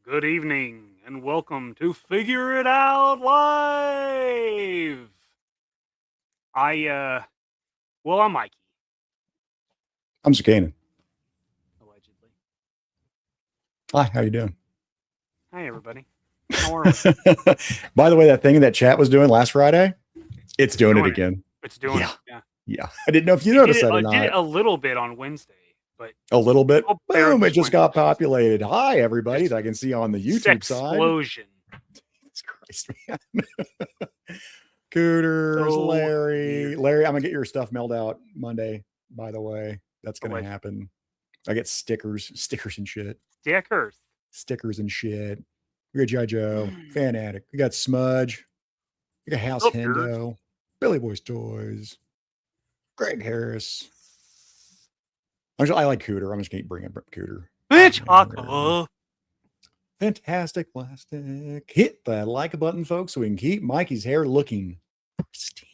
Good evening and welcome to Figure It Out Live. I'm Mikey, I'm Cicanin. allegedly. Hi, how you doing? Hi, everybody. How are we? By the way, that thing that chat was doing last Friday, it's doing it again. It's doing Yeah. it. Yeah. Yeah. I didn't know if you noticed that or I did it not. a little bit on Wednesday, but A little bit. Boom, it just got went- populated. Hi, everybody that I can see on the YouTube side. Explosion. Jesus Christ, man. Cooters, So Larry. weird. Larry, I'm going to get your stuff mailed out Monday, by the way. That's going to happen. I get stickers and shit. Stickers and shit. We got G.I. Joe, Fan Addict. We got Smudge. We got House Hendo, Billy Boy's Toys, Greg Harris. I like Cooter. I'm just going to bring up Cooter. Bitch, Aqua. Fantastic plastic. Hit that like button, folks, so we can keep Mikey's hair looking pristine.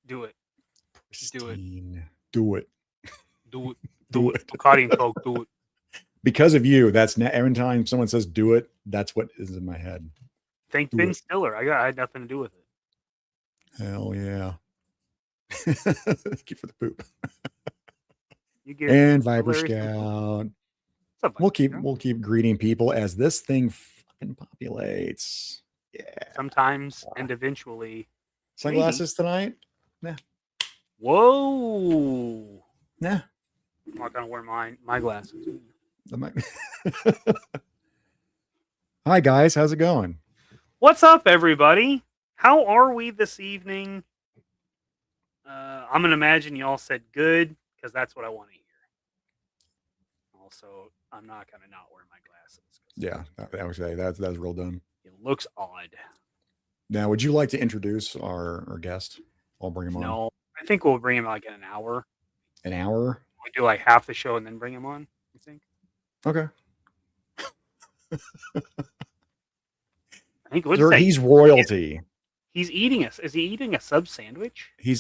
Do it. Pristine. Do it. Bacardi and Coke, do it. Because of you, that's every time someone says do it, that's what is in my head. Thank Ben Stiller. I had nothing to do with it. Hell yeah. Thank you for the poop. And Viper Scout. We'll keep greeting people as this thing fucking populates. Yeah. Sometimes and eventually. Sunglasses tonight? Nah. Whoa. Nah. I'm not gonna wear my glasses. Hi guys, how's it going? What's up, everybody? How are we this evening? I'm gonna imagine y'all said good because that's what I want to hear. Also, I'm not gonna not wear my glasses. Yeah, I would say that's real dumb. It looks odd. Now, would you like to introduce our guest? I'll bring him on. No, I think we'll bring him like in an hour. An hour? We do like half the show and then bring him on. I think. Okay. I think he's royalty. He's eating is he eating a sub sandwich? He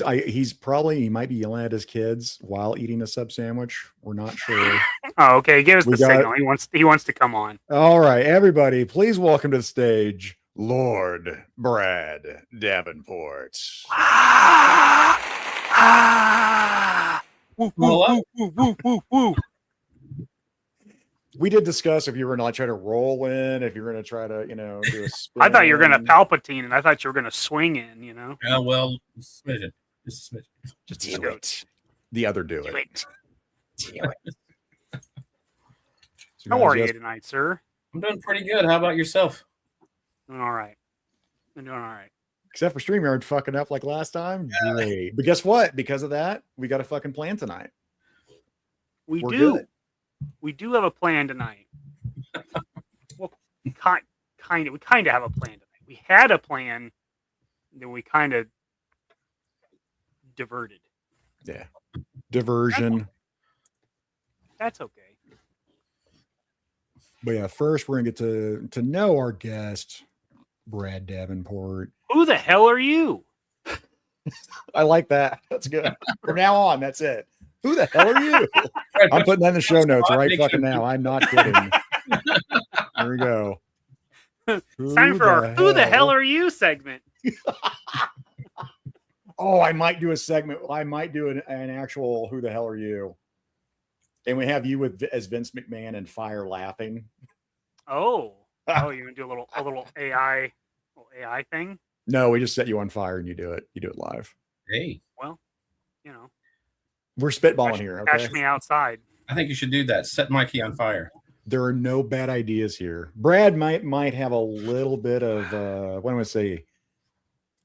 might be yelling at his kids while eating a sub sandwich. We're not sure. Oh, okay. Give us the signal. He wants to come on. All right, everybody, please welcome to the stage Lord Brad Davenport. Woo, woo, woo, woo, woo, woo. We did discuss if you were going to try to roll in, if you're going to try to, do a spin. I thought you were going to Palpatine, and I thought you were going to swing in, Yeah, well, smidgen. Just a smidgen. Just do it. The other do it. How are you tonight, sir? I'm doing pretty good. How about yourself? Doing all right. I'm doing all right. Except for StreamYard fucking up like last time. Yeah. Great. But guess what? Because of that, we got a fucking plan tonight. We're good. We do have a plan tonight. Well, we kind of have a plan tonight. We had a plan, then we kind of diverted. Yeah, diversion. That's okay. But yeah, first we're gonna get to know our guest, Brad Davenport. Who the hell are you? I like that. That's good. From now on, that's it. Who the hell are you? I'm putting that in the show notes right fucking now. I'm not kidding. Here we go. It's time for our Who the Hell Are You segment. Oh, I might do a segment. I might do an actual Who the Hell Are You? And we have you as Vince McMahon and Fire laughing. Oh, you gonna do a little AI thing? No, we just set you on fire and you do it. You do it live. Hey. Well, we're spitballing here. Okay? Catch me outside. I think you should do that. Set Mikey on fire. There are no bad ideas here. Brad might have a little bit of what do I say?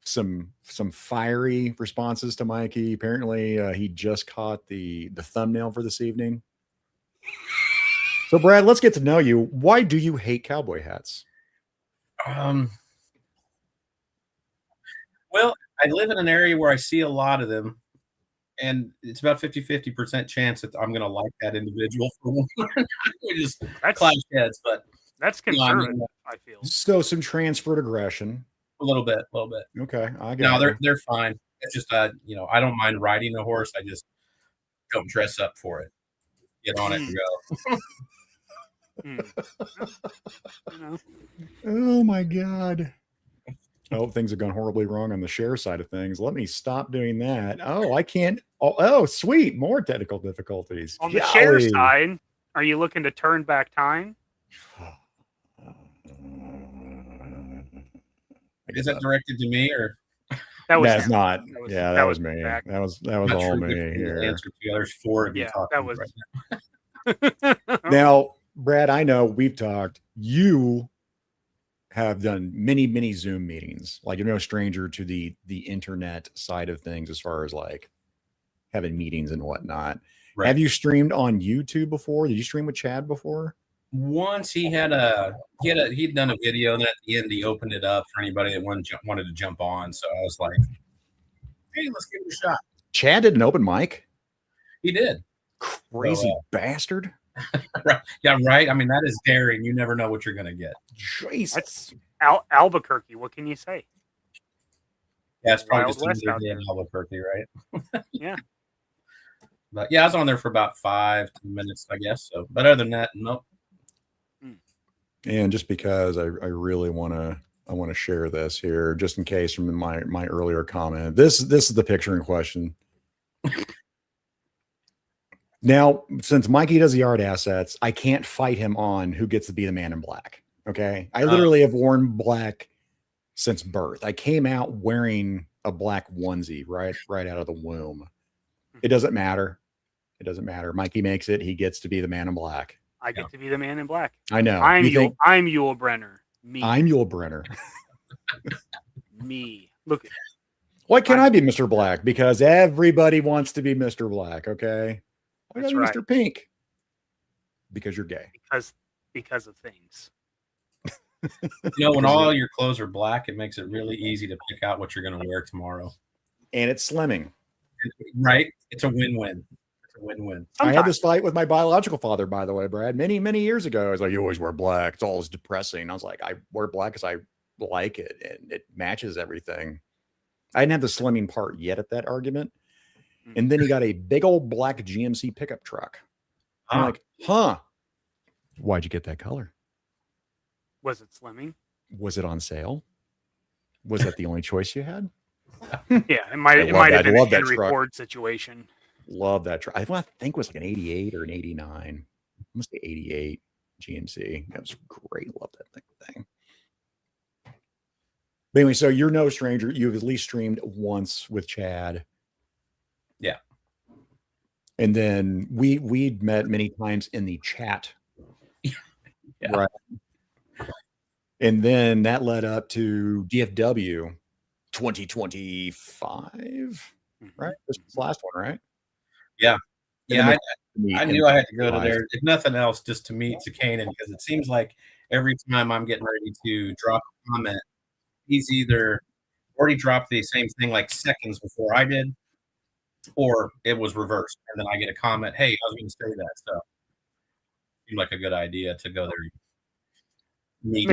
Some fiery responses to Mikey. Apparently, he just caught the thumbnail for this evening. So, Brad, let's get to know you. Why do you hate cowboy hats? Well, I live in an area where I see a lot of them. And it's about 50% chance that I'm going to like that individual for one. We just clash heads, but that's concerning. I feel so some transferred aggression. A little bit. Okay, I get it. They're fine. It's just I don't mind riding a horse. I just don't dress up for it. Get on it and go. You know. Oh my God. Oh, things have gone horribly wrong on the share side of things. Let me stop doing that. Oh, I can't. Oh, sweet. More technical difficulties. On the share Golly. side, are you looking to turn back time? Is that directed to me or? That was That's him. not. That was me. back. That was Not all sure me which one to here. answer to. There's 4 of you Yeah, talking that was. right Now, Brad, I know we've talked. You have done many Zoom meetings. Like you're no stranger to the internet side of things as far as like having meetings and whatnot. Right. Have you streamed on YouTube before? Did you stream with Chad before? Once he'd done a video, and then at the end he opened it up for anybody that wanted to jump on. So I was like, hey, let's give it a shot. Chad did an open mic? He did. Crazy bastard. Right. Yeah, right. I mean, that is daring. You never know what you're gonna get. Jesus. Albuquerque. What can you say? Yeah, it's probably Wild just West another out day there. in Albuquerque, right? Yeah. But yeah, I was on there for about 5-10 minutes, I guess. So, but other than that, nope. And just because I really want to share this here, just in case from my earlier comment. This is the picture in question. Now, since Mikey does the art assets, I can't fight him on who gets to be the man in black. Okay. I literally have worn black since birth. I came out wearing a black onesie right out of the womb. It doesn't matter. It doesn't matter. Mikey makes it. He gets to be the man in black. I get to be the man in black. I know. I'm Yul Brenner. Me. I'm Yul Brenner. Me. Look. Why can't I be Mr. Black? Because everybody wants to be Mr. Black. Okay. Why not right. Mr. Pink? Because you're gay. Because of things. When all your clothes are black, it makes it really easy to pick out what you're going to wear tomorrow. And it's slimming. Right? It's a win-win. It's a win-win. I had this fight with my biological father, by the way, Brad, many years ago. I was like, you always wear black. It's always depressing. I was like, I wear black because I like it and it matches everything. I didn't have the slimming part yet at that argument. And then he got a big old black GMC pickup truck. I'm like, why'd you get that color? Was it slimming? Was it on sale? Was that the only choice you had? Yeah, it might have been a Henry Ford situation. Love that truck. I think it was like an 88 or an 89. Must be 88 GMC. That was great. Love that thing. But anyway, so you're no stranger. You've at least streamed once with Chad. Yeah. And then we'd met many times in the chat. Yeah. Right. And then that led up to DFW 2025. Right? This was the last one, right? Yeah. Yeah. I knew I had to go to there, if nothing else, just to meet Kanan, because it seems like every time I'm getting ready to drop a comment, he's either already dropped the same thing like seconds before I did, or it was reversed. And then I get a comment, hey, I was going to say that. So it seemed like a good idea to go there. Meet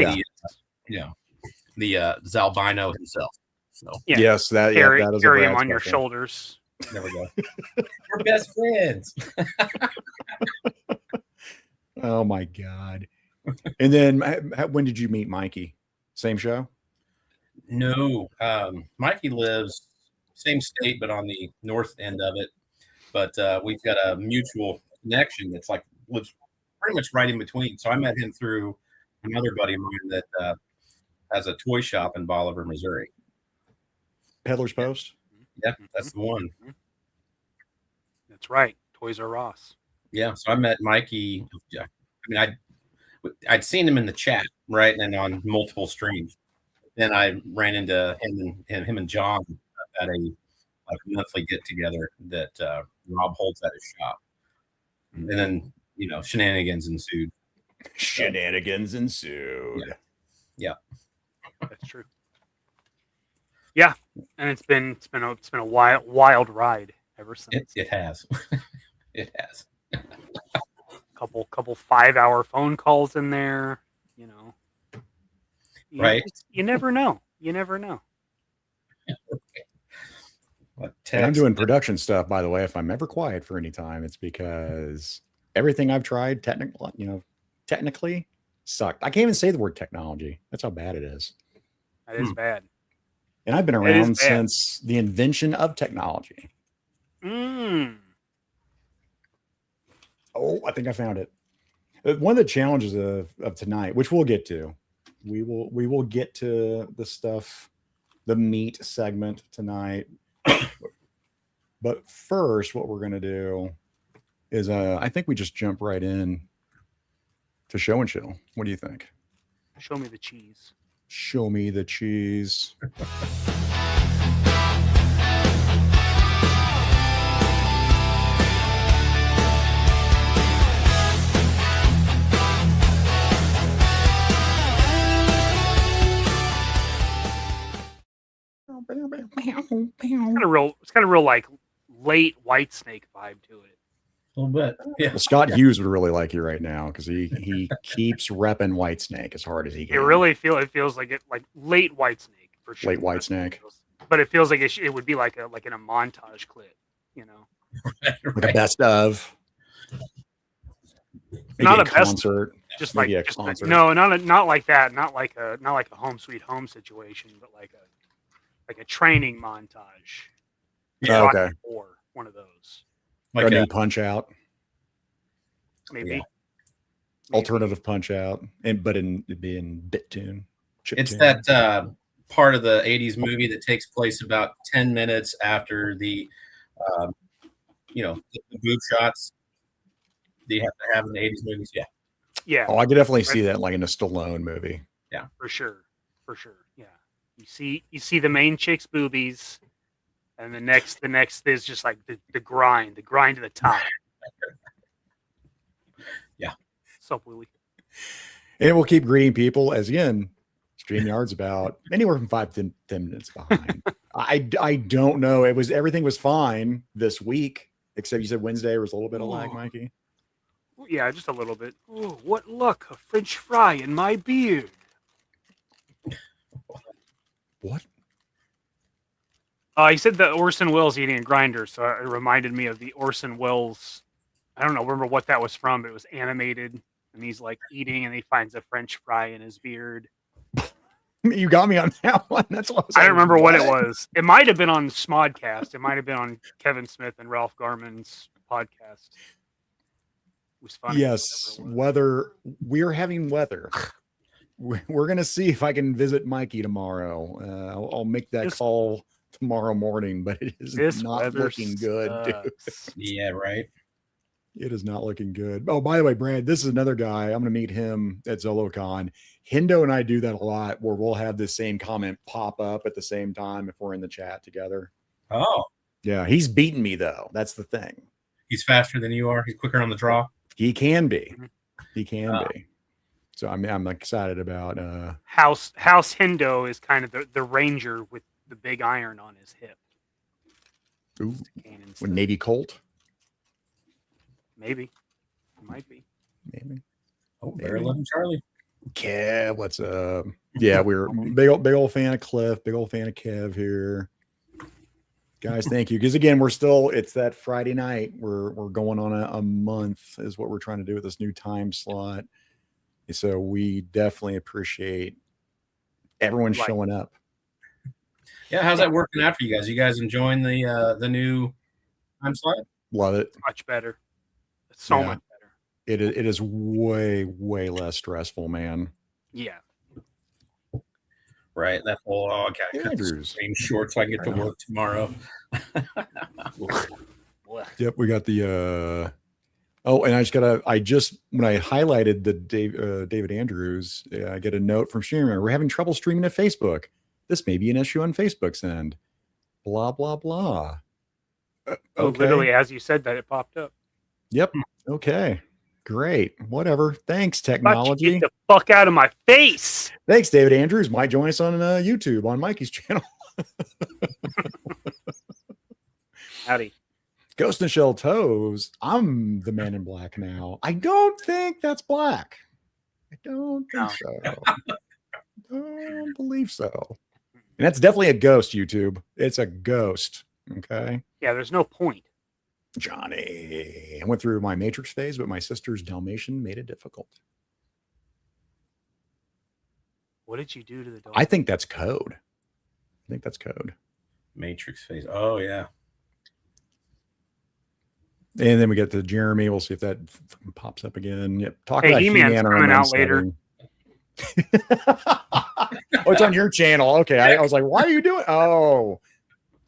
the Zalbino himself. So yeah. Yes, that is carry him on your shoulders. There we go. We're best friends. Oh my God. And then when did you meet Mikey? Same show? No. Mikey lives same state, but on the north end of it. But we've got a mutual connection that's like lives pretty much right in between. So I met him through another buddy of mine that has a toy shop in Bolivar, Missouri. Peddler's Post? Yep, that's the one. That's right. Toys R Us. Yeah, so I met Mikey. I mean, I'd seen him in the chat, right, and on multiple streams. Then I ran into him and John at a monthly get together that Rob holds at his shop, and then shenanigans ensued. Shenanigans ensued. Yeah, that's true. Yeah, and it's been a wild ride ever since. It has. It has. couple 5-hour phone calls in there, right? You never know. I'm doing production stuff, by the way. If I'm ever quiet for any time, it's because everything I've tried, technical, technically sucked. I can't even say the word technology. That's how bad it is. That is bad. And I've been around since the invention of technology. Oh, I think I found it. One of the challenges of tonight, which we'll get to, we will get to the stuff, the meat segment tonight. But first, what we're going to do is, I think we just jump right in to show and chill. What do you think? Show me the cheese. Show me the cheese. It's kind of real like late White Snake vibe to it. A little bit. Yeah. Well, Scott Hughes would really like you right now because he keeps repping White Snake as hard as he can. It feels like it like late White Snake for sure. Late White Snake. But it feels like it would be like in a montage clip, you know. Like a best of. Maybe not a concert. Just maybe like a concert. not like that. Not like a Home Sweet Home situation, but like a training montage. Yeah, okay. Or one of those. Like a new Punch Out. Maybe. Yeah. Alternative Punch Out, but it'd be in bit tune. It's that part of the 80s movie that takes place about 10 minutes after the the boob shots that you have to have in the 80s movies. Yeah. Yeah. Oh, I could definitely see that like in a Stallone movie. Yeah. For sure. Yeah. You see the main chick's boobies, and the next is just like the grind to the top. Yeah. So Willie. And we'll keep greeting people as again, StreamYard's about anywhere from 5 to 10 minutes behind. I don't know. Everything was fine this week, except you said Wednesday was a little bit of lag, Mikey. Yeah, just a little bit. Oh, what luck! A French fry in my beard. What? He said that Orson Welles eating a grinder, so it reminded me of the Orson Welles. I don't know, remember what that was from, but it was animated, and he's like eating, and he finds a French fry in his beard. You got me on that one. That's what I don't remember what it was. It might have been on Smodcast. It might have been on Kevin Smith and Ralph Garman's podcast. It was funny. Yes, weather. We're having weather. We're gonna see if I can visit Mikey tomorrow. I'll make that call tomorrow morning, but it is not looking good, dude. Yeah, right. It is not looking good. Oh, by the way, Brad, this is another guy. I'm going to meet him at ZoloCon. Hindo and I do that a lot where we'll have the same comment pop up at the same time if we're in the chat together. Oh. Yeah, he's beaten me, though. That's the thing. He's faster than you are. He's quicker on the draw. He can be. He can be. So I'm excited about House Hindo is kind of the ranger with the big iron on his hip. Ooh. With Navy Colt. Maybe. It might be. Maybe. Oh, Bear 11 Charlie. Kev, what's up? Yeah, we're big old fan of Cliff, big old fan of Kev here. Guys, thank you. Because again, it's that Friday night. We're going on a month is what we're trying to do with this new time slot. So we definitely appreciate everyone showing up. Yeah, how's that working out for you guys? You guys enjoying the new time slot? Love it. Much better. So much better. It is way less stressful, man. Yeah. Right. That whole I gotta cut the same short so I can get to work tomorrow. Yep, we got the oh, and I just when I highlighted the David Andrews, I get a note from streamer. We're having trouble streaming to Facebook. This may be an issue on Facebook's end. Blah blah blah. Okay. Literally, as you said that, it popped up. Yep. Okay. Great. Whatever. Thanks, technology. Get the fuck out of my face. Thanks, David Andrews. Might join us on YouTube on Mikey's channel. Howdy. Ghost and Shell Toes. I'm the man in black now. I don't think that's black. I don't think so. Don't believe so. And that's definitely a ghost, YouTube. It's a ghost. Okay. Yeah, there's no point. Johnny. I went through my Matrix phase, but my sister's Dalmatian made it difficult. What did you do to the dog? I think that's code. Matrix face. Oh yeah. And then we get to Jeremy. We'll see if that pops up again. Yep. Talk Hey, about He-Man's He-Man coming out later. Oh, it's on your channel. Okay. I was like, why are you doing? Oh,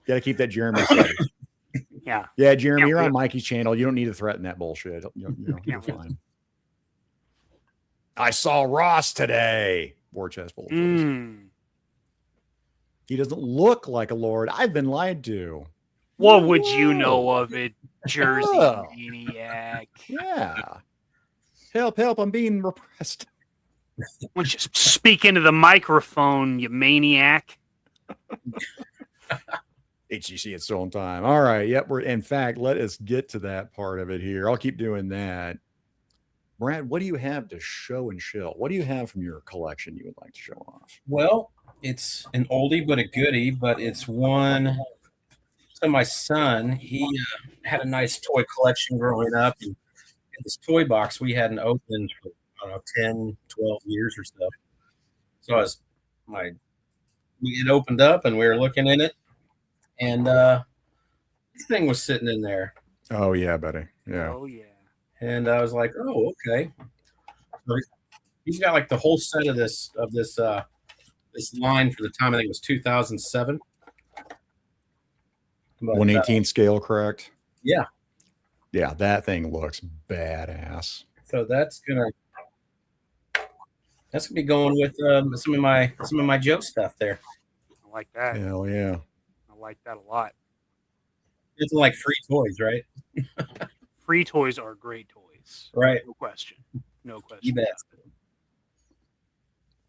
got to keep that Jeremy safe. Yeah. Yeah, Jeremy, you're on Mikey's channel. You don't need to threaten that bullshit. You're fine. I saw Ross today. War chest full of toys. He doesn't look like a lord. I've been lied to. What would you know of it, Jersey maniac? Yeah. Help, I'm being repressed. Why don't you speak into the microphone, you maniac? HCC at Stolen Time. All right. Yep. In fact, let us get to that part of it here. I'll keep doing that. Brad, what do you have to show and shill? What do you have from your collection you would like to show off? Well, it's an oldie but a goodie, but it's one. So my son, he had a nice toy collection growing up. And in this toy box, we hadn't opened for, I don't know, 10, 12 years or so. So it opened up and we were looking in it. And this thing was sitting in there. Oh, yeah, buddy. Yeah. Oh, yeah. And I was like, oh, okay. So he's got like the whole set of this line for the time. I think it was 2007. 1/18 scale, correct? Yeah. Yeah, that thing looks badass. So that's gonna be going with some of my Joe stuff there. I like that. Hell yeah. I like that a lot. It's like free toys, right? Free toys are great toys. Right. No question. No question. You bet.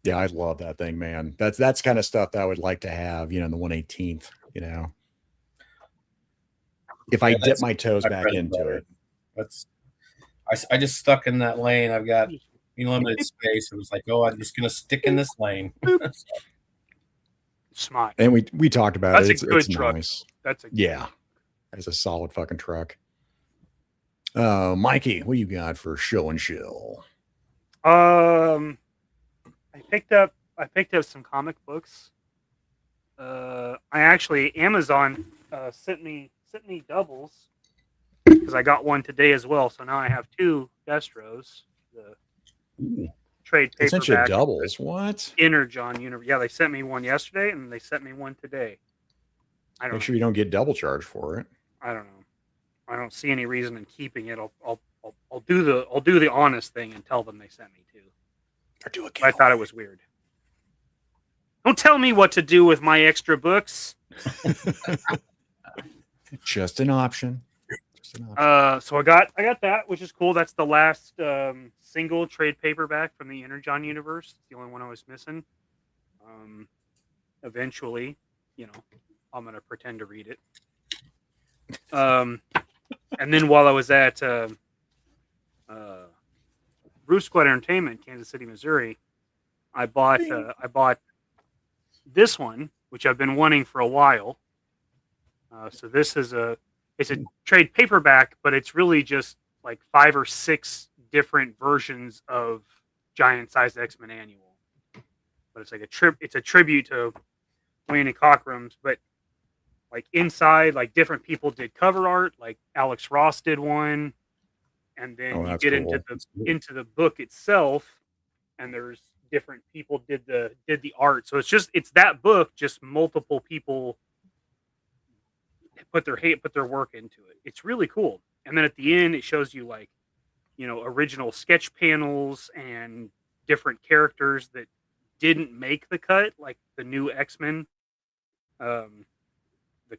Yeah, I love that thing, man. That's kind of stuff that I would like to have, in the 1/18th, If I dip my toes back into it. I just stuck in that lane. I've got limited space. It was like, I'm just gonna stick in this lane. Smart. And we talked about That's it. It's a good truck. Nice. That's That's a solid fucking truck. Mikey, what you got for show and shill? I picked up some comic books. Amazon sent me doubles because I got one today as well. So now I have two Destros. The trade paperback. Sent you doubles? What? Energon Universe. Yeah, they sent me one yesterday and they sent me one today. Make sure you don't get double charged for it. I don't know. I don't see any reason in keeping it. I'll do the honest thing and tell them they sent me two. Or do a I thought it was weird. Don't tell me what to do with my extra books. Just an option. So I got that, which is cool. That's the last single trade paperback from the Energon universe. It's the only one I was missing. Eventually, I'm gonna pretend to read it. And then while I was at Roof Squad Entertainment, Kansas City, Missouri, I bought this one, which I've been wanting for a while. So this is it's a trade paperback, but it's really just like 5 or 6 different versions of Giant Size X-Men Annual. But it's like it's a tribute to Wayne and Cockrum's, but like inside, like different people did cover art, like Alex Ross did one, and then you get into the book itself, and there's different people did the art. So it's that book, just multiple people put their work into it. It's really cool. And then at the end, it shows you like, original sketch panels and different characters that didn't make the cut, like the new X-Men, the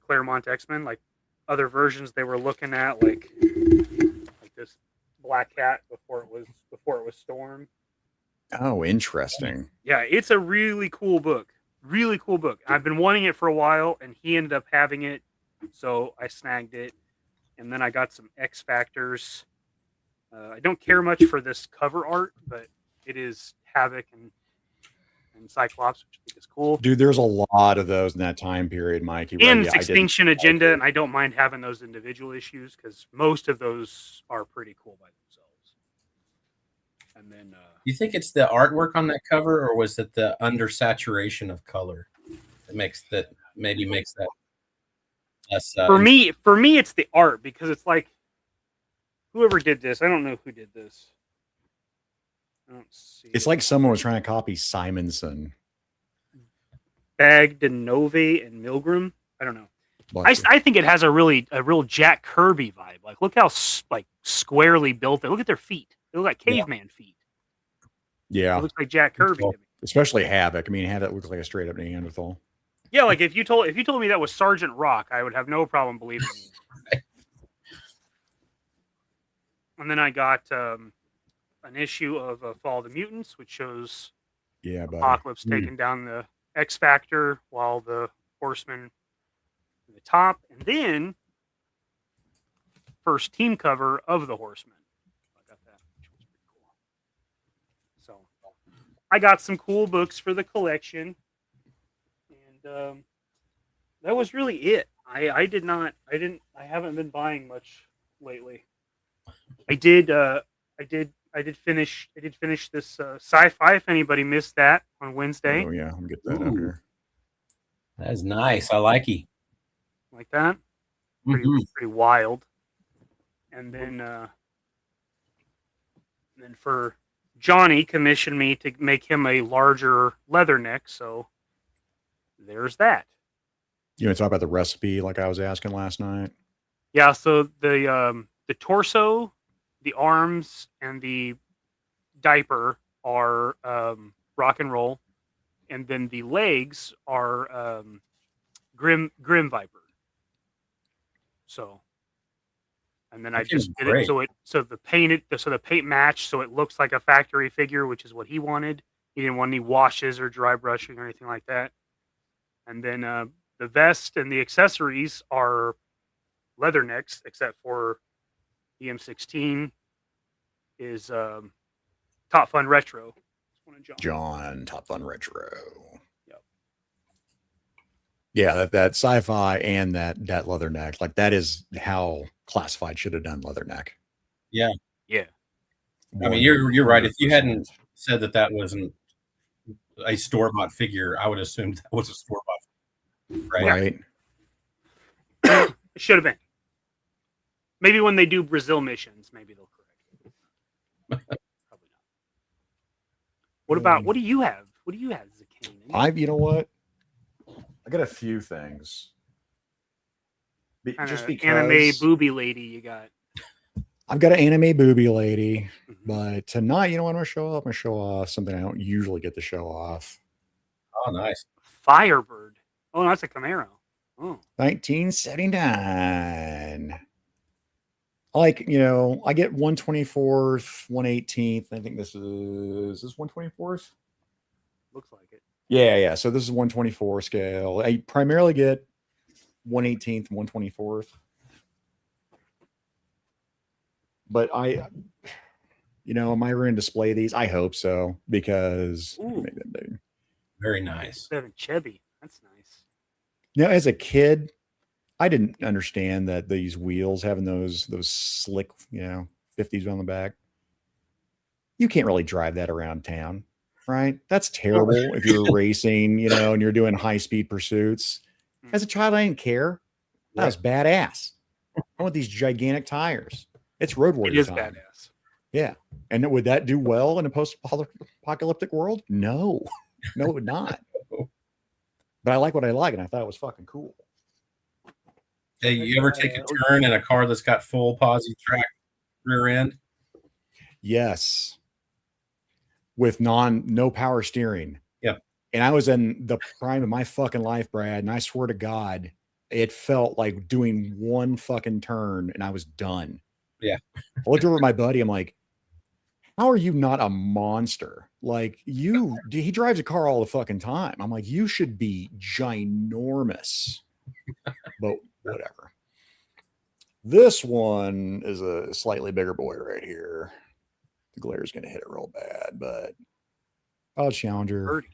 Claremont X-Men, like other versions they were looking at, like this Black Cat before it was Storm. Oh, interesting. Yeah, it's a really cool book. Really cool book. I've been wanting it for a while, and he ended up having it, so I snagged it. And then I got some X Factors. I don't care much for this cover art, but it is Havoc and Cyclops, which I think is cool. Dude, there's a lot of those in that time period, Mikey. And Extinction Agenda, and I don't mind having those individual issues because most of those are pretty cool by And then you think it's the artwork on that cover, or was it the undersaturation of color that makes that less? For me, it's the art, because it's like whoever did this. I don't know who did this. I don't see. It's like someone was trying to copy Simonson. Bagdanove and Milgram. I don't know. I think it has a real Jack Kirby vibe. Like, look how like squarely built. Look at their feet. They look like caveman feet. Yeah, it looks like Jack Kirby. Well, especially Havoc. I mean, Havoc looks like a straight up Neanderthal. Yeah, like if you told me that was Sergeant Rock, I would have no problem believing you. And then I got an issue of Fall of the Mutants, which shows Apocalypse taking down the X Factor while the Horsemen in the top, and then first team cover of the Horsemen. I got that, which was pretty cool. So I got some cool books for the collection, and that was really it. I haven't been buying much lately. I did finish this sci-fi. If anybody missed that on Wednesday. Oh yeah, I'm gonna get that up here. That's nice. I like it. Like that. Pretty wild. And then for Johnny commissioned me to make him a larger leather neck, so there's that. You want to talk about the recipe like I was asking last night? Yeah, so the torso, the arms, and the diaper are rock and roll, and then the legs are Grim Viper. So, and then I just did it so the paint matched, so it looks like a factory figure, which is what he wanted. He didn't want any washes or dry brushing or anything like that. And then the vest and the accessories are leather necks, except for the M16 is Top Fun Retro. John Top Fun Retro. Yep. Yeah, that sci-fi and that leather neck, like that is how Classified should have done leather neck. Yeah. Yeah. I mean, you're right. If you hadn't said that wasn't a store-bought figure, I would assume that was a store-bought figure, right? It should have been. Maybe when they do Brazil missions, maybe they'll correct it. Probably not. What do you have? What do you have, Zakane? You know what? I got a few things. Just because anime booby lady you got. I've got an anime booby lady, but tonight, you know what I'm gonna show off? I'm gonna show off something I don't usually get to show off. Oh, nice. Firebird. Oh, that's a Camaro. Oh. 1979. Like, you know, I get 1/24th, 1/18th. I think this is 1/24th. Looks like it. Yeah. So this is 1/24 scale. I primarily get 1/18th, 1/24th. But am I going to display these? I hope so, because very nice. Seven Chevy. That's nice. You know, as a kid, I didn't understand that these wheels having those slick, 50s on the back. You can't really drive that around town, right? That's terrible if you're racing, and you're doing high-speed pursuits. As a child, I didn't care. That was badass. I want these gigantic tires. It's Road Warrior. It is time. badass. Yeah. And would that do well in a post-apocalyptic world? No, it would not. But I like what I like, and I thought it was fucking cool. Hey, you ever take a turn in a car that's got full posi track rear end? Yes. With no power steering. Yep. And I was in the prime of my fucking life, Brad, and I swear to God, it felt like doing one fucking turn and I was done. Yeah. I looked over at my buddy. I'm like, how are you not a monster? Like, he drives a car all the fucking time. I'm like, you should be ginormous. But whatever. This one is a slightly bigger boy right here. The glare's going to hit it real bad, but Challenger.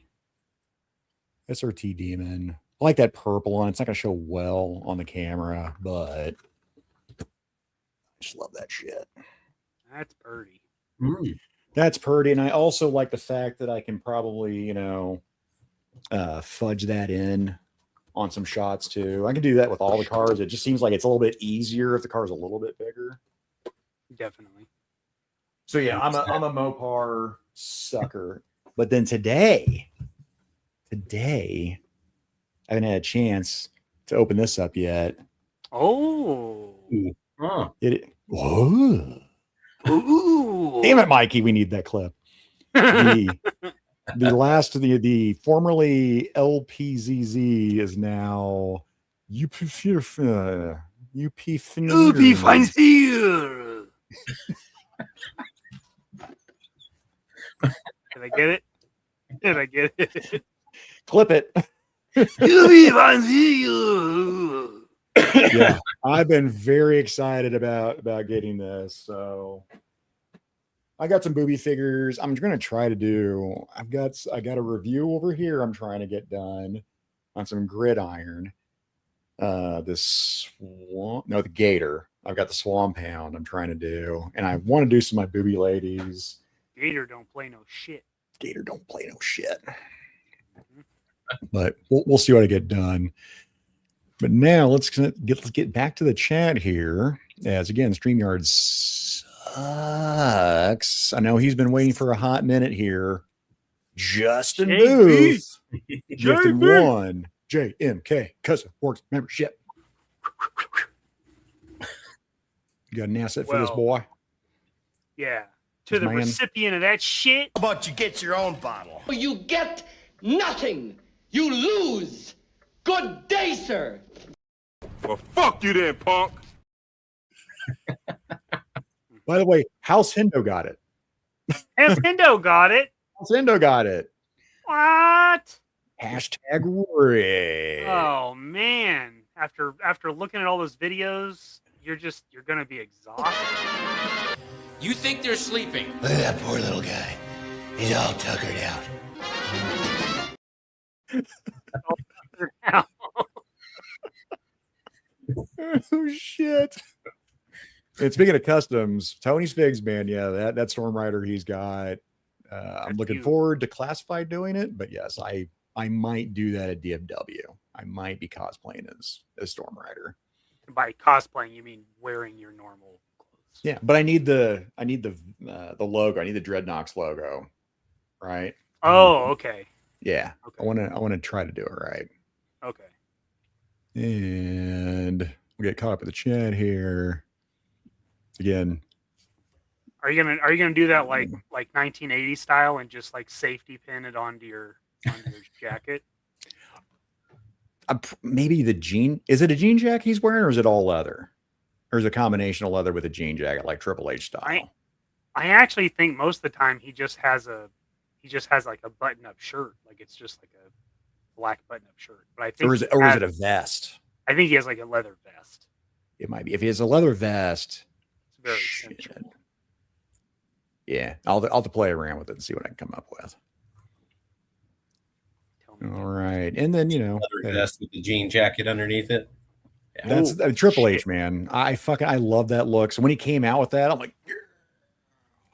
SRT Demon. I like that purple one. It's not going to show well on the camera, but I just love that shit. That's Birdie. Mm. That's pretty. And I also like the fact that I can probably, fudge that in on some shots too. I can do that with all the cars. It just seems like it's a little bit easier if the car is a little bit bigger. Definitely. So yeah, I'm a Mopar sucker. But then today, I haven't had a chance to open this up yet. Oh. Huh. Whoa. Ooh. Damn it, Mikey. We need that clip. The last of the formerly LPZZ is now UP finds here. Did I get it? Did I get it? Clip it. UP finds here. Yeah, I've been very excited about getting this. So I got some booby figures. I'm going to try to do. I got a review over here. I'm trying to get done on some Gridiron. The Gator. I've got the Swamp Hound. I'm trying to do, and I want to do some of my booby ladies. Gator don't play no shit. Gator don't play no shit. But we'll see what I get done. But now let's get back to the chat here. As again, StreamYard sucks. I know he's been waiting for a hot minute here. Justin Booth, gifted one JMK Cousin Works membership. You got an asset for this boy? Yeah. To the recipient of that shit. How about you get your own bottle? You get nothing. You lose. Good day, sir. Well, fuck you then, punk. By the way, House Hendo got it. House Hendo got it. House Hendo got it. What? Hashtag Rick. Oh man. After looking at all those videos, you're gonna be exhausted. You think they're sleeping? Look at that poor little guy. He's all tuckered out. Oh shit. And speaking of customs, Tony's Figs, man, yeah, that Storm Rider he's got. I'm looking forward to Classified doing it, but yes, I might do that at DFW. I might be cosplaying as Storm Rider. By cosplaying, you mean wearing your normal clothes? Yeah, but I need the logo. I need the Dreadnoks logo, right? Oh, okay. Yeah, okay. I want to try to do it right. Okay. And we get caught up in the chat here again. Are you gonna do that like 1980 style and just like safety pin it onto your jacket? Maybe the jean. Is it a jean jacket he's wearing, or is it all leather? Or is it a combination of leather with a jean jacket, like Triple H style? I actually think most of the time he just has like a button-up shirt, like it's just like a black button-up shirt. But I think, or is it a vest? I think he has like a leather vest. It might be. If he has a leather vest, it's very essential. Yeah, I'll have to play around with it and see what I can come up with. All right, and then leather vest with the jean jacket underneath it. Yeah. That's Triple H, man. I love that look. So when he came out with that, I'm like,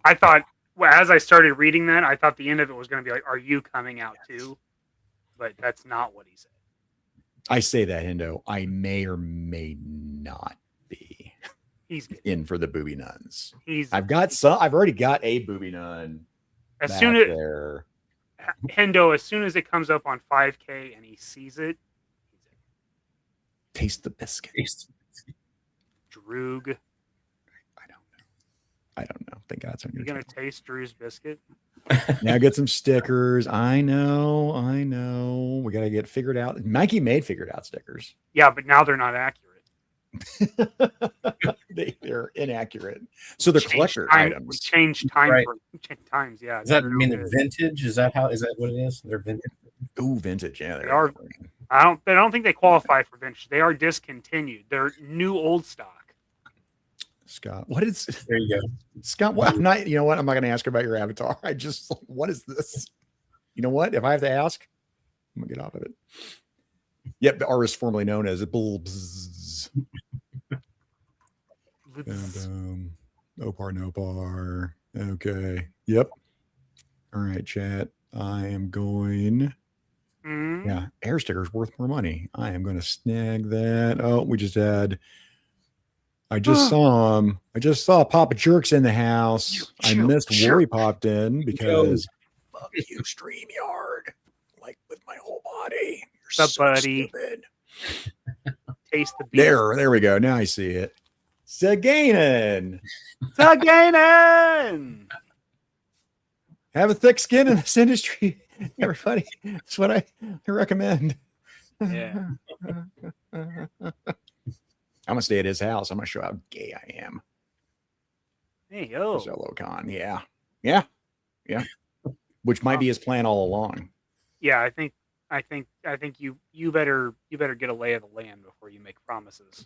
I thought, as I started reading that, I thought the end of it was going to be like, "Are you coming out too?" But that's not what he said. I say that, Hendo. I may or may not be. He's in for the booby nuns. I've already got a booby nun. As soon as Hendo, as soon as it comes up on 5K and he sees it, taste the biscuit. Droog. I don't know. Thank God. You're gonna taste Drew's biscuit. Now get some stickers. I know. We gotta get figured out. Mikey made figured out stickers. Yeah, but now they're not accurate. They're inaccurate. So they're collector items. We changed times. Yeah. Does that mean they're vintage? Is that what it is? They're vintage. Ooh, vintage. Yeah, they are. I don't think they qualify for vintage. They are discontinued. They're new old stock. Scott, what is? There you go, Scott. What? I'm not. You know what? I'm not going to ask about your avatar. I just. What is this? You know what? If I have to ask, I'm gonna get off of it. Yep, the artist formerly known as Bulbs. And, Opar Nopar. Okay. Yep. All right, chat. I am going. Yeah, air sticker's worth more money. I am going to snag that. Oh, we just had. I just saw him. I just saw Papa Jerk's in the house. I missed Worry popped in because fuck you, StreamYard. Like with my whole body. You're so buddy. stupid. Taste the beef. There we go. Now I see it. Sagainen. Sagainen. Have a thick skin in this industry, everybody. That's what I recommend. Yeah. I'm gonna stay at his house. I'm gonna show how gay I am. Hey yo. Zelocon. Yeah. Which might be his plan all along. Yeah, I think you better get a lay of the land before you make promises.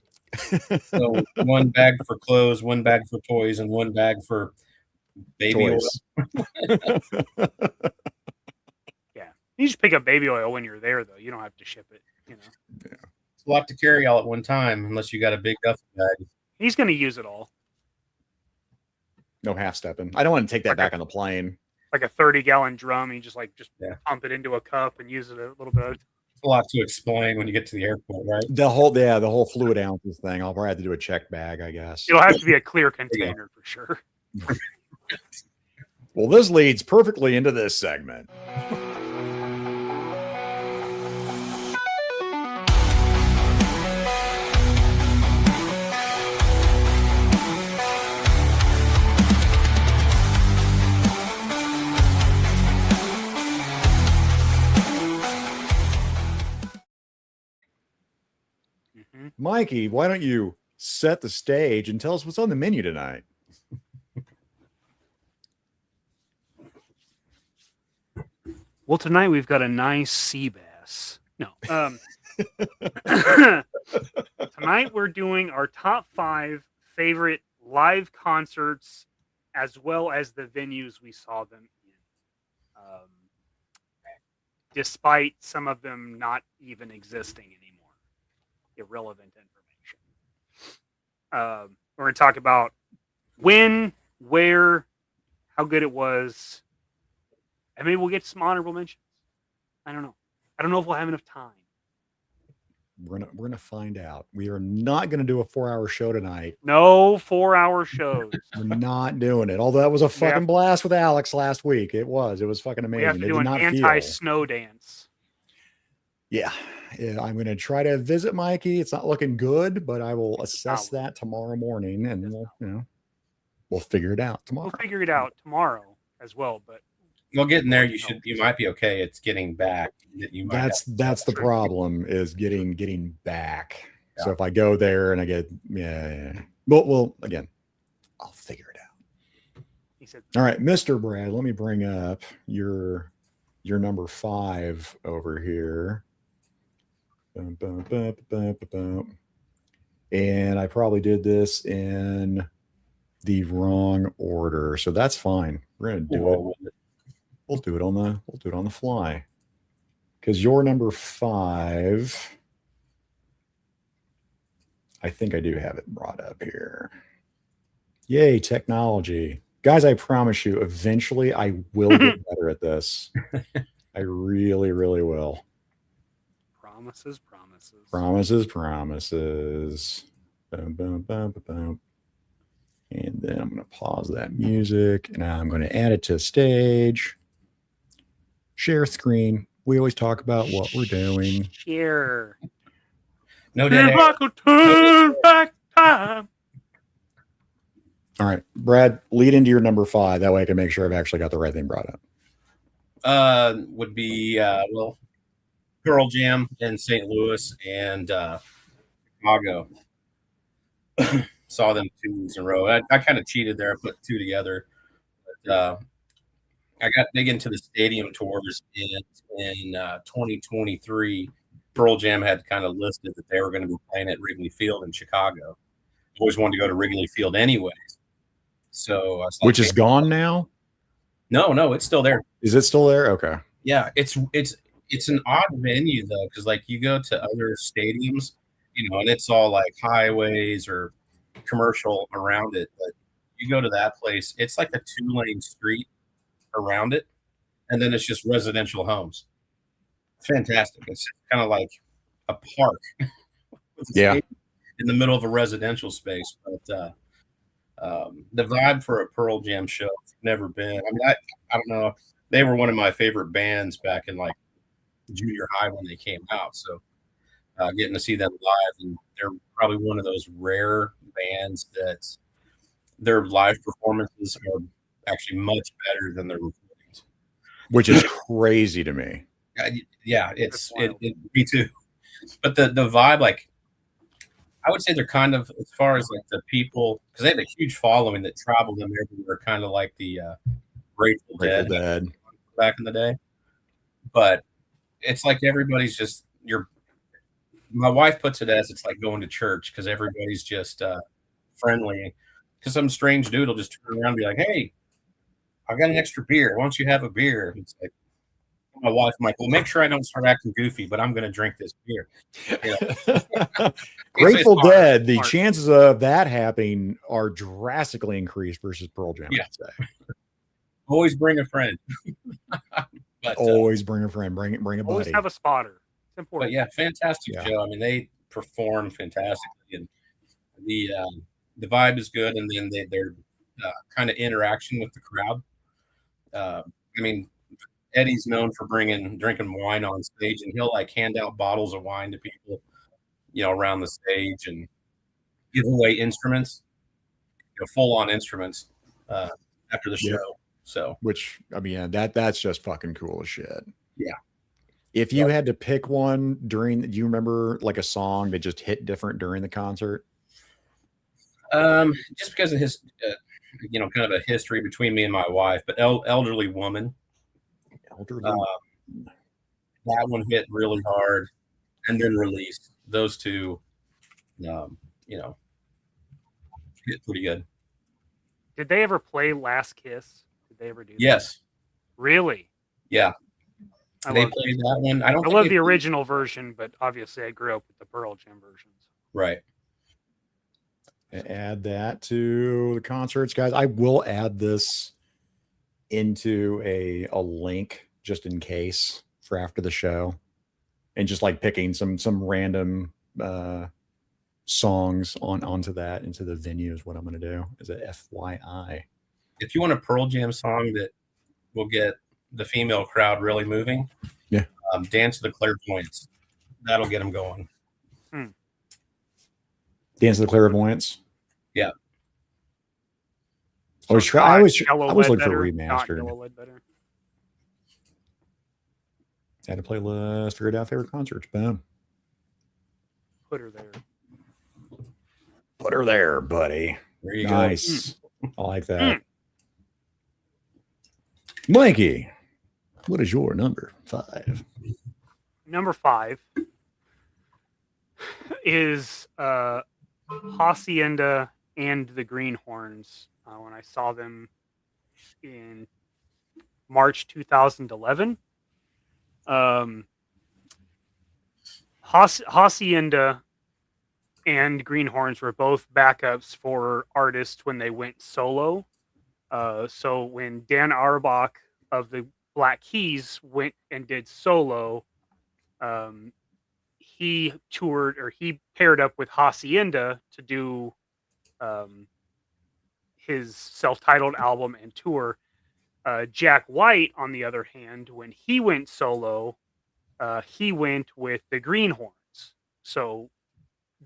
So 1 bag for clothes, 1 bag for toys, and 1 bag for baby Toys. oil. Yeah, you just pick up baby oil when you're there, though. You don't have to ship it. You know, It's a lot to carry all at one time, unless you got a big duffel bag. he's going to use it all, No half stepping. I don't want to take that back on the plane. like a 30-gallon drum. You just pump it into a cup and use it a little bit. It's a lot to explain when you get to the airport, right? The whole fluid ounces thing. I'll probably have to do a check bag, I guess. It'll have to be a clear container for sure. Well, this leads perfectly into this segment. Mikey, why don't you set the stage and tell us what's on the menu tonight? Well, tonight we've got a nice sea bass. No. Tonight we're doing our top 5 favorite live concerts as well as the venues we saw them in. Despite some of them not even existing anymore. Irrelevant information. We're going to talk about when, where, how good it was. And maybe we'll get some honorable mentions. I don't know. I don't know if we'll have enough time. We're gonna find out. We are not gonna do a 4-hour show tonight. No 4-hour shows. We're not doing it. Although that was a fucking blast with Alex last week. It was fucking amazing. We have to do an anti-snow dance. Yeah, I'm gonna try to visit Mikey. It's not looking good, but I will assess that tomorrow morning, and we'll figure it out tomorrow. We'll figure it out tomorrow as well, but. Well, getting there, you might be okay. It's getting back. That's the problem is getting back. Yeah. So if I go there and I get well, again, I'll figure it out. He said, all right, Mr. Brad, let me bring up your number 5 over here. And I probably did this in the wrong order, so that's fine. We're gonna do it. We'll do it on the fly. Because your number 5, I think I do have it brought up here. Yay, technology. Guys, I promise you, eventually I will get better at this. I really, really will. Promises. Boom, boom, boom, boom, boom. And then I'm going to pause that music, and I'm going to add it to stage. Share screen. We always talk about what we're doing. Share. No dead air. Turn back time. All right, Brad, lead into your number 5. That way I can make sure I've actually got the right thing brought up. Would be Pearl Jam in St. Louis and Chicago. Saw them 2 weeks in a row. I kind of cheated there. I put 2 together. But, I got big into the stadium tours in 2023. Pearl Jam had kind of listed that they were going to be playing at Wrigley Field in Chicago. Always wanted to go to Wrigley Field anyways. So which is gone now? No, it's still there. Is it still there? Okay. Yeah, it's an odd venue though, because like you go to other stadiums, and it's all like highways or commercial around it, but you go to that place, it's like a 2-lane street around it, and then it's just residential homes. Fantastic. It's kind of like a park Yeah. in the middle of a residential space. But the vibe for a Pearl Jam show, I've never been. I mean, I don't know. They were one of my favorite bands back in like junior high when they came out. So getting to see them live, and they're probably one of those rare bands that their live performances are actually much better than their recordings, which is crazy to me. Yeah, me too. But the vibe, like, I would say they're kind of, as far as like the people, because they have a huge following that travel them everywhere, kind of like the Grateful Dead back in the day. But it's like everybody's just, my wife puts it as it's like going to church, because everybody's just friendly. Because some strange dude will just turn around and be like, "Hey, I got an extra beer. Why don't you have a beer?" It's like, my wife, I'm like, "Well, make sure I don't start acting goofy, but I'm going to drink this beer." You know? Grateful Dead, the chances of that happening are drastically increased versus Pearl Jam. Yeah. I'd say. Always bring a friend. But, always bring a friend. Bring a buddy. Always have a spotter. It's important. But yeah, fantastic show. I mean, they perform fantastically, and the vibe is good, and then their kind of interaction with the crowd. I mean, Eddie's known for drinking wine on stage, and he'll like hand out bottles of wine to people, around the stage, and give away instruments, full on instruments after the show. So, which, I mean, that's just fucking cool as shit. Yeah. If you had to pick one do you remember like a song that just hit different during the concert? Just because of his, kind of a history between me and my wife, but Elderly Woman. That one hit really hard, and then Release. Those two, hit pretty good. Did they ever play Last Kiss? Did they ever do that? Yes. Really? Yeah. They played that one. I love the original version, but obviously I grew up with the Pearl Jam versions. Right. Add that to the concerts, guys. I will add this into a link just in case for after the show, and just like picking some random songs onto that into the venue is what I'm going to do as a FYI. If you want a Pearl Jam song that will get the female crowd really moving, yeah, Dance to the Clairvoyants. That'll get them going. Dance to the Clairvoyants. Yeah. I was looking for a remastered. Had a playlist, figured out favorite concerts. Boom. Put her there. Put her there, buddy. There you go. I like that. Mikey, what is your number 5? Number 5 is Hacienda and the Greenhorns. When I saw them in March 2011. Hacienda and Greenhorns were both backups for artists when they went solo. So when Dan Auerbach of the Black Keys went and did solo, he paired up with Hacienda to do his self-titled album and tour. Jack White, on the other hand, when he went solo, he went with the Greenhorns. So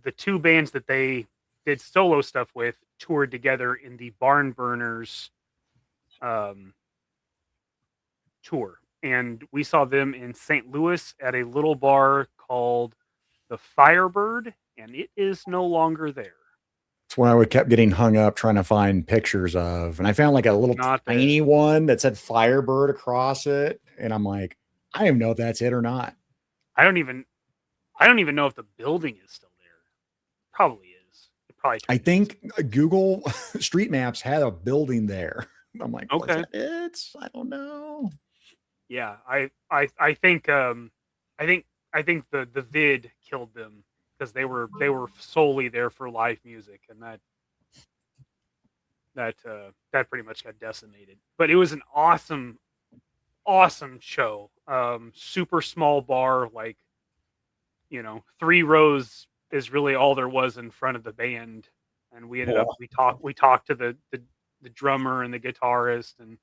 the two bands that they did solo stuff with toured together in the Barn Burners tour. And we saw them in St. Louis at a little bar called the Firebird, and it is no longer there. It's when I kept getting hung up trying to find pictures of, and I found like a little tiny one that said Firebird across it, and I'm like, I don't even know if that's it or not. I don't even know if the building is still there. Probably is. It probably. I think Google Street Maps had a building there. I'm like, okay, I don't know. Yeah, I think the vid killed them because they were solely there for live music, and that pretty much got decimated. But it was an awesome show. Super small bar, like 3 rows is really all there was in front of the band, and we ended up we talked to the drummer and the guitarist, and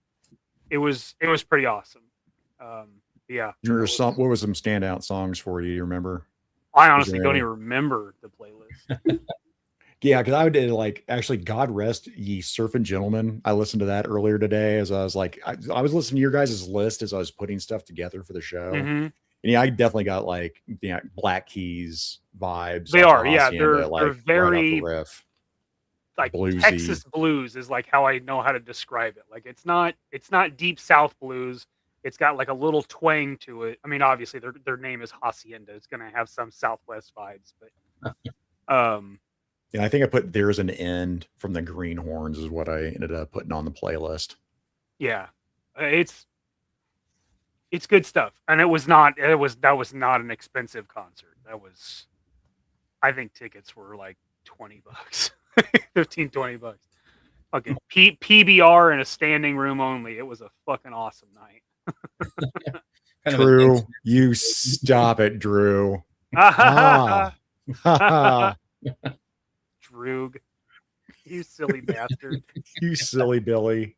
it was pretty awesome. Yeah. What was some standout songs for you? You remember? I honestly don't even remember the playlist. Yeah, because I did actually God Rest Ye Surfing Gentlemen. I listened to that earlier today as I was I was listening to your guys' list as I was putting stuff together for the show. Mm-hmm. And yeah, I definitely got Black Keys vibes. They are, yeah. They're very right riff. Like bluesy. Texas blues is like how I know how to describe it. Like it's not deep South blues. It's got like a little twang to it. I mean, obviously their name is Hacienda. It's gonna have some Southwest vibes, but yeah, I think I put There's an End from the Greenhorns is what I ended up putting on the playlist. Yeah. It's good stuff. And that was not an expensive concert. I think tickets were like $20. 15, $20. Okay. PBR in a standing room only. It was a fucking awesome night. Drew, you stop it, Drew. Droog, you silly bastard. You silly Billy.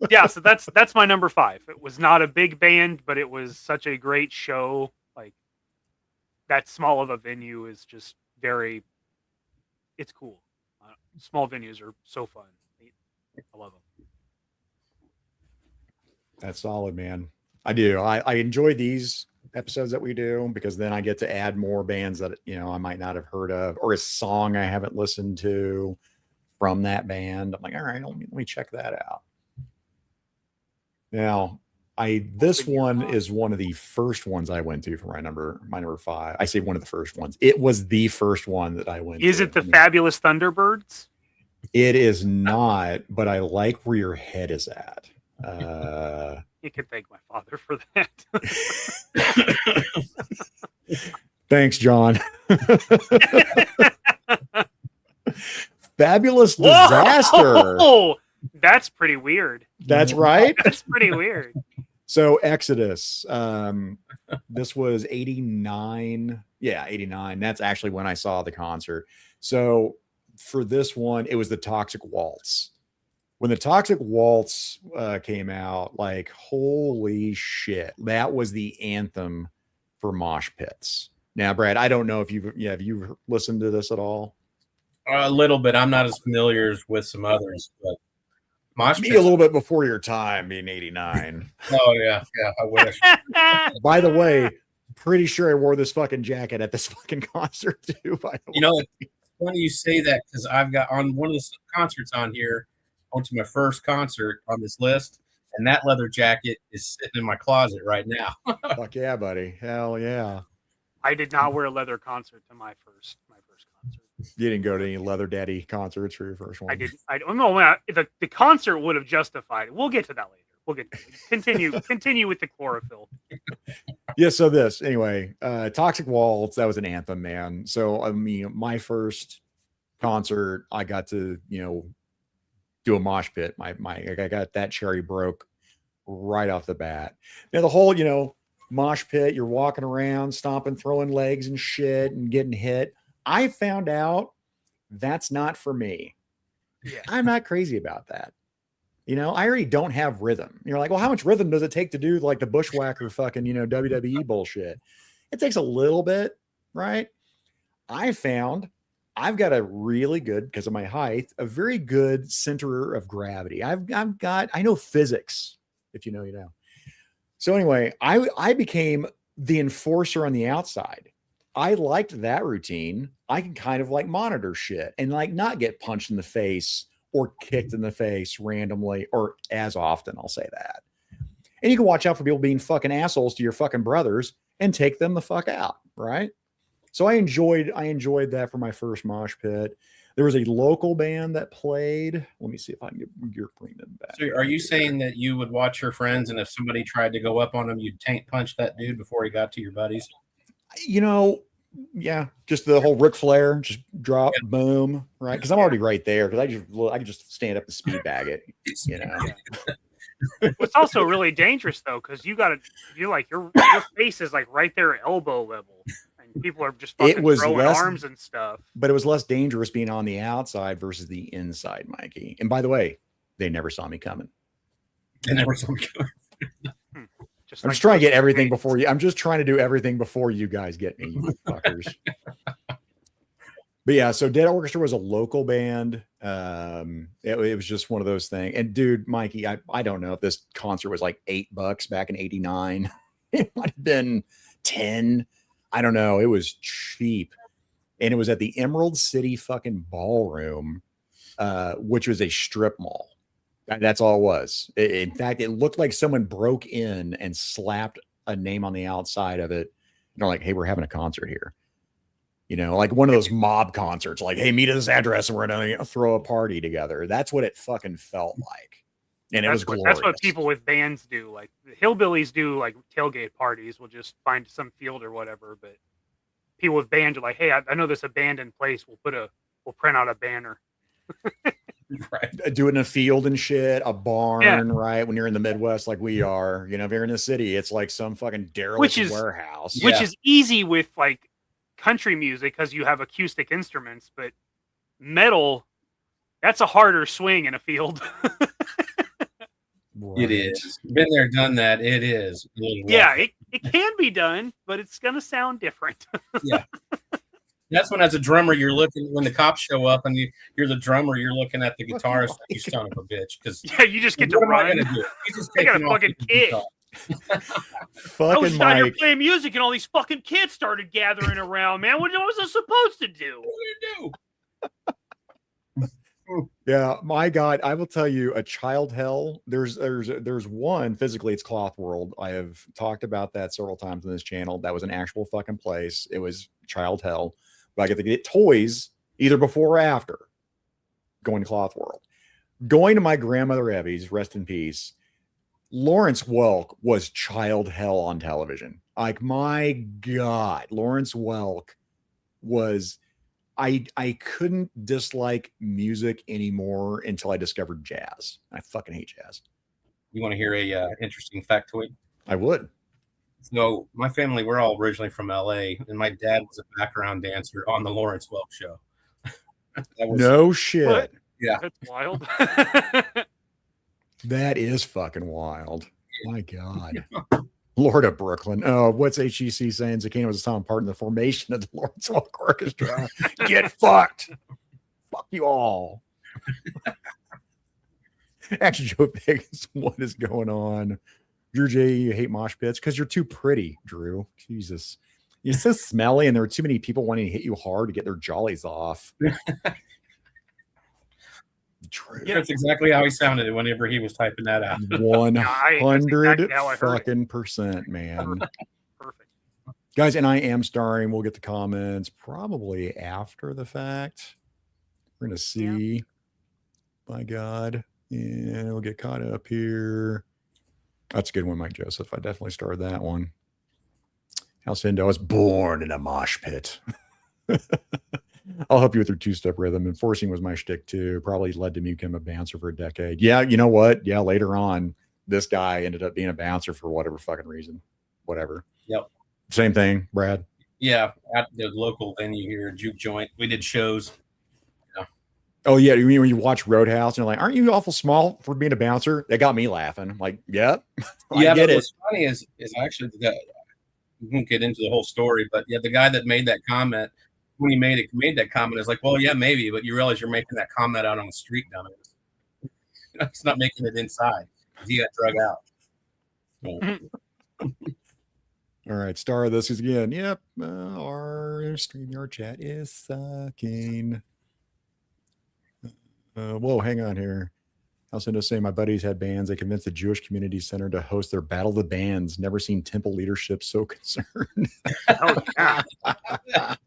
Yeah, so that's my number 5. It was not a big band, but it was such a great show. Like that small of a venue is just it's cool. Small venues are so fun. I love them. That's solid, man. I do. I enjoy these episodes that we do because then I get to add more bands that I might not have heard of, or a song I haven't listened to from that band. I'm like, all right, let me check that out. Now, this one is one of the first ones I went to for my number 5. I say one of the first ones. It was the first one that I went to. Is it the Fabulous Thunderbirds? It is not, but I like where your head is at. You can thank my father for that. Thanks, John. Fabulous Disaster. Whoa! That's pretty weird. That's right. That's pretty weird. So Exodus, this was 89. Yeah, 89. That's actually when I saw the concert. So for this one, it was the Toxic Waltz. When the Toxic Waltz came out, like, holy shit, that was the anthem for mosh pits. Now, Brad, I don't know if have you listened to this at all? A little bit. I'm not as familiar with some others, but mosh pits. A little bit before your time, being 89. Oh yeah, I wish. By the way, pretty sure I wore this fucking jacket at this fucking concert too. By the way. It's funny you say that because I've got on one of the concerts on here. I went to my first concert on this list, and that leather jacket is sitting in my closet right now. Fuck yeah, buddy! Hell yeah! I did not wear a leather concert to my first concert. You didn't go to any Leather Daddy concerts for your first one. I didn't. I don't know. The concert would have justified it. We'll get to that later. We'll get to it. Continue with the chlorophyll. Yeah. So anyway, Toxic Waltz. That was an anthem, man. So I mean, my first concert, I got to do a mosh pit. I got that cherry broke right off the bat. Now the whole mosh pit, you're walking around, stomping, throwing legs and shit, and getting hit. I found out that's not for me. Yeah. I'm not crazy about that. I already don't have rhythm. You're like, well, how much rhythm does it take to do like the bushwhacker fucking, WWE bullshit? It takes a little bit, right? I found I've got a really good, because of my height, a very good center of gravity. I know physics. If you know, you know. So anyway, I became the enforcer on the outside. I liked that routine. I can kind of like monitor shit and like not get punched in the face or kicked in the face randomly or as often. I'll say that. And you can watch out for people being fucking assholes to your fucking brothers and take them the fuck out. Right. So I enjoyed that for my first mosh pit. There was a local band that played. Let me see if I can get your bring them back. So are you saying that you would watch your friends, and if somebody tried to go up on them, you'd tank punch that dude before he got to your buddies? Yeah, just the whole Ric Flair, just drop, boom, right? Because I'm already right there. Because I can just stand up and speed bag it, you know. It's also really dangerous though, because your face is like right there at elbow level, and people are just fucking throwing arms and stuff. But it was less dangerous being on the outside versus the inside, Mikey. And by the way, they never saw me coming. They never saw me coming. I'm just trying to get everything before you. I'm just trying to do everything before you guys get me, you fuckers. But yeah, so Dead Orchestra was a local band. It was just one of those things. And dude, Mikey, I don't know if this concert was like $8 back in '89. It might have been 10. I don't know. It was cheap. And it was at the Emerald City fucking Ballroom, which was a strip mall. That's all it was. In fact, it looked like someone broke in and slapped a name on the outside of it. And they're like, hey, we're having a concert here. You know, like one of those mob concerts, like, hey, meet at this address and we're going to throw a party together. That's what it fucking felt like. And it was glorious. That's what people with bands do. Like the hillbillies do like tailgate parties. We'll just find some field or whatever. But people with bands are like, hey, I know this abandoned place. We'll print out a banner. Right. Do it in a field and shit, a barn, right? When you're in the Midwest, like we are, you know, if you're in the city, it's like some fucking derelict warehouse. Which is easy with like country music because you have acoustic instruments, but metal, that's a harder swing in a field. Right. It is. Been there, done that. It is. Yeah, it can be done, but it's going to sound different. Yeah. That's when, as a drummer, you're looking when the cops show up and you're the drummer. You're looking at the guitarist. Like, you son of a bitch! Because you just get to run. I got a fucking kid. I was out here playing music, and all these fucking kids started gathering around. Man, what was I supposed to do? What do you do? Yeah, my God, I will tell you, a child hell. There's one physically. It's Cloth World. I have talked about that several times on this channel. That was an actual fucking place. It was child hell. But I get to get toys either before or after going to Cloth World. Going to my grandmother Evie's, rest in peace. Lawrence Welk was child hell on television. Like, my God, Lawrence Welk was, I couldn't dislike music anymore until I discovered jazz. I fucking hate jazz. You want to hear a interesting factoid? I would. So my family, we're all originally from LA, and my dad was a background dancer on the Lawrence Welk show. No shit. What? Yeah. That's wild. That is fucking wild. My God. Lord of Brooklyn. Oh, what's HEC saying? Zakina was a sound part in the formation of the Lawrence Welk Orchestra. Get fucked. Fuck you all. Actually, Joe Vegas, what is going on? Drew J, you hate mosh pits because you're too pretty, Drew. Jesus. You're so smelly, and there were too many people wanting to hit you hard to get their jollies off. Drew. That's exactly how he sounded whenever he was typing that out. 100 fucking %, man. Perfect. Guys, and I am starring. We'll get the comments probably after the fact. We're going to see. My God. And we'll get caught up here. That's a good one, Mike Joseph. I definitely started that one. Halcyon, I was born in a mosh pit. I'll help you with your two-step rhythm. Enforcing was my shtick too. Probably led to me becoming a bouncer for a decade. Yeah, you know what? Yeah, later on, this guy ended up being a bouncer for whatever fucking reason. Whatever. Yep. Same thing, Brad. Yeah, at the local venue here, Juke Joint. We did shows. Oh, yeah. You mean when you watch Roadhouse and you're like, aren't you awful small for being a bouncer? That got me laughing. I'm like, yep. Yeah, I get it. What's funny is actually the guy, we won't get into the whole story, but yeah, the guy that made that comment, when he made that comment, is like, well, yeah, maybe, but you realize you're making that comment out on the street, dumbass. It's not making it inside. He got drug out. All right, star this is again. Yep, our StreamYard chat is sucking. Whoa, hang on here. I was going to say my buddies had bands. They convinced the Jewish Community Center to host their Battle of the Bands. Never seen temple leadership so concerned. Oh, yeah.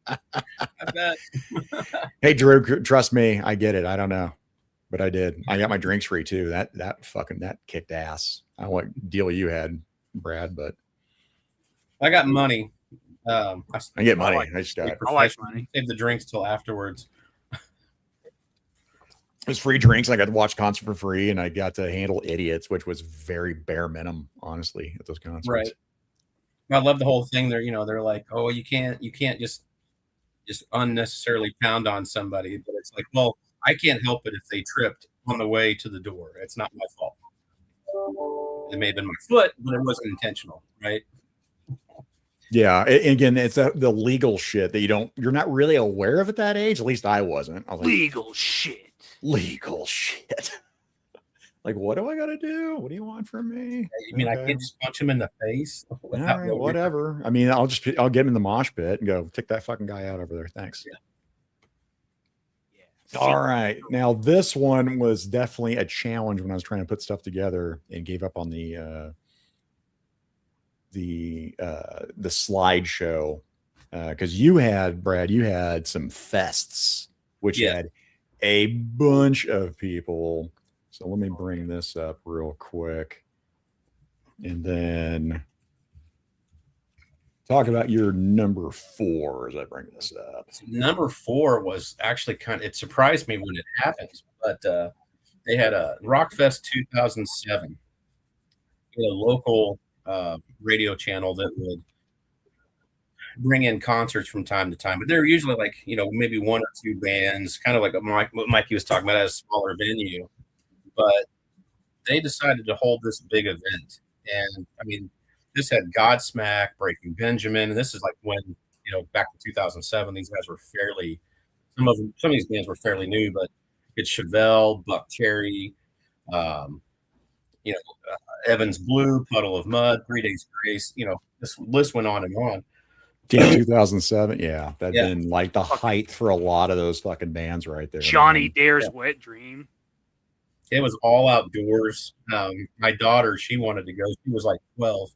I bet. Hey, Drew, trust me. I get it. I don't know, but I did. I got my drinks free too. That kicked ass. I don't know what deal you had, Brad, but I got money. I get money. I just got I like money. Save the drinks till afterwards. There's free drinks. I got to watch concert for free, and I got to handle idiots, which was very bare minimum, honestly, at those concerts. Right. I love the whole thing. They're like, oh, you can't just unnecessarily pound on somebody, but it's like, well, I can't help it if they tripped on the way to the door. It's not my fault. It may have been my foot, but it wasn't intentional, right? Yeah. Again, it's the legal shit that you're not really aware of at that age. At least I wasn't. I was like, legal shit. Like, what do I got to do? What do you want from me? You mean okay. I can't just punch him in the face? All right, whatever. I mean, I'll get him in the mosh pit and go, take that fucking guy out over there. Thanks. Yeah. All right. Now, this one was definitely a challenge when I was trying to put stuff together and gave up on the slideshow because Brad, you had some fests, which had a bunch of people. So let me bring this up real quick and then talk about your number 4 as I bring this up. Number 4 was actually it surprised me when it happened, but they had a Rockfest 2007. A local radio channel that would bring in concerts from time to time, but they're usually like, maybe 1 or 2 bands, kind of like what Mikey was talking about at a smaller venue. But they decided to hold this big event. And I mean, this had Godsmack, Breaking Benjamin. And this is like when, back in 2007, these guys were some of these bands were fairly new, but it's Chevelle, Buck Cherry, Evans Blue, Puddle of Mud, 3 Days Grace, this list went on and on. 2007, yeah, that'd been like the height for a lot of those fucking bands right there. Johnny Dare's Wet Dream. It was all outdoors. My daughter, she wanted to go. She was like 12,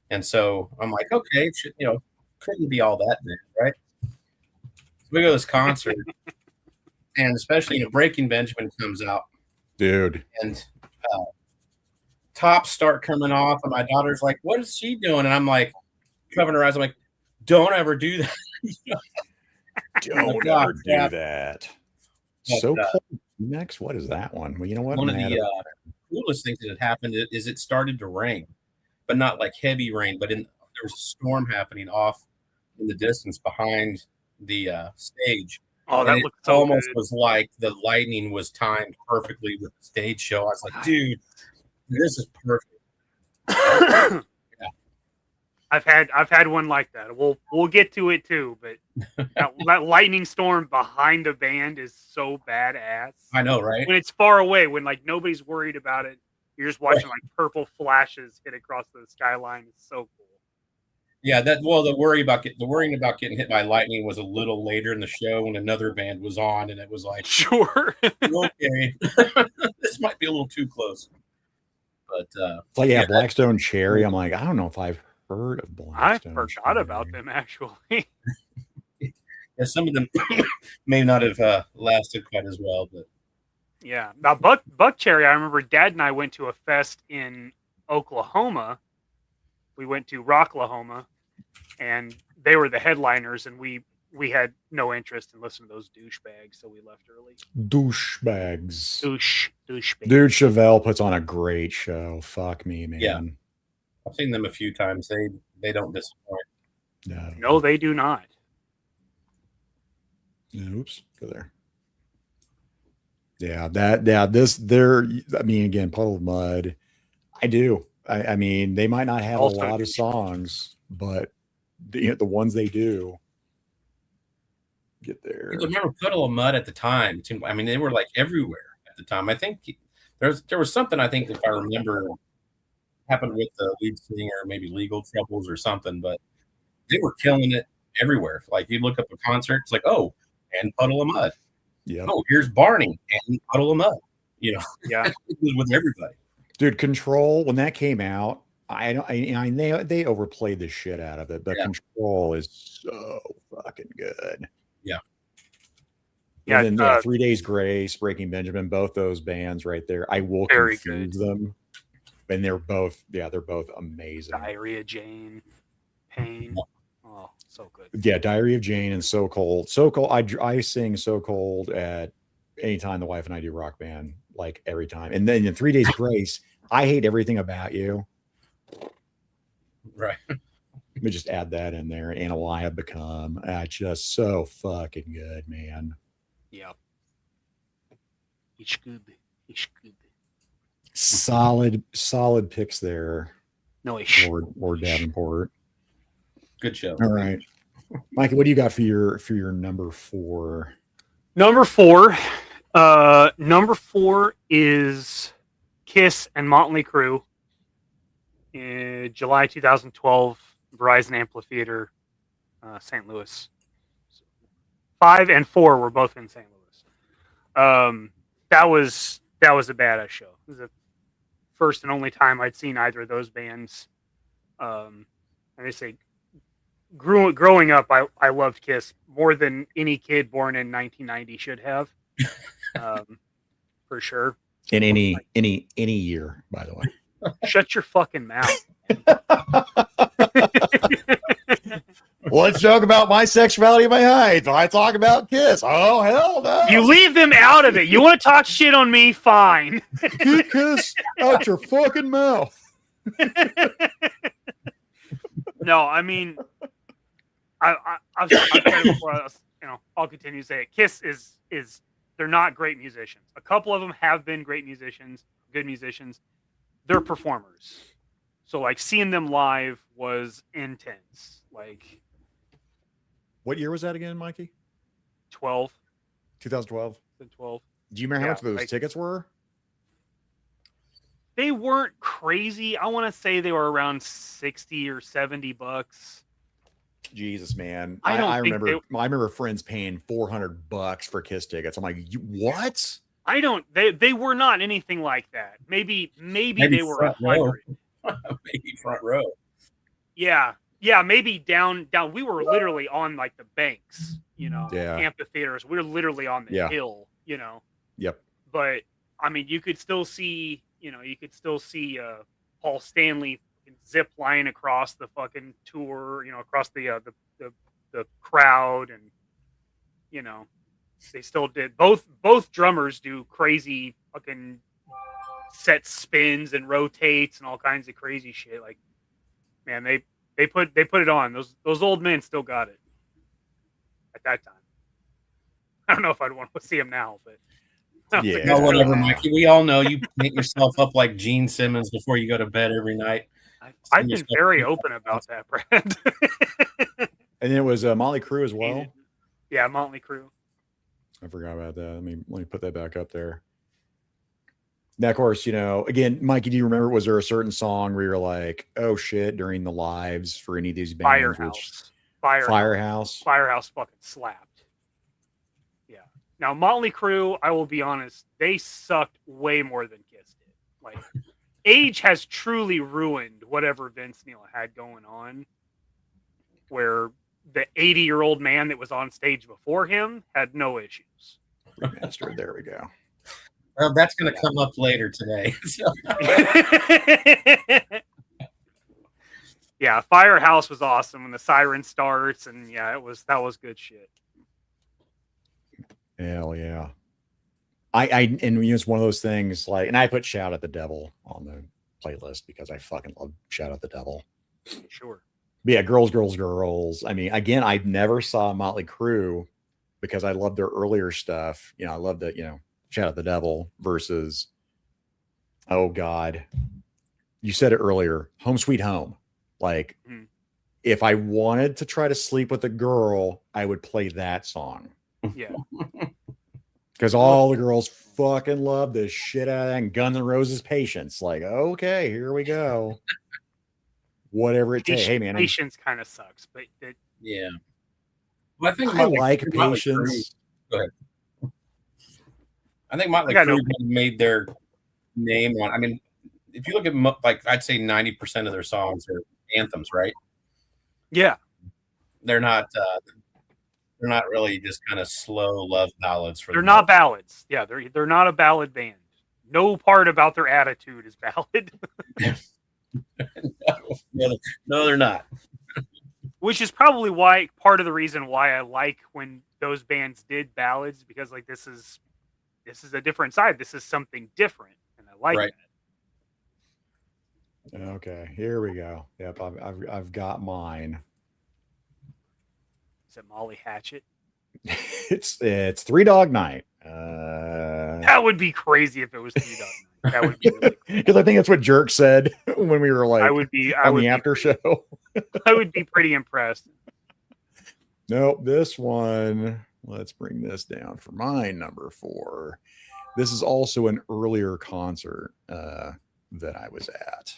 and so I'm like, okay, couldn't be all that bad, right? So we go to this concert, and especially Breaking Benjamin comes out, dude, and tops start coming off, and my daughter's like, "What is she doing?" And I'm like, covering her eyes. I'm like, "Don't ever do that. Don't ever do that." So next, what is that one? Well, you know what? One of the coolest things that had happened is it started to rain, but not like heavy rain, but there was a storm happening off in the distance behind the stage. Oh, that looked so almost good. Was like the lightning was timed perfectly with the stage show. I was like, dude, this is perfect. I've had one like that. We'll get to it too, but that lightning storm behind the band is so badass. I know, right? When it's far away, when like nobody's worried about it, you're just watching like purple flashes hit across the skyline. It's so cool. Yeah, the worrying about getting hit by lightning was a little later in the show when another band was on, and it was like, sure, okay, this might be a little too close. But it's like Blackstone Cherry. I'm like, I don't know if I've heard of Blackstone. I forgot about them actually. Yeah, some of them may not have lasted quite as well, but yeah. Now Buck Cherry, I remember Dad and I went to a fest in Oklahoma. We went to Rocklahoma, and they were the headliners, and we had no interest in listening to those douchebags, so we left early. Douchebags. Douchebags. Dude, Chevelle puts on a great show. Fuck me, man. Yeah. I've seen them a few times. They don't disappoint. No, they do not. Oops, go there. Yeah, I mean, again, Puddle of Mud. I do. I mean, they might not have a lot of songs, but the ones they do get there. I remember Puddle of Mud at the time. I mean, they were like everywhere at the time. I think there was something, I think, if I remember, happened with the lead singer, maybe legal troubles or something, but they were killing it everywhere. Like you look up a concert, it's like, oh, and Puddle of Mud. Yeah. Oh, here's Barney and Puddle of Mud. Yeah. It was with everybody. Dude, Control, when that came out, they overplayed the shit out of it, but Control is so fucking good. Yeah. Yeah. And then 3 Days Grace, Breaking Benjamin, both those bands right there. I will confuse them. And they're both amazing. Diarrhea Jane, Pain. Oh, So good. Yeah, Diary of Jane and So Cold. So Cold. I sing So Cold at any time the wife and I do Rock Band, like every time. And then in 3 Days Grace, I Hate Everything About You. Right. Let me just add that in there. And I Have Become. Just so fucking good, man. Yeah. It's good. It's good. Solid picks there. No, Lord Davenport. Good show. All right. Mikey, what do you got for your number 4? Number 4 is Kiss and Motley Crue in July 2012, Verizon Amphitheater, St. Louis. 5 and 4 were both in St. Louis. That was a badass show. It was the first and only time I'd seen either of those bands. And they say, growing up, I loved Kiss more than any kid born in 1990 should have, for sure. In any year, by the way. Shut your fucking mouth. Let's talk about my sexuality and my height. I talk about Kiss. Oh, hell no. You leave them out of it. You want to talk shit on me? Fine. Keep Kiss out your fucking mouth. No, I mean, I've said it before. I'll continue to say it. Kiss is they're not great musicians. A couple of them have been great musicians, good musicians. They're performers. So like seeing them live was intense. Like, what year was that again, Mikey? 2012. Do you remember how much those tickets were? They weren't crazy. I want to say they were around $60 or $70. Jesus, man. I remember friends paying $400 for Kiss tickets. I'm like, what? They were not anything like that. Maybe they were $100. Maybe front row. Yeah, maybe down. We were literally on like the banks, amphitheaters. We were literally on the hill, Yep. But I mean, you could still see, Paul Stanley zip line across the fucking tour, across the crowd, and they still did. Both drummers do crazy fucking set spins and rotates and all kinds of crazy shit. Like, man, they put it on. Those old men still got it at that time. I don't know if I'd want to see them now, but no, whatever, Mikey. We all know you paint yourself up like Gene Simmons before you go to bed every night. I've been very open about that, Brad. And then it was Motley Crue as well. Yeah, Motley Crue. I forgot about that. Let me put that back up there. Now, of course, again, Mikey, do you remember, was there a certain song where you're like, oh shit, during the lives for any of these bands? Firehouse fucking slapped. Yeah. Now, Motley Crue, I will be honest, they sucked way more than Kiss did. Like, age has truly ruined whatever Vince Neil had going on, where the 80-year-old man that was on stage before him had no issues. Master, there we go. Well, that's going to come up later today. Yeah, Firehouse was awesome when the siren starts, and that was good shit. Hell yeah. And it's one of those things like, and I put Shout at the Devil on the playlist because I fucking love Shout at the Devil. Sure. But yeah, Girls. I mean, again, I never saw Motley Crue because I loved their earlier stuff. I loved that, Shout at the Devil versus, oh God, you said it earlier, Home Sweet Home. Like, if I wanted to try to sleep with a girl, I would play that song. Yeah. Because all the girls fucking love the shit out of that, and Guns N' Roses Patience. Like, okay, here we go. Whatever it takes. Hey, man. Patience kind of sucks, but yeah. Well, I think I like Patience. Go ahead. I think Motley Crue made their name on. I mean, if you look at I'd say 90% of their songs are anthems, right? Yeah. They're not really just kind of slow love ballads. They're not ballads. Yeah, they're not a ballad band. No part about their attitude is ballad. No, they're not. Which is probably why part of the reason why I like when those bands did ballads, because like this is a different side. This is something different, and I like that. Okay, here we go. Yep, I've got mine. Is it Molly Hatchet? It's Three Dog Night. That would be crazy if it was Three Dog Night. That would be really cool. Because I think that's what Jerk said when we were like I would be after show. I would be pretty impressed. Nope, this one. Let's bring this down for my number 4. This is also an earlier concert that I was at.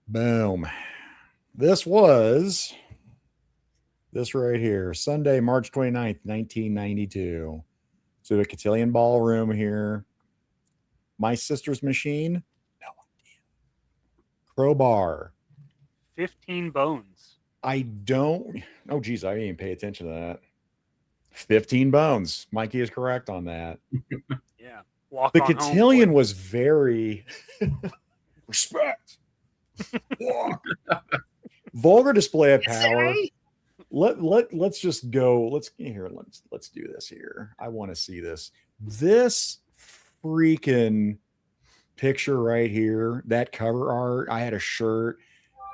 Boom. This was this right here, Sunday, March 29th, 1992. So the Cotillion Ballroom here. My Sister's Machine. No idea. Crowbar. 15 Bones. I don't. Oh, geez, I didn't even pay attention to that. 15 Bones. Mikey is correct on that. Yeah. The Cotillion was very respect. Walk. Vulgar display of power. Let's just go. Let's do this here. I want to see this. This freaking picture right here, that cover art. I had a shirt.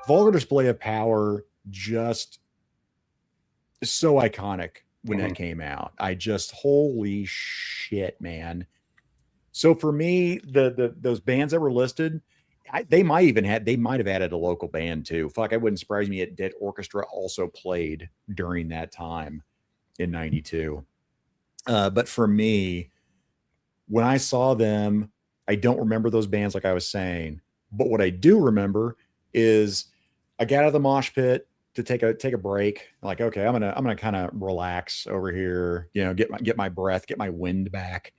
Vulgar display of power, just so iconic when that came out. I just, holy shit, man. So for me, those bands that were listed, they might have added a local band too. Fuck, it wouldn't surprise me if Dead Orchestra also played during that time in 92. But for me, when I saw them, I don't remember those bands like I was saying. But what I do remember is I got out of the mosh pit to take a break. Like, okay, I'm gonna kind of relax over here, get my breath, get my wind back.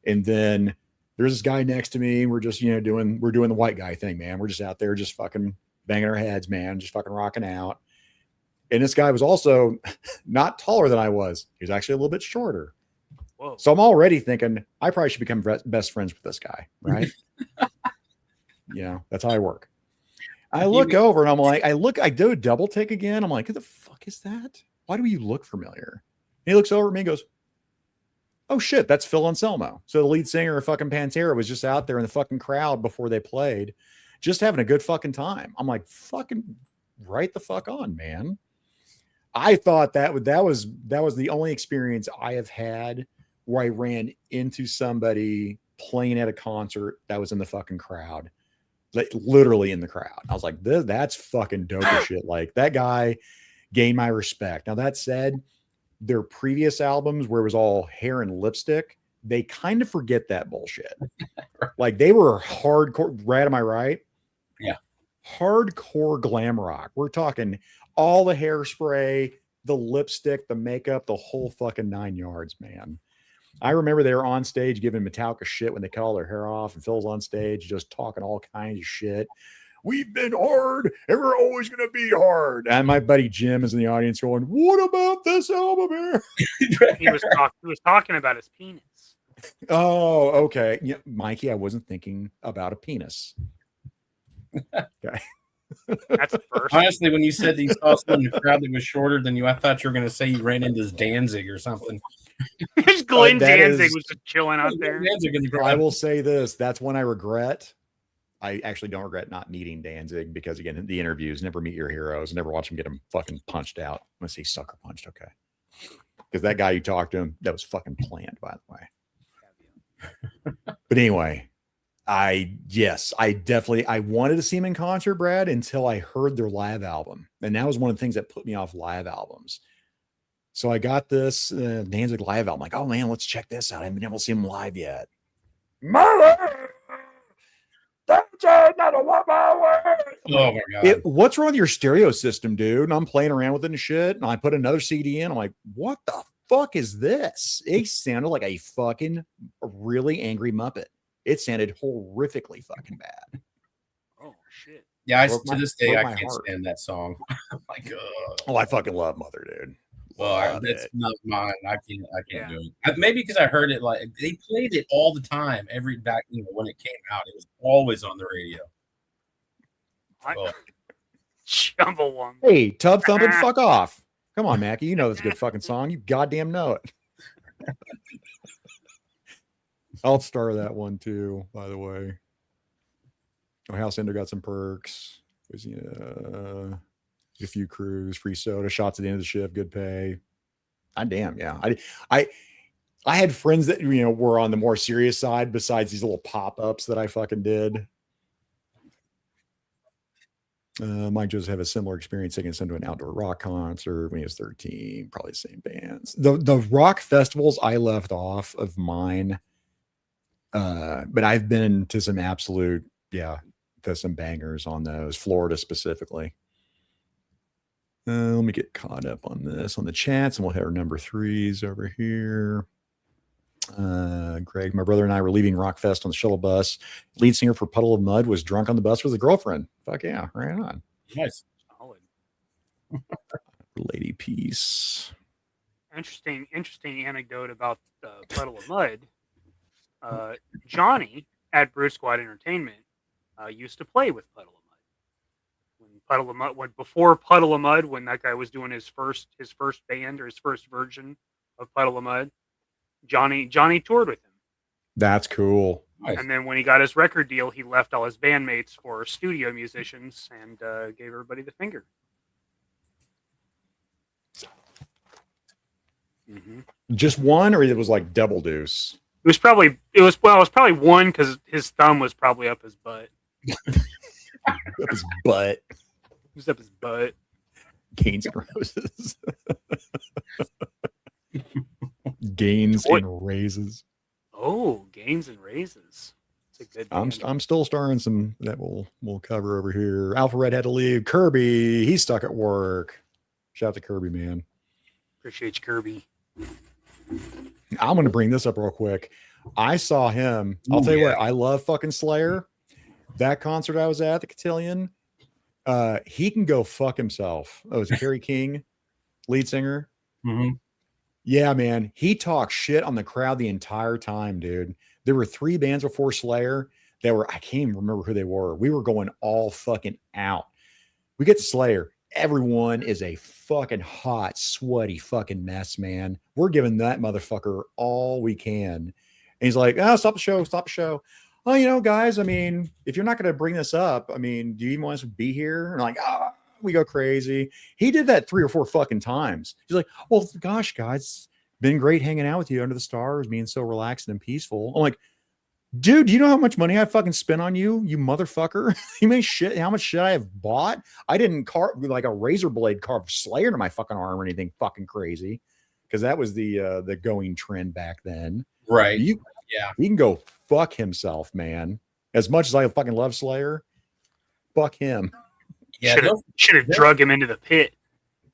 And then there's this guy next to me. We're just, doing the white guy thing, man. We're just out there just fucking banging our heads, man, just fucking rocking out. And this guy was also not taller than I was. He was actually a little bit shorter. Whoa. So I'm already thinking I probably should become best friends with this guy, right? That's how I work. I look over and I'm like, I do a double take again. I'm like, who the fuck is that? Why do you look familiar? And he looks over at me and goes, oh shit, that's Phil Anselmo. So the lead singer of fucking Pantera was just out there in the fucking crowd before they played, just having a good fucking time. I'm like, fucking right the fuck on, man. I thought that was the only experience I have had where I ran into somebody playing at a concert that was in the fucking crowd. Like literally in the crowd. I was like, that's fucking dope as shit. Like that guy gained my respect. Now that said, their previous albums where it was all hair and lipstick, they kind of forget that bullshit. Like they were hardcore. Brad, am I right? Yeah. Hardcore glam rock. We're talking all the hairspray, the lipstick, the makeup, the whole fucking 9 yards, man. I remember they were on stage giving Metallica shit when they cut all their hair off, and Phil's on stage just talking all kinds of shit. We've been hard and we're always going to be hard. And my buddy Jim is in the audience going, what about this album here? He was talking about his penis. Oh, okay. Yeah, Mikey, I wasn't thinking about a penis. Okay. That's the first. Honestly, when you said that you saw someone in the crowd that was shorter than you, I thought you were going to say you ran into Danzig or something. Glenn Danzig was just chilling out there. I will say this. That's one I regret. I actually don't regret not meeting Danzig because, again, the interviews, never meet your heroes, never watch them get them fucking punched out. Let's see, sucker punched. Okay. Because that guy you talked to him, that was fucking planned, by the way. But anyway, I wanted to see him in concert, Brad, until I heard their live album. And that was one of the things that put me off live albums. So I got this Danzig live album. Like, oh man, let's check this out. I haven't been able to see him live yet. Mother! Oh my God. What's wrong with your stereo system, dude? And I'm playing around with it and shit. And I put another CD in. I'm like, what the fuck is this? It sounded like a fucking really angry Muppet. It sounded horrifically fucking bad. Oh shit. Yeah, to this day I can't stand that song. My God. Oh, I fucking love Mother, dude. Well, that's not mine. I can't do it. Maybe because I heard it, like they played it all the time, when it came out. It was always on the radio. Chumbawamba. Hey, Tub Thumping, fuck off. Come on, Mackie. You know that's a good fucking song. You goddamn know it. I'll star that one too, by the way. Oh, House Ender got some perks. A few crews, free soda, shots at the end of the shift, good pay. Damn, yeah. I had friends that were on the more serious side besides these little pop-ups that I fucking did. Mike just have a similar experience taking us into an outdoor rock concert when he was 13, probably the same bands. The rock festivals I left off of mine, but I've been to some absolute, to some bangers on those, Florida specifically. Let me get caught up on this on the chats, and we'll hit our number 3s over here. Greg, my brother and I were leaving Rockfest on the shuttle bus. Lead singer for Puddle of Mud was drunk on the bus with a girlfriend. Fuck yeah, right on. Nice. Solid. Lady Peace. Interesting anecdote about Puddle of Mud. Johnny at Brew Squad Entertainment used to play with Puddle of Mud. Before Puddle of Mud, when that guy was doing his first band or his first version of Puddle of Mud, Johnny toured with him. That's cool. Nice. And then when he got his record deal, he left all his bandmates for studio musicians and gave everybody the finger. Mm-hmm. Just one, or it was like double deuce? It was probably one because his thumb was probably up his butt. Up his butt. It was up his butt. Gains and Roses. Gains and Raises. Oh, Gains and Raises. It's a good band. I'm still starring some that we'll cover over here. Alpha Red had to leave. Kirby, he's stuck at work. Shout out to Kirby, man. Appreciate you, Kirby. I'm going to bring this up real quick. I saw him. I'll tell you what, I love fucking Slayer. That concert I was at, the Cotillion, he can go fuck himself. Oh, it was Kerry King, lead singer. Mm-hmm. Yeah, man. He talked shit on the crowd the entire time, dude. There were 3 bands before Slayer that were, I can't even remember who they were. We were going all fucking out. We get to Slayer. Everyone is a fucking hot, sweaty fucking mess, man. We're giving that motherfucker all we can. And he's like, oh, stop the show. Oh, guys, I mean, if you're not going to bring this up, I mean, do you even want us to be here? And like, we go crazy. He did that 3 or 4 fucking times. He's like, well, gosh, guys, it's been great hanging out with you under the stars, being so relaxed and peaceful. I'm like, dude, do you know how much money I fucking spent on you, you motherfucker? You mean shit? How much shit I have bought? I didn't carve like a razor blade carve Slayer to my fucking arm or anything fucking crazy, because that was the going trend back then. Right. He can go fuck himself, man. As much as I fucking love Slayer, fuck him. Yeah, should have drug him into the pit. I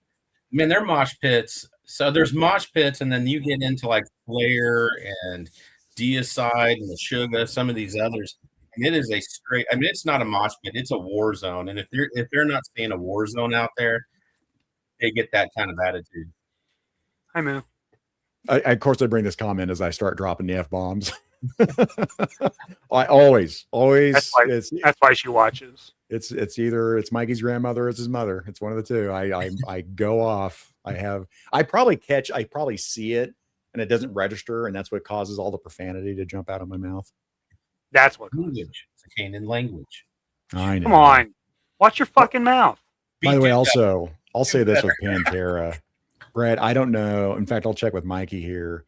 mean, they're mosh pits. So there's mosh pits, and then you get into like Slayer and Deicide and the Sugar, some of these others. And it is a straight. I mean, it's not a mosh pit; it's a war zone. And if they're not seeing a war zone out there, they get that kind of attitude. Hi, Moo. Of course, I bring this comment as I start dropping the F-bombs. I always. That's why she watches. It's either Mikey's grandmother or it's his mother. It's one of the two. I go off. I probably see it and it doesn't register, and that's what causes all the profanity to jump out of my mouth. That's what language. It's a Canaan language. I know. Come on, watch your fucking mouth. By the way, also, I'll say this with Pantera. Brad, I don't know. In fact, I'll check with Mikey here.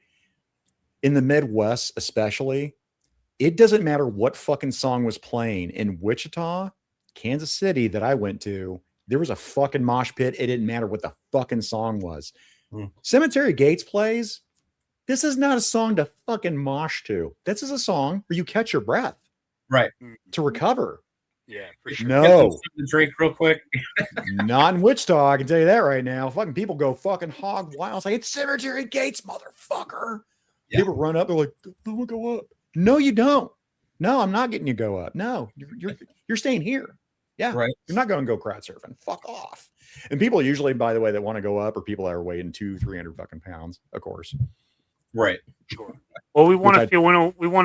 In the Midwest, especially, it doesn't matter what fucking song was playing. In Wichita, Kansas City that I went to, there was a fucking mosh pit. It didn't matter what the fucking song was. Cemetery Gates plays. This is not a song to fucking mosh to. This is a song where you catch your breath. Right. To recover. Yeah, for sure. No. Drink real quick. Not in Wichita, I can tell you that right now. Fucking people go fucking hog wild. It's like, it's Cemetery Gates, motherfucker. Yeah. People run up, they're like, I want to go up. No, you don't. No, I'm not getting you to go up. No, you're staying here. Yeah. Right. You're not going to go crowd surfing. Fuck off. And people usually, by the way, that want to go up are people that are weighing 200-300 fucking pounds, of course. Right. Sure. Well, we want to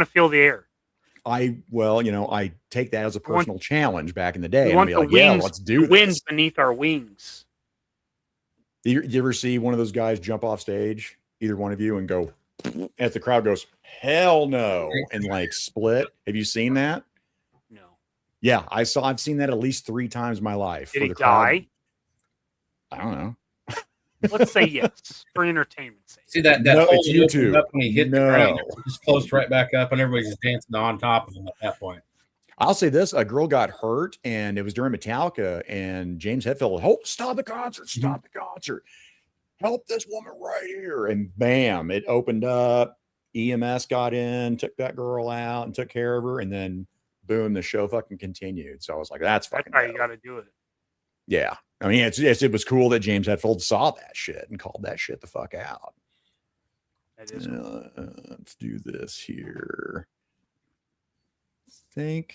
feel the air. I take that as a personal challenge back in the day. We And want be the like, wings, yeah, let's do the wind this. beneath our wings. You ever see one of those guys jump off stage, either one of you, and go, as the crowd goes, hell no, and like split? Have you seen that? No. Yeah, I've seen that at least 3 times in my life. Did for he the crowd. die? I don't know. Let's say yes for entertainment's sake. See that No, hole it's that opened YouTube. up when he hit the ground, it just closed right back up, and everybody's just dancing on top of him at that point. I'll say this: a girl got hurt, and it was during Metallica, and James Hetfield, oh, stop the concert, stop the concert, help this woman right here, and bam, it opened up. EMS got in, took that girl out, and took care of her, and then boom, the show fucking continued. So I was like, that's fucking how you dope. got to do it. Yeah, I mean, it was cool that James Hetfield saw that shit and called that shit the fuck out. That is cool. Let's do this here. And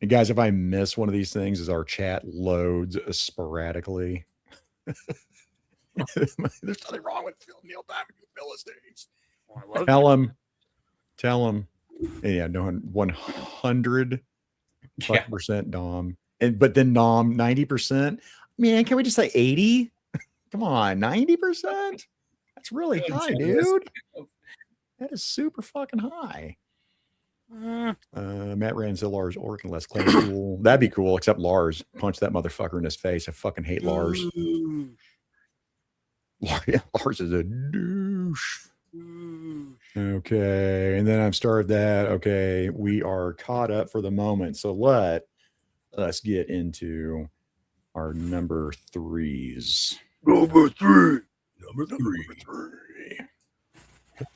guys, if I miss one of these things, as our chat loads sporadically, there's nothing wrong with Neil Diamond, you Philistines. Well, I love Tell him. Yeah, no, 100% Dom, but then Nom 90%. Man, can we just say 80? Come on, 90%. That's really high, dude. That is super fucking high. Matt Rand said Lars Orkin less claim cool. That'd be cool, except Lars punched that motherfucker in his face. I fucking hate Lars. Lars is a douche. Okay, and then I've started that. Okay, we are caught up for the moment. So let us get into our number 3s. Number three.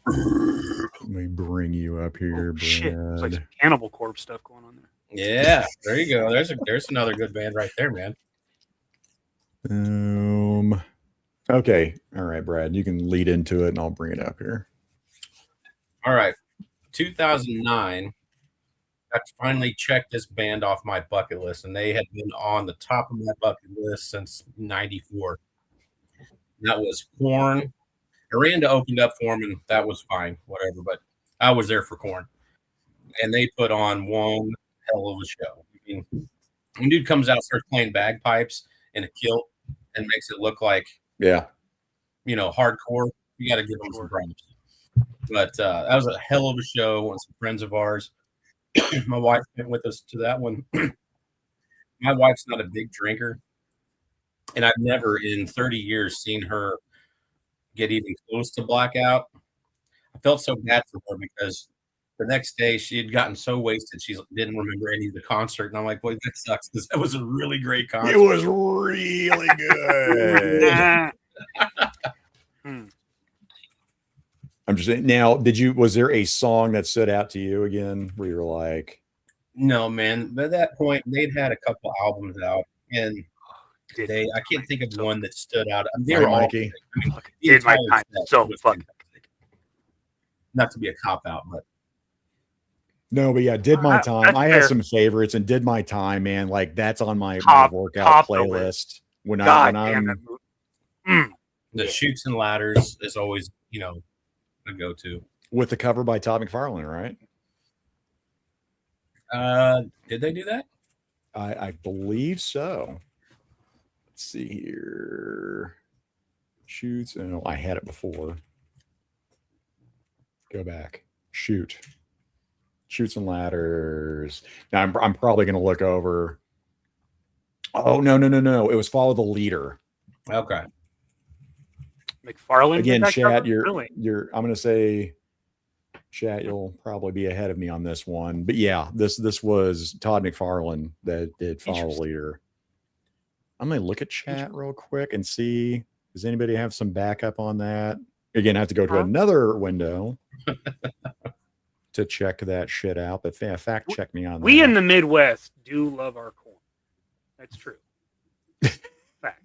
Let me bring you up here, Brad. Shit, it's like some Cannibal Corpse stuff going on there. Yeah, there you go. There's another good band right there, man. Okay, all right, Brad, you can lead into it, and I'll bring it up here. All right, 2009. I finally checked this band off my bucket list, and they had been on the top of my bucket list since '94. That was Korn. Aranda opened up for them, and that was fine, whatever. But I was there for Korn, and they put on one hell of a show. I mean, when dude comes out, starts playing bagpipes in a kilt, and makes it look like, hardcore. You got to give him some props. But that was a hell of a show. And some friends of ours. My wife went with us to that one. My wife's not a big drinker, and I've never in 30 years seen her get even close to blackout. I felt so bad for her because the next day she had gotten so wasted she didn't remember any of the concert, and I'm like, "Boy, that sucks," because that was a really great concert. It was really good. I'm just saying. Now, was there a song that stood out to you again where you were like, no, man? But at that point, they'd had a couple albums out, and I can't think of one that stood out. They were all, Mikey. Did my time so fucking. Not to be a cop out, but no, but yeah, Did My Time. I had some favorites, and Did My Time, man, like that's on my workout playlist. The Chutes and Ladders is always, a go-to. With the cover by Todd McFarlane, right? Did they do that? I believe so. Let's see here. Shoots. Oh, I had it before. Go back. Shoots and Ladders. Now I'm probably going to look over. Oh, no. It was Follow the Leader. Okay. McFarlane again, chat. I'm going to say, chat. You'll probably be ahead of me on this one, but yeah, this was Todd McFarlane that did Follow the Leader. I'm going to look at chat real quick and see, does anybody have some backup on that? Again, I have to go to another window to check that shit out, but fact check me on that. We in the Midwest do love our corn. That's true. Fact.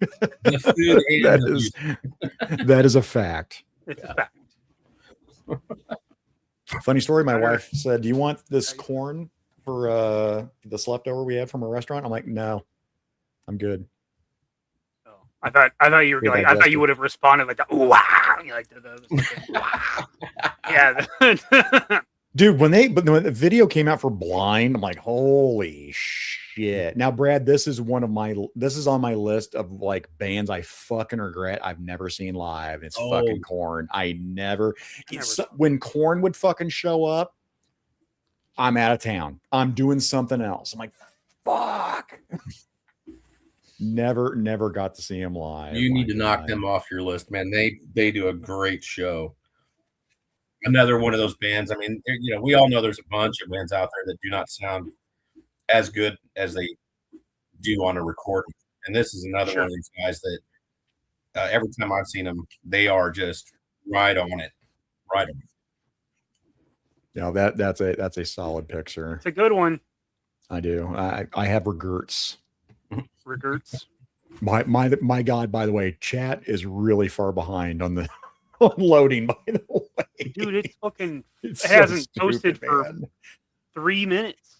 That is a fact. It's a fact. Funny story. My wife said, "Do you want this corn for this leftover we have from a restaurant?" I'm like, "No, I'm good." Oh, I thought you were like, I thought you would have responded like that. Ooh, wow, like wow. Yeah. Dude, when the video came out for Blind, I'm like, holy shit. Now, Brad, this is on my list of like bands I fucking regret I've never seen live. It's fucking Korn. When Korn would fucking show up, I'm out of town. I'm doing something else. I'm like, fuck. Never got to see him live. You need to knock them off your list, man. They do a great show. Another one of those bands. I mean, we all know there's a bunch of bands out there that do not sound as good as they do on a recording. And this is another one of these guys that every time I've seen them, they are just right on it. Right on it. Yeah, that's a solid picture. It's a good one. I do. I have regrets. Regrets. My God, by the way, chat is really far behind on the loading, by the way. Dude, it hasn't posted for 3 minutes.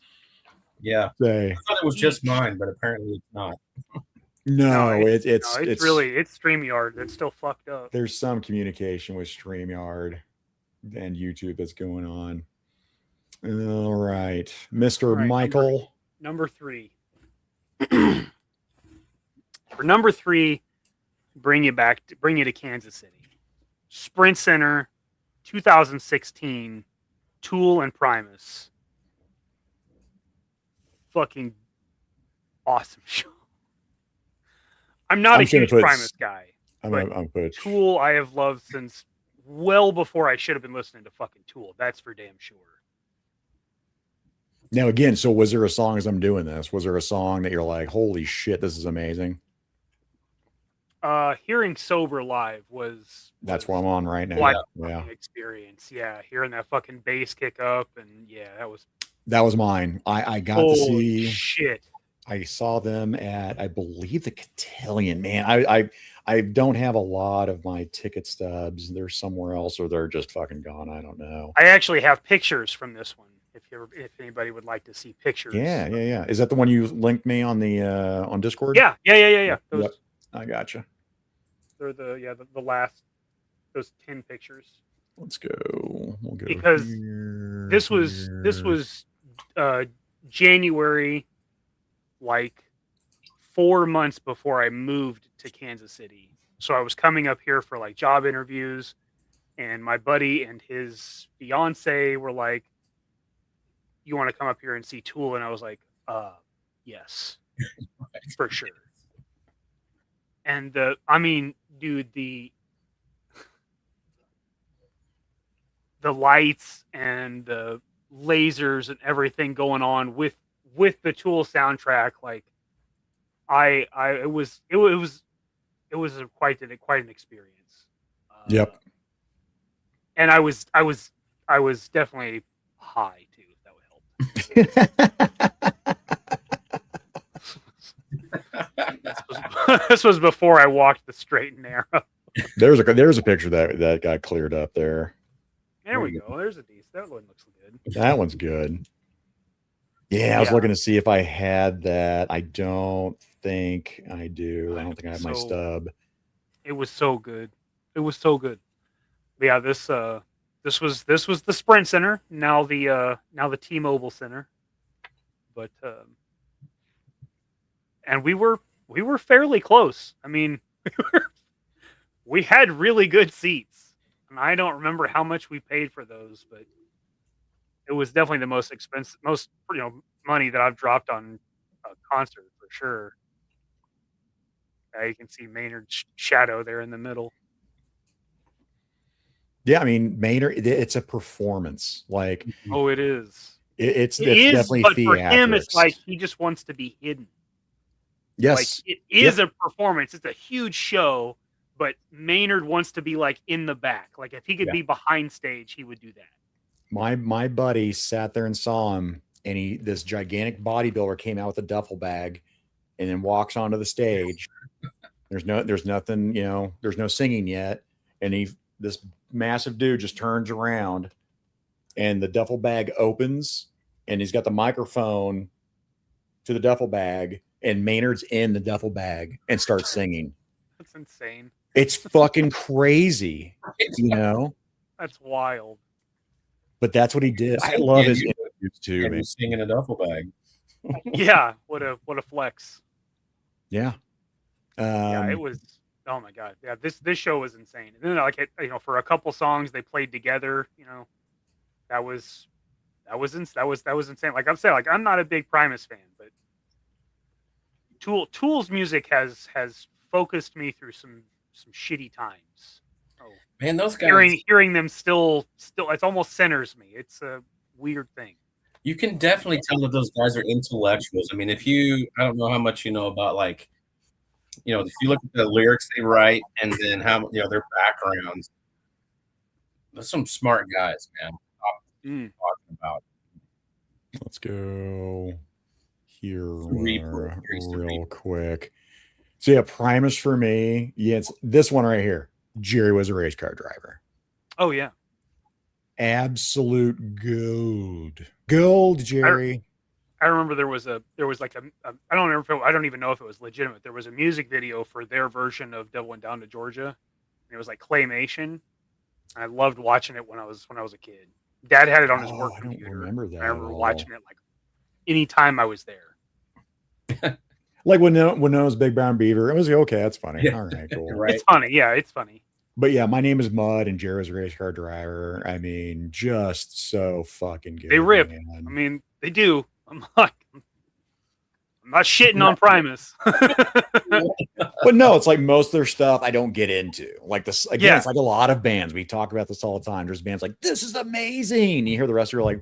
Yeah. I thought it was just mine, but apparently it's not. No, it's StreamYard. It's still fucked up. There's some communication with StreamYard and YouTube that's going on. All right. Mr. Michael. Number 3. For number 3, bring you to Kansas City. Sprint Center, 2016, Tool and Primus. Fucking awesome show. I'm not a huge Primus guy. But Tool I have loved since well before I should have been listening to fucking Tool. That's for damn sure. Now, again, so was there a song as I'm doing this? Was there a song that you're like, holy shit, this is amazing? Hearing Sober live that's what I'm on right now. Yeah. Experience. Yeah. Hearing that fucking bass kick up and that was mine. I got to see shit. I saw them at, I believe, the Cotillion. Man, I don't have a lot of my ticket stubs. They're somewhere else or they're just fucking gone. I don't know. I actually have pictures from this one. If anybody would like to see pictures. Yeah. Is that the one you linked me on the on Discord? Yeah. Yep. I gotcha. They're the last, those 10 pictures. Let's go. We'll go because here, this was January, like 4 months before I moved to Kansas City. So I was coming up here for like job interviews, and my buddy and his fiance were like, "You want to come up here and see Tool?" And I was like, yes, for sure. And dude, the lights and the lasers and everything going on with the Tool soundtrack, like it was quite an experience. Yep. And I was definitely high too, if that would help. This was before I walked the straight and narrow. There's a picture that got cleared up there. There we go. There's a decent. That one looks good. That one's good. Yeah, I was looking to see if I had that. I don't think I do. I don't think I have my stub. It was so good. Yeah, this was the Sprint Center. Now the T-Mobile Center. But and we were fairly close. I mean, we had really good seats, and I don't remember how much we paid for those, but it was definitely the most expensive, money that I've dropped on a concert for sure. You can see Maynard's shadow there in the middle. Yeah, I mean, Maynard, it's a performance. Like, it is. It's definitely but theatrics. For him, it's like he just wants to be hidden. Yes, like, it is a performance. It's a huge show, but Maynard wants to be like in the back. Like if he could be behind stage, he would do that. My buddy sat there and saw him, and this gigantic bodybuilder came out with a duffel bag, and then walks onto the stage. There's nothing, there's no singing yet, and this massive dude just turns around, and the duffel bag opens, and he's got the microphone to the duffel bag, and Maynard's in the duffel bag and starts singing. That's insane. It's fucking crazy, That's wild. But that's what he did. I love his interviews too, and man. he's singing a duffel bag. Yeah, what a flex. Yeah. Yeah, it was. Oh my god. Yeah, this show was insane. And then like for a couple songs they played together, that was insane. Like I'm saying, like I'm not a big Primus fan, but Tool's music has focused me through some shitty times. Oh, man, those guys hearing them still it almost centers me. It's a weird thing. You can definitely tell that those guys are intellectuals. I mean, I don't know how much you know about, like, if you look at the lyrics they write and then how, their backgrounds, there's some smart guys, man. Talking about. Let's go here real quick. So yeah, Primus for me. Yeah, it's this one right here. Jerry was a race car driver. Oh yeah. Absolute gold, Jerry. I remember there was like a I don't even know if it was legitimate. There was a music video for their version of Devil Went Down to Georgia, and it was like claymation. I loved watching it when I was a kid. Dad had it on his work computer. I don't remember that. I remember watching it like anytime I was there. Like when it was Big Brown Beaver, it was okay. That's funny. Yeah. All right, cool. Right. It's funny. Yeah, it's funny. But yeah, my name is Mud, and Jerry's a race car driver. I mean, just so fucking good. They rip. Man. I mean, they do. I'm not shitting on Primus. But no, it's like most of their stuff I don't get into. Like this again, It's like a lot of bands. We talk about this all the time. There's bands like, this is amazing. You hear the rest of you like,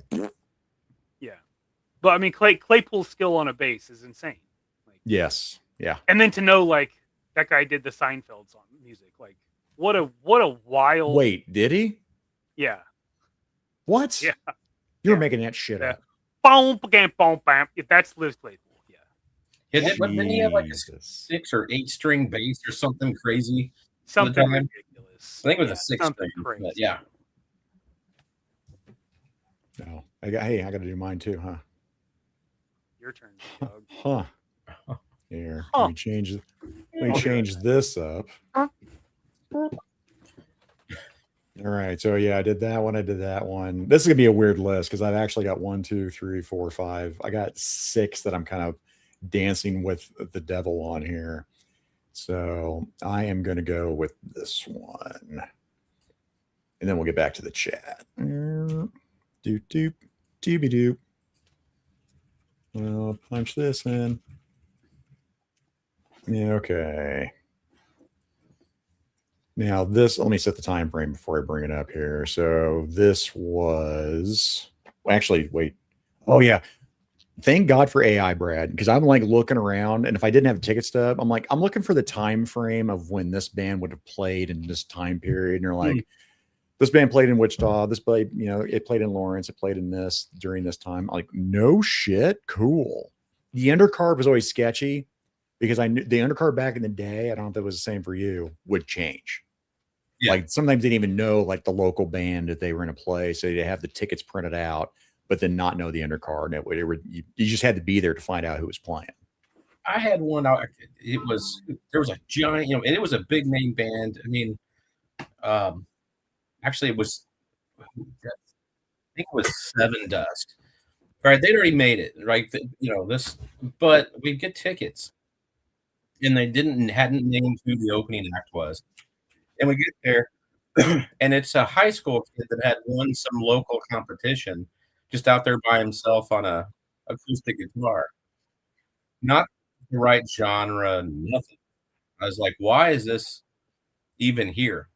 yeah. But I mean, Claypool's skill on a bass is insane. Like, yes, yeah. And then to know like that guy did the Seinfeld song music, like what a wild. Wait, did he? Yeah. What? Yeah. You were making that shit up. Boom, bam, boom, bam. That's Liz Claypool. Yeah, didn't he have like a 6 or 8 string bass or something crazy? Something ridiculous. I think it was a 6 string. But yeah. No, I got to do mine too, huh? Your turn, Doug. Huh? Here, let me change this up. All right, so yeah, I did that one. This is gonna be a weird list because I've actually got 1, 2, 3, 4, 5. I got 6 that I'm kind of dancing with the devil on here. So I am going to go with this one. And then we'll get back to the chat. Doop, doop, doobie doop. I'll punch this in. Yeah, okay. Now this, let me set the time frame before I bring it up here. So this was, actually, wait. Oh yeah. Thank God for AI, Brad, because I'm like looking around, and if I didn't have a ticket stub, I'm looking for the time frame of when this band would have played in this time period. And you're like, this band played in Wichita, this played, it played in Lawrence, it played in this during this time. I'm like, no shit, cool. The undercard was always sketchy because I knew the undercard back in the day, I don't know if that was the same for you, would change. Yeah. Like sometimes they didn't even know like the local band that they were in a play, so they have the tickets printed out, but then not know the undercard. And you just had to be there to find out who was playing. I had one out. There was a giant, and it was a big name band. I mean, actually, it was, I think it was Seven Dust. All right, they'd already made it, right? But we get tickets, and they hadn't named who the opening act was, and we get there, and it's a high school kid that had won some local competition, just out there by himself on a acoustic guitar. Not the right genre, nothing. I was like, why is this even here?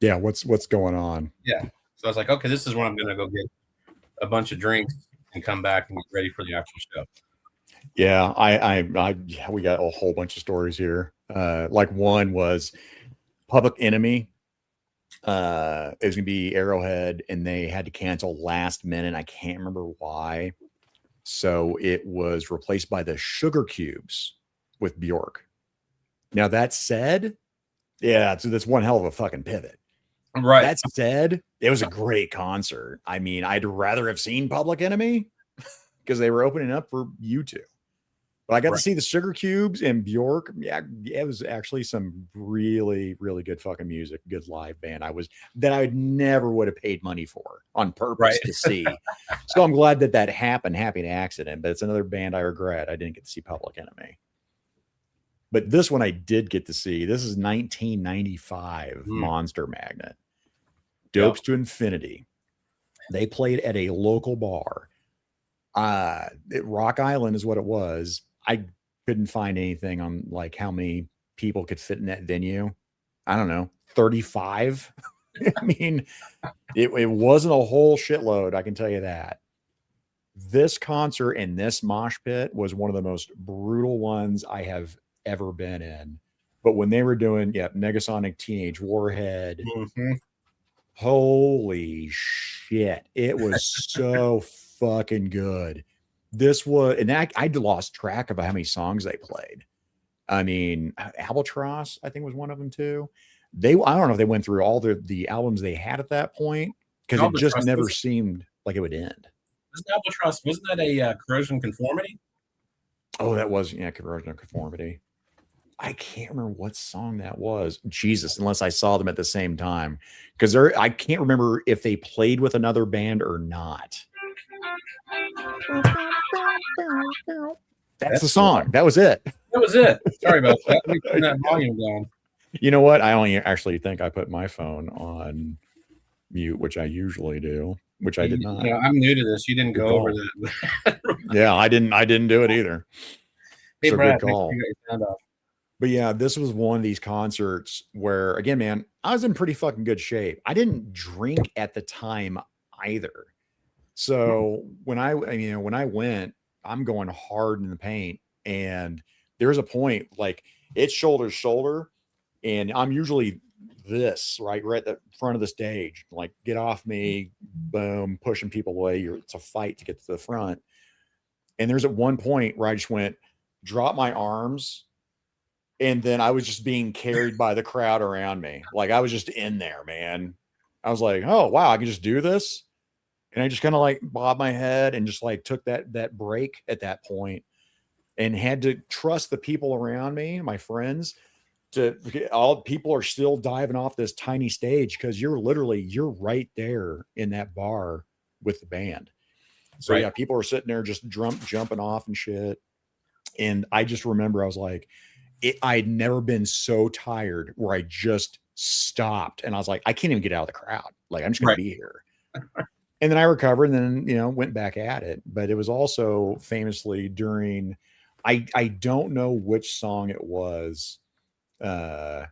Yeah, what's going on? Yeah. So I was like, okay, this is when I'm gonna go get a bunch of drinks and come back and get ready for the actual show. Yeah, we got a whole bunch of stories here. Like one was Public Enemy. It was gonna be Arrowhead, and they had to cancel last minute. I can't remember why. So it was replaced by the Sugar Cubes with Bjork. Now that said, yeah, that's one hell of a fucking pivot. Right. That said, it was a great concert. I mean, I'd rather have seen Public Enemy because they were opening up for U2. But I got to see the Sugar Cubes and Bjork. Yeah, it was actually some really, really good fucking music, good live band. I never would have paid money for on purpose to see. So I'm glad that happened. Happy accident, but it's another band I regret. I didn't get to see Public Enemy. But this one I did get to see. This is 1995 Monster Magnet. Dopes to Infinity. They played at a local bar. Rock Island is what it was. I couldn't find anything on like how many people could fit in that venue. I don't know, 35. I mean, it wasn't a whole shitload. I can tell you that. This concert in this mosh pit was one of the most brutal ones I have ever been in. But when they were doing, Negasonic Teenage Warhead, holy shit, it was so fucking good. This was, and I'd lost track of how many songs they played. I mean, Albatross, I think, was one of them too. I don't know if they went through all the albums they had at that point, because it just never seemed like it would end. Wasn't that a Corrosion Conformity? Oh, that was, Corrosion Conformity. I can't remember what song that was. Jesus, unless I saw them at the same time. Because I can't remember if they played with another band or not. That's the song. That was it. That was it. Sorry about that. Let me turn that volume down. You know what? I only actually think I put my phone on mute, which I usually do, which I did not. I'm new to this. You didn't go over that. Yeah, I didn't do it either. Hey, so Brad, good call. But yeah, this was one of these concerts where, again, man, I was in pretty fucking good shape. I didn't drink at the time either. So when I went, I'm going hard in the paint, and there's a point like it's shoulder to shoulder, and I'm usually this right at the front of the stage, like get off me, boom, pushing people away. It's a fight to get to the front. And there's at one point where I just went, drop my arms. And then I was just being carried by the crowd around me. Like I was just in there, man. I was like, oh, wow, I can just do this. And I just kind of like bobbed my head and just like took that break at that point and had to trust the people around me, my friends, all people are still diving off this tiny stage because you're right there in that bar with the band. So yeah, people are sitting there just jumping off and shit. And I just remember I was like, I'd never been so tired where I just stopped and I was like, I can't even get out of the crowd. Like, I'm just going to be here. And then I recovered and then, went back at it. But it was also famously during, I don't know which song it was. Let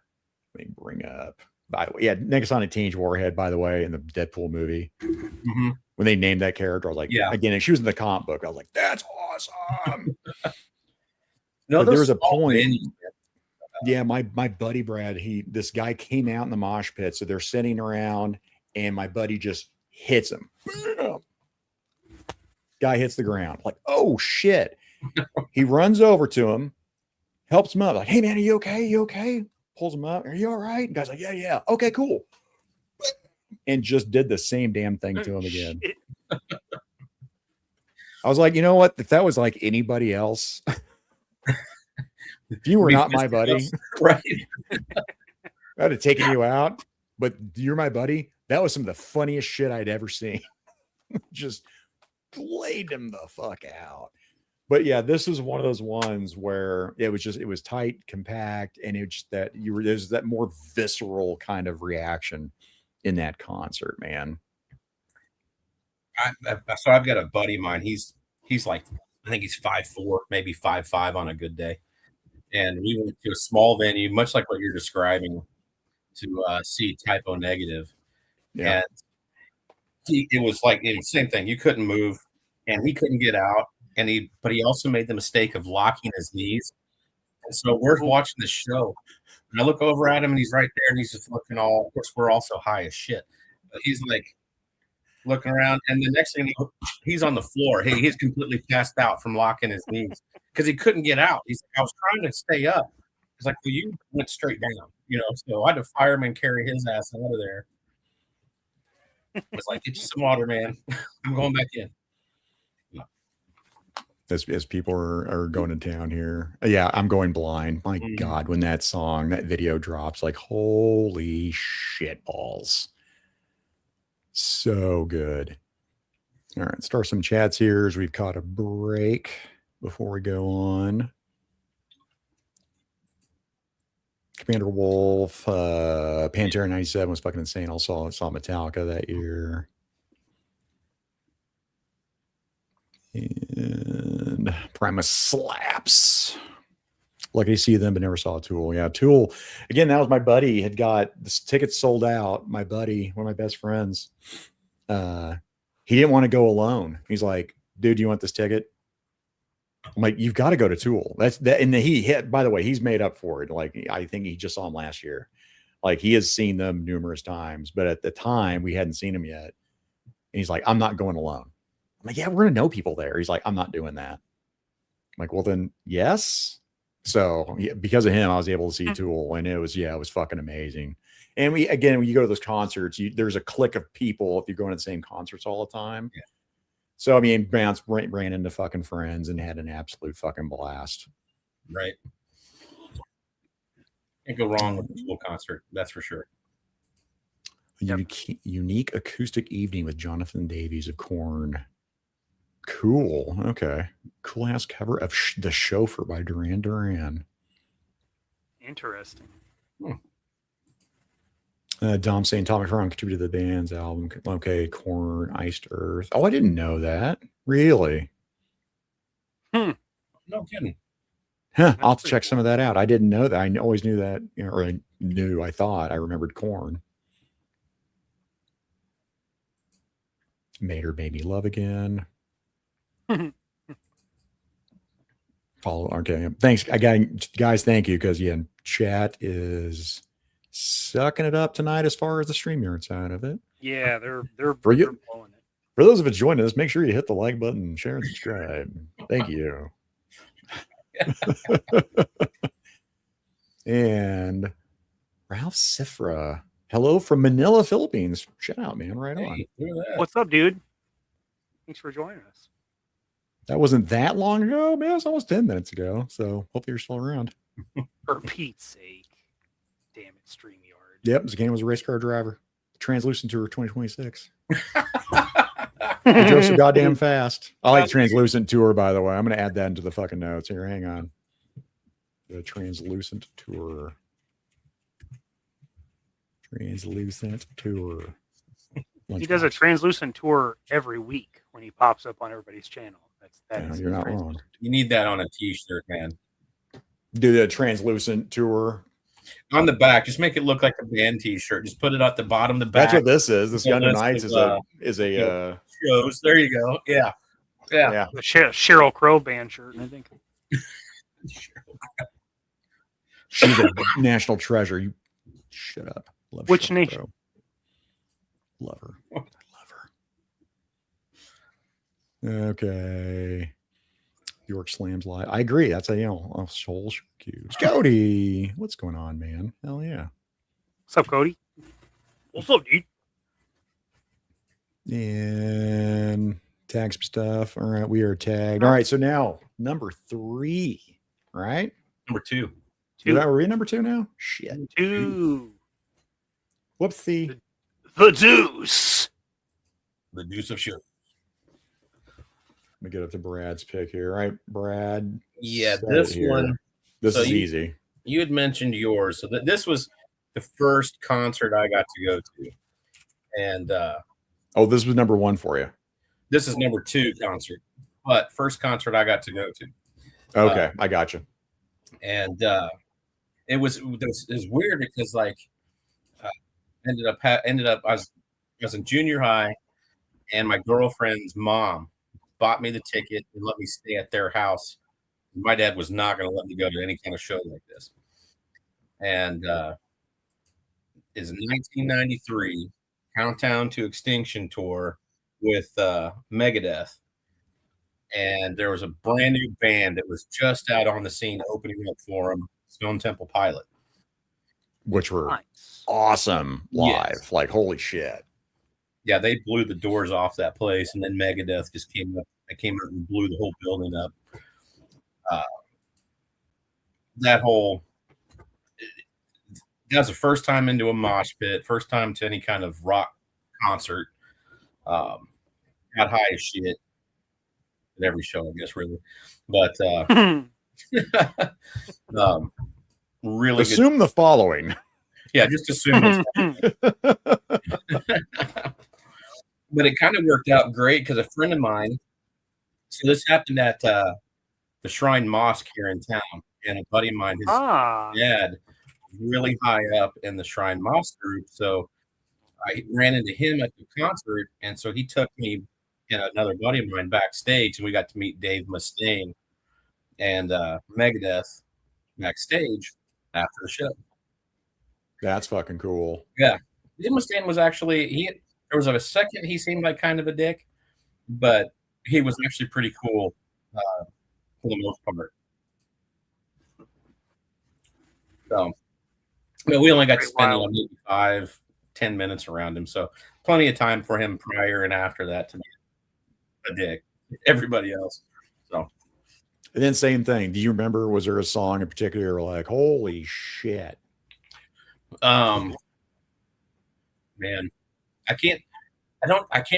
me bring up, by the way, Negasonic Teenage Warhead, by the way, in the Deadpool movie. Mm-hmm. When they named that character, I was like, again, and she was in the comic book. I was like, that's awesome. No, there was a point. Yeah, my buddy Brad, this guy came out in the mosh pit, so they're sitting around, and my buddy just hits him. Guy hits the ground, like, oh shit. He runs over to him, helps him up, like, hey man, are you okay? You okay? Pulls him up. Are you all right? And guy's like, yeah. Okay, cool. And just did the same damn thing to him again. I was like, you know what? If that was like anybody else. If you were not my buddy, right? I'd have taken you out, but you're my buddy. That was some of the funniest shit I'd ever seen. Just played him the fuck out. But yeah, this is one of those ones where it was tight, compact, and it just there's that more visceral kind of reaction in that concert, man. So I've got a buddy of mine. He's like, I think he's 5'4", maybe 5'5" on a good day. And we went to a small venue, much like what you're describing, to see Typo Negative. Yeah. And it was like the same thing. You couldn't move, and he couldn't get out. But he also made the mistake of locking his knees. And so we're watching the show, and I look over at him, and he's right there, and he's just looking all. Of course, we're also high as shit. But he's like looking around, and the next thing he's on the floor. He's completely passed out from locking his knees because he couldn't get out. He's like, I was trying to stay up. He's like, well, you went straight down, So I had to fireman carry his ass out of there. I was like, get you some water, man. I'm going back in. as people are going to town here. Yeah, I'm going blind. My God, when that video drops, like, holy shit balls. So good. All right, start some chats here as we've caught a break before we go on. Commander Wolf, Pantera 97 was fucking insane. I saw Metallica that year. And Primus slaps. Lucky to see them, but never saw Tool. Yeah, Tool. Again, that was my buddy. Had got this tickets sold out. My buddy, one of my best friends, he didn't want to go alone. He's like, dude, do you want this ticket? I'm like, you've got to go to Tool. That's that. And he hit, by the way, he's made up for it. Like, I think he just saw them last year. Like, he has seen them numerous times, but at the time we hadn't seen him yet. And he's like, I'm not going alone. I'm like, yeah, we're going to know people there. He's like, I'm not doing that. I'm like, well, then, yes. So because of him, I was able to see Tool, and it was fucking amazing. And when you go to those concerts, there's a clique of people if you're going to the same concerts all the time. Yeah. So, I mean, Bounce ran into fucking friends and had an absolute fucking blast. Right. Can't go wrong with a Tool concert. That's for sure. Unique acoustic evening with Jonathan Davies of Korn. Cool. Okay. Cool ass cover of The Chauffeur by Duran Duran. Interesting. Dom saying Tom McFarlane contributed to the band's album. Okay, Korn, Iced Earth. Oh, I didn't know that. Really? No kidding. Huh. I'll have to check some of that out. I didn't know that. I always knew that, or I thought I remembered Korn. Made Her Baby Love Again. Follow. Okay. Thanks. Guys, thank you. Because chat is sucking it up tonight as far as the StreamYard side of it. Yeah, they're blowing it. For those of us joining us, make sure you hit the like button, share, and subscribe. Thank you. And Ralph Sifra. Hello from Manila, Philippines. Shout out, man. Right on. What's up, dude? Thanks for joining us. That wasn't that long ago, man. It was almost 10 minutes ago. So hopefully you're still around. For Pete's sake. Damn it, StreamYard. Yep, this game was a race car driver. Translucent Tour 2026. You drove so goddamn fast. I like Translucent Tour, by the way. I'm going to add that into the fucking notes here. Hang on. The Translucent Tour. Translucent Tour. He does a Translucent Tour every week when he pops up on everybody's channel. You're not wrong. You need that on a t-shirt, man. Do the Translucent Tour on the back. Just make it look like a band t-shirt. Just put it at the bottom, the back. That's what this is. This Gun Nights is a shows. There you go. Yeah. The Cheryl Crow band shirt, I think. She's a national treasure. You shut up. Which Cheryl nation? Crow. Love her. I love her. Okay. York Slams live. I agree. That's a soul cue. Cody, what's going on, man? Hell yeah. What's up, Cody? What's up, dude? And tag some stuff. All right, we are tagged. All right, so now number 3, right? Number 2. Are we at number 2 now? Shit. 2. Whoopsie. The Deuce. The Deuce of Shill. Let me get up to Brad's pick here. All right, Brad. Yeah, this one. This is easy. You had mentioned yours. So this was the first concert I got to go to. And this was number 1 for you. This is number 2 concert. But first concert I got to go to. Okay, I got you. And it was weird because ended up I was in junior high, and my girlfriend's mom bought me the ticket and let me stay at their house. My dad was not going to let me go to any kind of show like this. And is 1993 Countdown to Extinction tour with Megadeth. And there was a brand new band that was just out on the scene opening up for them, Stone Temple Pilot. Which were awesome live. Yes. Like, holy shit. yeah, they blew the doors off that place, and then Megadeth just came up. They came out and blew the whole building up. That was the first time into a mosh pit, first time to any kind of rock concert. Got high as shit at every show, I guess, really. But really assume the following. Yeah, just assume. But it kind of worked out great because a friend of mine. So this happened at the Shrine Mosque here in town, and a buddy of mine, his dad, really high up in the Shrine Mosque group. So I ran into him at the concert, and so he took me and another buddy of mine backstage, and we got to meet Dave Mustaine and Megadeth backstage after the show. That's fucking cool. Yeah, Dave Mustaine was actually there was a second he seemed like kind of a dick, but he was actually pretty cool for the most part. So, we only got to spend maybe 5-10 minutes around him, so plenty of time for him prior and after that to be a dick. Everybody else. So, and then same thing. Do you remember? Was there a song in particular like, holy shit? Man, I can't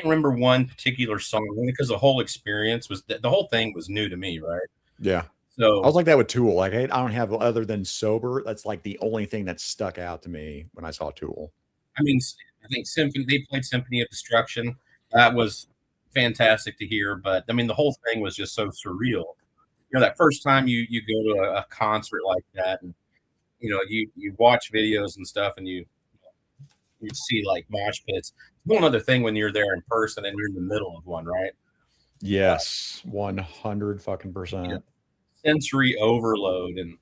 remember one particular song only because the whole experience was the whole thing was new to me, right? Yeah. So I was like that with Tool. Like I don't have other than Sober. That's like the only thing that stuck out to me when I saw Tool. I mean, I think they played Symphony of Destruction. That was fantastic to hear, but I mean, the whole thing was just so surreal. You know, that first time you go to a concert like that, and you know, you watch videos and stuff, and you see like mosh pits. It's one other thing when you're there in person and you're in the middle of one, right? Yes, 100% Yeah. Sensory overload, and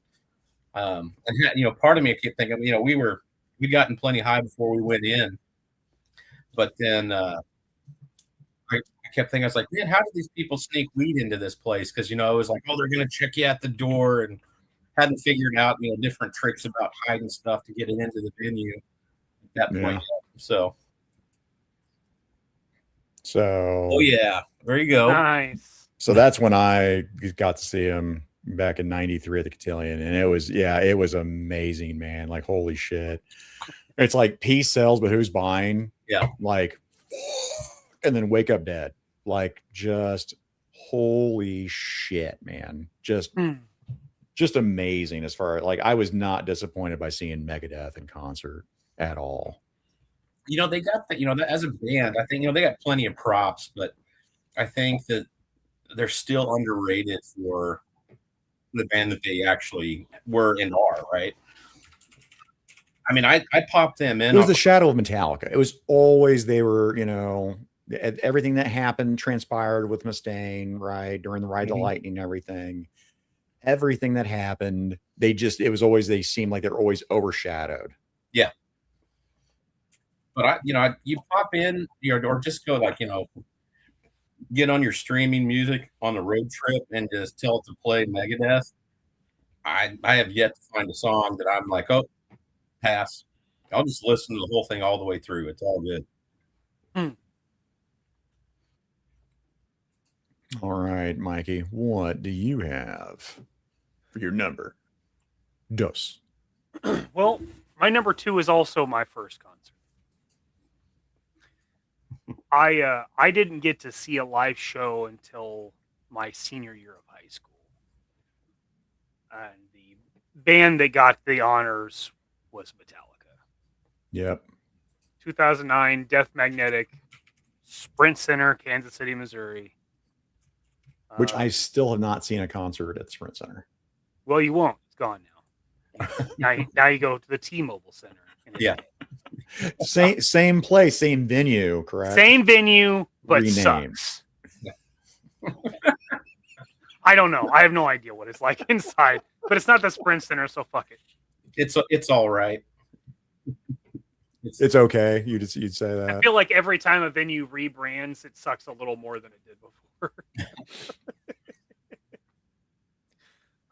you know, part of me I kept thinking, you know, we'd gotten plenty high before we went in, but then I kept thinking, I was like, man, how did these people sneak weed into this place? Because you know, it was like, oh, they're gonna check you at the door, and hadn't figured out, you know, different tricks about hiding stuff to get it into the venue at that point yet. So oh yeah, there you go. Nice. So that's when I got to see him back in '93 at the Cotillion, and it was amazing, man. Like holy shit, it's like peace sells, but who's buying? Yeah, like, and then Wake Up Dead, like just holy shit, man, just amazing. As far as like, I was not disappointed by seeing Megadeth in concert at all. You know, they got that, you know, as a band, I think, you know, they got plenty of props, but I think that they're still underrated for the band that they actually were and are, right? I mean, I popped them in. It was the shadow of Metallica. It was always, they were, you know, everything that happened transpired with Mustaine, right? During the Ride the Lightning and everything that happened, it was always, they seemed like they're always overshadowed. Yeah. But you pop in, or just go like, you know, get on your streaming music on the road trip and just tell it to play Megadeth. I have yet to find a song that I'm like, oh, pass. I'll just listen to the whole thing all the way through. It's all good. All right, Mikey, what do you have for your number? Dos. Well, my number 2 is also my first concert. I didn't get to see a live show until my senior year of high school. And the band that got the honors was Metallica. Yep. 2009, Death Magnetic, Sprint Center, Kansas City, Missouri. Which I still have not seen a concert at the Sprint Center. Well, you won't. It's gone now. now you go to the T-Mobile Center. Yeah. Same place, same venue, correct? Same venue, but renamed. Sucks. I don't know. I have no idea what it's like inside, but it's not the Sprint Center, so fuck it. It's all right. It's okay. You'd say that. I feel like every time a venue rebrands, it sucks a little more than it did before.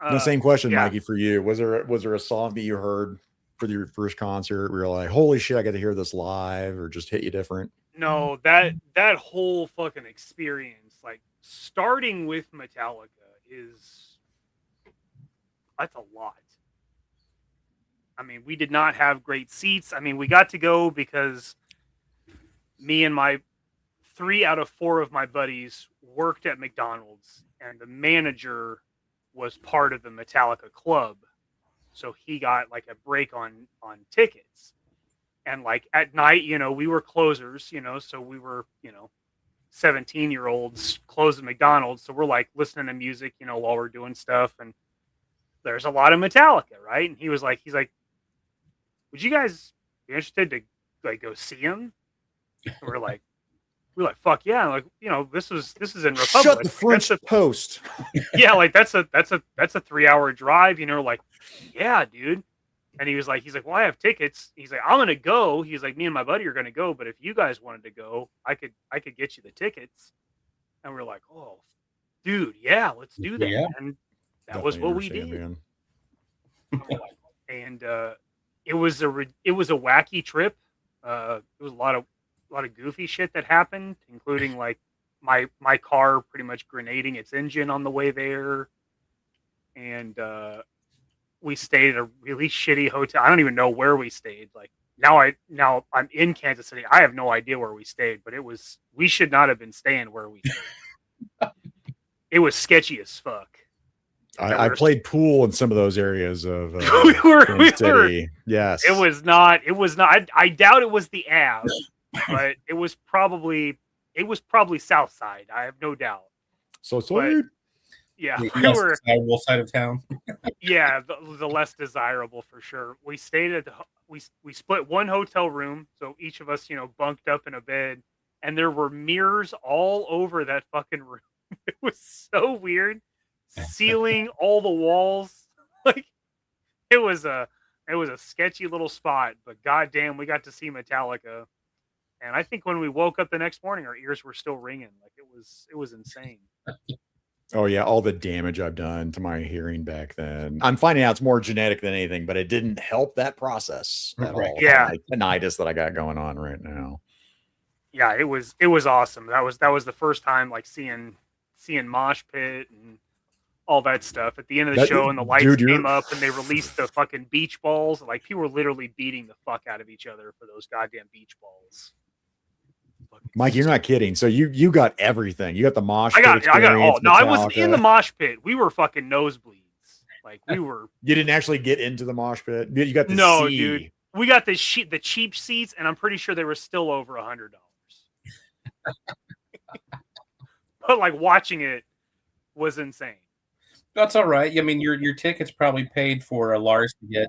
The same question, Mikey, for you. Was there a song that you heard for your first concert where you're like, holy shit, I got to hear this live, or just hit you different? No, that whole fucking experience, like starting with Metallica, that's a lot. I mean, we did not have great seats. I mean, we got to go because me and my 3 out of 4 of my buddies worked at McDonald's, and the manager was part of the Metallica club. So he got like a break on tickets. And like at night, we were closers, so we were, 17-year-olds closing McDonald's. So we're like listening to music, while we're doing stuff. And there's a lot of Metallica, right? And he's like, would you guys be interested to like go see him? And we're like, fuck yeah! Like, this is in Republic. Shut the French post. Yeah, like that's a 3-hour drive. Like, yeah, dude. And he's like, well, I have tickets. He's like, I'm gonna go. He's like, me and my buddy are gonna go. But if you guys wanted to go, I could get you the tickets. And we're like, oh, dude, yeah, let's do that. Yeah. And that was what we did. Man. And it was a wacky trip. It was a lot of goofy shit that happened, including like my car pretty much grenading its engine on the way there. And we stayed at a really shitty hotel. I don't even know where we stayed. Like now I'm in Kansas City. I have no idea where we stayed, but we should not have been staying where we stayed. It was sketchy as fuck. I played pool in some of those areas of we were. Yes. It was not. I doubt it was the Ave, but it was probably South Side. I have no doubt. So weird. Yeah, the less desirable side of town. Yeah, the less desirable for sure. We stayed at we split one hotel room, so each of us, bunked up in a bed, and there were mirrors all over that fucking room. It was so weird. Ceiling, all the walls, like it was a sketchy little spot. But goddamn, we got to see Metallica, and I think when we woke up the next morning, our ears were still ringing. Like it was insane. Oh yeah, all the damage I've done to my hearing back then. I'm finding out it's more genetic than anything, but it didn't help that process at all. Yeah, like tinnitus that I got going on right now. Yeah, it was awesome. That was the first time like seeing Mosh Pit and all that stuff at the end of the show, and the lights came up and they released the fucking beach balls. Like people were literally beating the fuck out of each other for those goddamn beach balls. Mike, you're not kidding. So you got everything. You got the mosh pit. I got all. No, I was in the mosh pit. We were fucking nosebleeds. Like we were. You didn't actually get into the mosh pit. You got the dude. We got the cheap seats, and I'm pretty sure they were still over $100. But like watching it was insane. That's all right. I mean, your tickets probably paid for Lars to get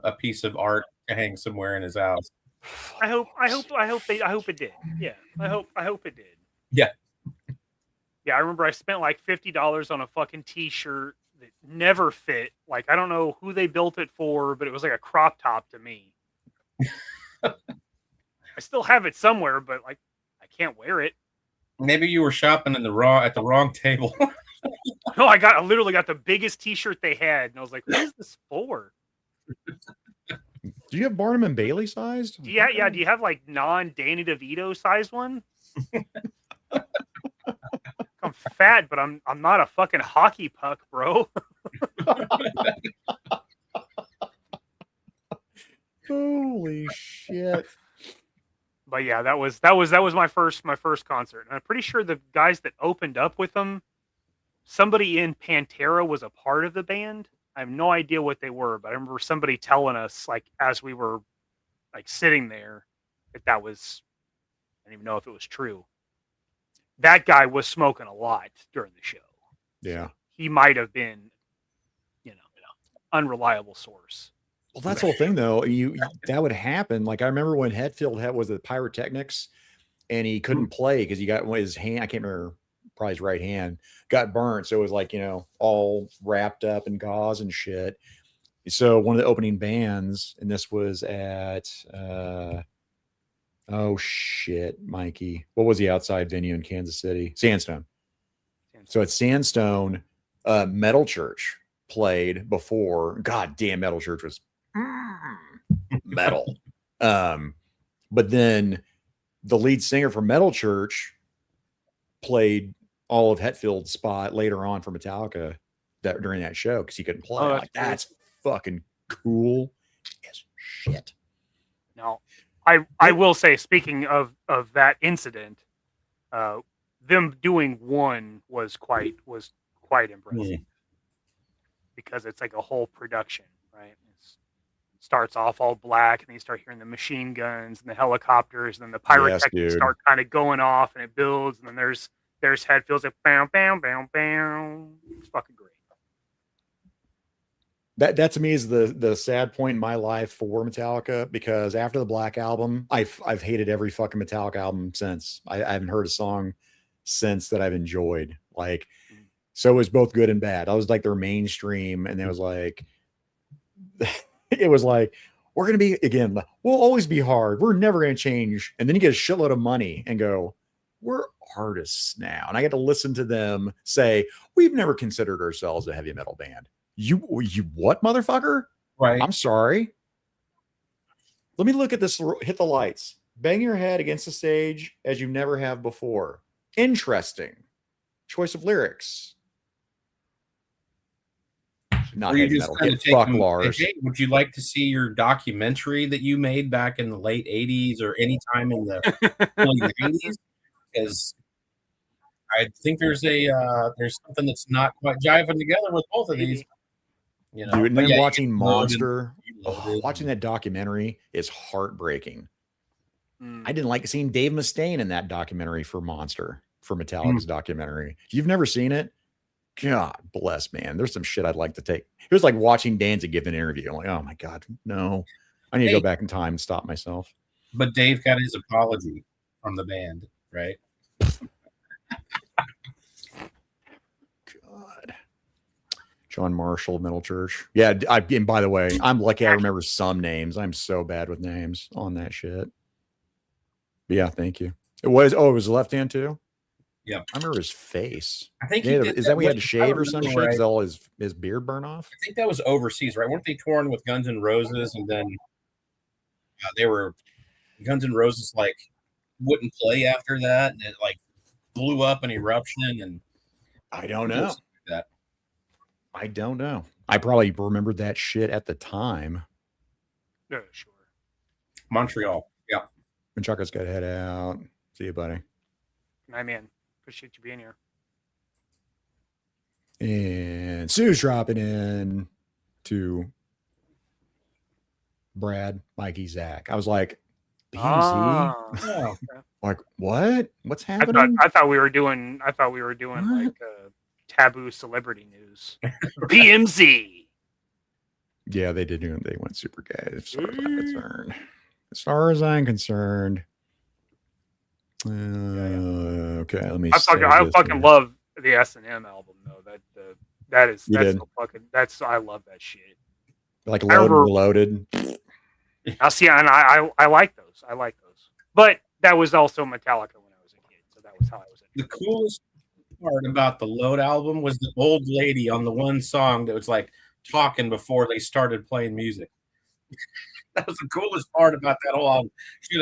a piece of art to hang somewhere in his house. I hope it did. Yeah, I hope it did. Yeah. Yeah, I remember I spent like $50 on a fucking t-shirt that never fit. Like I don't know who they built it for, but it was like a crop top to me. I still have it somewhere, but like I can't wear it. Maybe you were shopping at the wrong table. No, I literally got the biggest t-shirt they had, and I was like, "What is this for?" Do you have Barnum and Bailey sized? Yeah. Do you have like non-Danny DeVito sized one? I'm fat, but I'm not a fucking hockey puck, bro. Holy shit. But yeah, that was my first concert. And I'm pretty sure the guys that opened up with them, somebody in Pantera was a part of the band. I have no idea what they were, but I remember somebody telling us, like, as we were like sitting there, that was, I don't even know if it was true. That guy was smoking a lot during the show. Yeah. So he might have been, unreliable source. Well, that's the whole thing, though. That would happen. Like I remember when Hetfield was the pyrotechnics, and he couldn't play because he got his hand. I can't remember, probably his right hand got burnt, so it was like all wrapped up in gauze and shit. So one of the opening bands, and this was at oh shit, Mikey, what was the outside venue in Kansas City? Sandstone. So at Sandstone, Metal Church played before. God damn, Metal Church was metal. But then the lead singer from Metal Church played all of Hetfield's spot later on for Metallica during that show because he couldn't play. Oh, Like, that's fucking cool as shit. Now, I will say, speaking of that incident, them doing one was quite impressive because it's like a whole production, right? It starts off all black, and then you start hearing the machine guns and the helicopters, and then the pyrotechnics start kind of going off, and it builds, and then there's Hetfield's like bam, bam, bam, bam. It's fucking great. That to me is the sad point in my life for Metallica, because after the Black Album, I've hated every fucking Metallica album since. I haven't heard a song since that I've enjoyed. Like, so it was both good and bad. I was like their mainstream, and it was like we're gonna be again. We'll always be hard. We're never gonna change. And then you get a shitload of money and go, we're artists now. And I get to listen to them say, we've never considered ourselves a heavy metal band. You what, motherfucker? Right. I'm sorry. Let me look at this. Hit the lights. Bang your head against the stage as you never have before. Interesting choice of lyrics. Not heavy metal. Fuck Lars. Hey, would you like to see your documentary that you made back in the late 80s or any time in the early 90s? Because I think there's something that's not quite jiving together with both of these. You know, dude, and then watching Monster, watching that documentary is heartbreaking. I didn't like seeing Dave Mustaine in that documentary for Monster, for Metallica's documentary. You've never seen it? God bless, man. There's some shit I'd like to take. It was like watching Danzig give an interview. I'm like, oh my God, no. I need to go back in time and stop myself. But Dave got his apology from the band, right? God. John Marshall, Metal Church. Yeah, and by the way, I'm lucky I remember some names. I'm so bad with names on that shit. But yeah, thank you. It was the left hand too? Yeah. I remember his face. I think is that we had to shave or some shit because all his beard burn off? I think that was overseas, right? Weren't they touring with Guns N' Roses, and then they were Guns N' Roses like wouldn't play after that, and it like blew up an eruption, and I don't know. I don't know. I probably remembered that shit at the time. Yeah, sure. Montreal. Yeah. And Chucka's got to head out. See you, buddy. I'm in. Appreciate you being here. And Sue's dropping in to Brad, Mikey, Zach. I was like, BMZ? Like, what? What's happening? I thought we were doing like taboo celebrity news. BMZ. Yeah, they did. They went super gay as far as I'm concerned. As far as I'm concerned. Okay, let me. I fucking love the S&M album though. That's I love that shit. Like Loaded and Reloaded. I see, and I like those. I like those. But that was also Metallica when I was a kid, so that was how I was. The coolest part about the Load album was the old lady on the one song that was like talking before they started playing music. That was the coolest part about that whole album.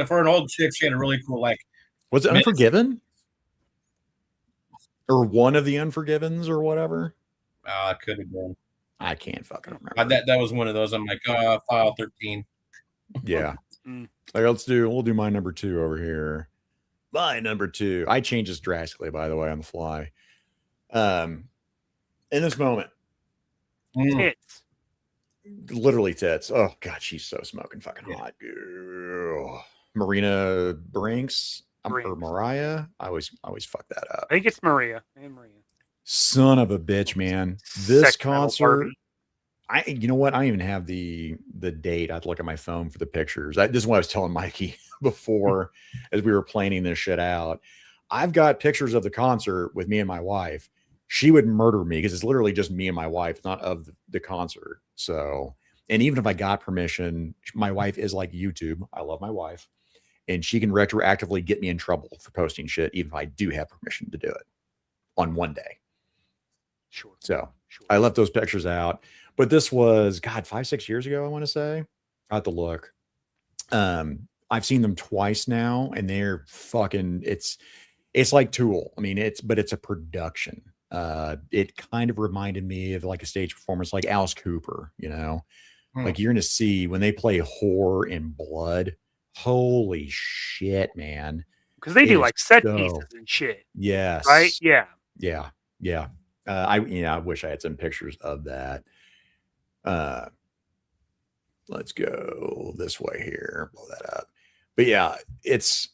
For an old chick, she had a really cool like. Was it Unforgiven? Or one of the Unforgivens or whatever? It could have been. I can't fucking remember. That was one of those. I'm like, file 13. Yeah. Like, we'll do my number 2 over here. My number 2. I changed this drastically, by the way, on the fly. In this moment. Tits. Literally tits. Oh God, she's so smoking fucking hot. Ugh. Marina Brinks. Or Mariah. I always fuck that up. I think it's Maria. Son of a bitch, man. This concert. You know what? I don't even have the date. I have to look at my phone for the pictures. This is what I was telling Mikey before as we were planning this shit out. I've got pictures of the concert with me and my wife. She would murder me because it's literally just me and my wife, not of the concert. So, and even if I got permission, my wife is like YouTube. I love my wife. And she can retroactively get me in trouble for posting shit, even if I do have permission to do it on one day. Sure. So I left those pictures out. But this was, God, 5-6 years ago, I want to say. I have to look. I I've seen them twice now, and they're fucking. It's like Tool. I mean, it's a production. It kind of reminded me of like a stage performance, like Alice Cooper. You know, like you're gonna see when they play Whore in Blood. Holy shit, man! Because they do like set pieces and shit. Yes. Right. Yeah. Yeah. Yeah. I wish I had some pictures of that. Let's go this way here. Blow that up. But yeah, it's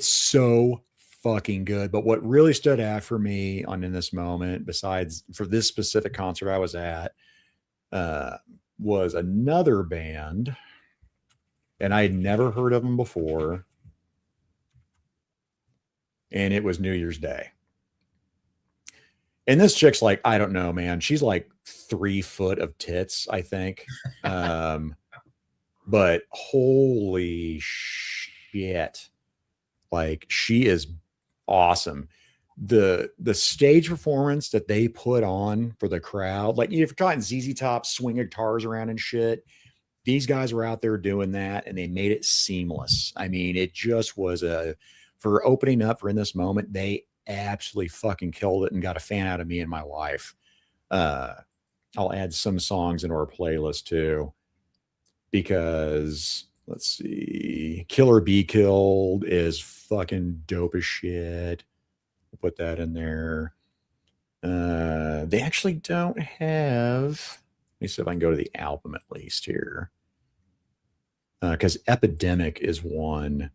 so fucking good. But what really stood out for me in this moment, besides for this specific concert I was at, was another band, and I had never heard of them before. And it was New Year's Day. And this chick's like, I don't know, man. She's like 3 foot of tits, I think. But holy shit. Like, she is awesome. The stage performance that they put on for the crowd, like, you've gotten ZZ Top swinging guitars around and shit. These guys were out there doing that, and they made it seamless. I mean, it just was for opening up for In This Moment, they absolutely fucking killed it and got a fan out of me and my wife. I'll add some songs into our playlist too, because let's see, Killer Be Killed is fucking dope as shit. We'll put that in there. They actually don't have, let me see if I can go to the album at least here. Because Epidemic is one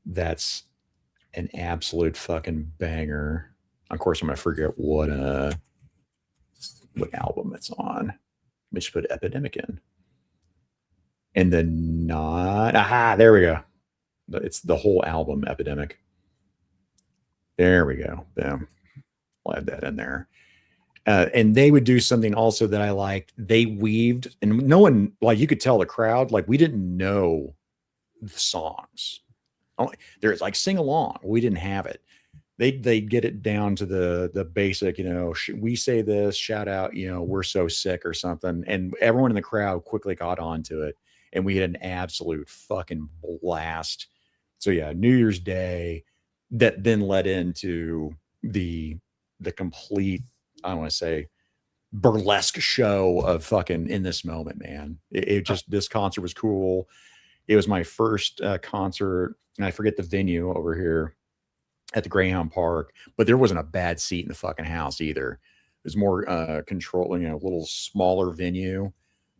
that's an absolute fucking banger. Of course, I'm gonna forget what album it's on. Let me just put Epidemic in. And then there we go. It's the whole album, Epidemic. There we go. Boom. I'll add that in there. And they would do something also that I liked. They weaved, and no one, like, you could tell the crowd, like, we didn't know the songs. There's like sing along. We didn't have it. They get it down to the basic, you know, we say this, shout out, you know, we're so sick or something. And everyone in the crowd quickly got onto it. And we had an absolute fucking blast. So yeah, New Year's Day, that then led into the complete, I don't want to say, burlesque show of fucking In This Moment, man. This concert was cool. It was my first concert, and I forget the venue over here at the Greyhound Park, but there wasn't a bad seat in the fucking house either. It was more controlling, you know, a little smaller venue,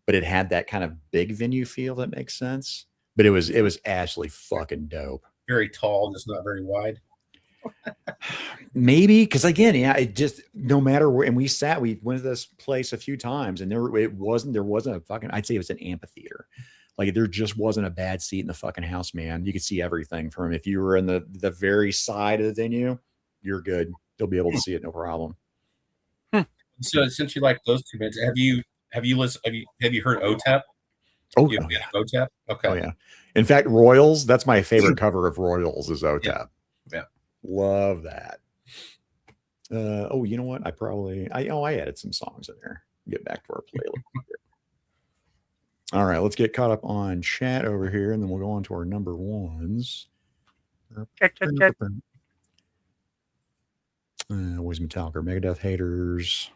but it had that kind of big venue feel, that makes sense. But it was absolutely fucking dope. Very tall, just not very wide. Maybe, because again, yeah, it just, no matter where, and we went to this place a few times, and there wasn't a fucking, I'd say it was an amphitheater. Like, there just wasn't a bad seat in the fucking house, man. You could see everything from, if you were in the very side of the venue, you're good. You'll be able to see it, no problem. So since you like those two bands, have you listened? Have you heard OTEP? Oh, yeah. OTEP. Okay. Oh yeah. In fact, Royals. That's my favorite cover of Royals is OTEP. Yeah. Love that. You know what? I added some songs in there. Get back to our playlist. All right, let's get caught up on chat over here, and then we'll go on to our number ones. Check. Always Metallica, Megadeth haters.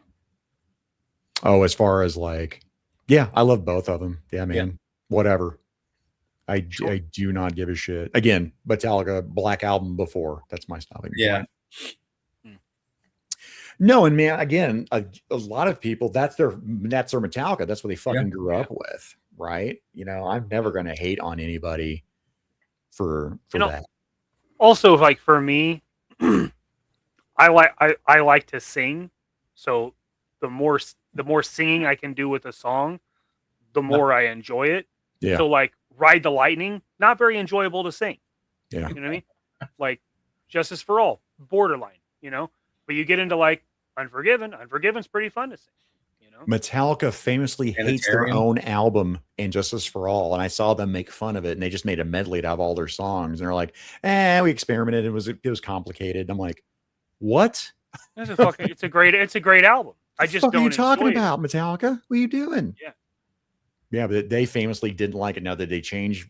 Oh, as far as like, yeah, I love both of them. Yeah, man. Yeah. Whatever. I do not give a shit. Again, Metallica, Black Album before. That's my stopping point. No, and man, again, a lot of people, that's their Metallica. That's what they fucking grew up with, right? You know, I'm never going to hate on anybody for that. Also, like, for me, I like to sing, so the more singing I can do with a song, the more I enjoy it. Yeah. So, like, Ride the Lightning, not very enjoyable to sing. Yeah. You know what I mean? Like, Justice for All, borderline, you know? But you get into, like, Unforgiven. Unforgiven's pretty fun to sing, you know? Metallica famously hates their own album, Injustice for All, and I saw them make fun of it, and they just made a medley out of all their songs, and they're like, we experimented. It was complicated. I'm like, what? It's a great album. I just don't. What are you talking about, Metallica? What are you doing? Yeah. Yeah, but they famously didn't like it. Now that they changed,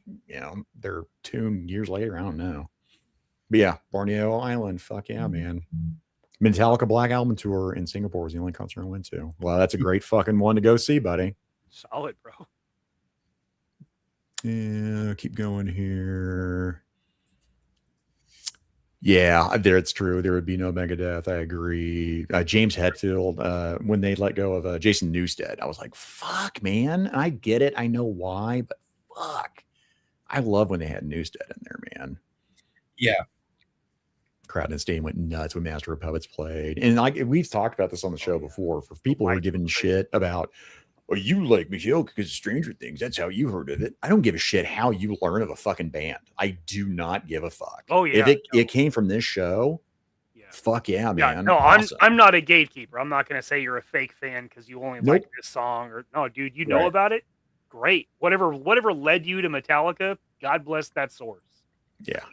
their tune years later, I don't know. But yeah, Borneo Island, fuck yeah, man. Metallica Black Album Tour in Singapore was the only concert I went to. Well, that's a great fucking one to go see, buddy. Solid, bro. Yeah, keep going here. Yeah, there it's true. There would be no Megadeth. I agree. James Hetfield, when they let go of Jason Newsted, I was like, fuck, man. And I get it. I know why, but fuck. I love when they had Newsted in there, man. Yeah. Crowd in the stadium went nuts when Master of Puppets played. And like we've talked about this on the show before, for people who are giving shit about, oh, you like Michelle because of Stranger Things. That's how you heard of it. I don't give a shit how you learn of a fucking band. I do not give a fuck. Oh yeah. If it came from this show, fuck yeah, man. Yeah, no, awesome. I'm not a gatekeeper. I'm not gonna say you're a fake fan because you only like this song or no, dude, you know about it. Great. Whatever led you to Metallica, God bless that source. Yeah.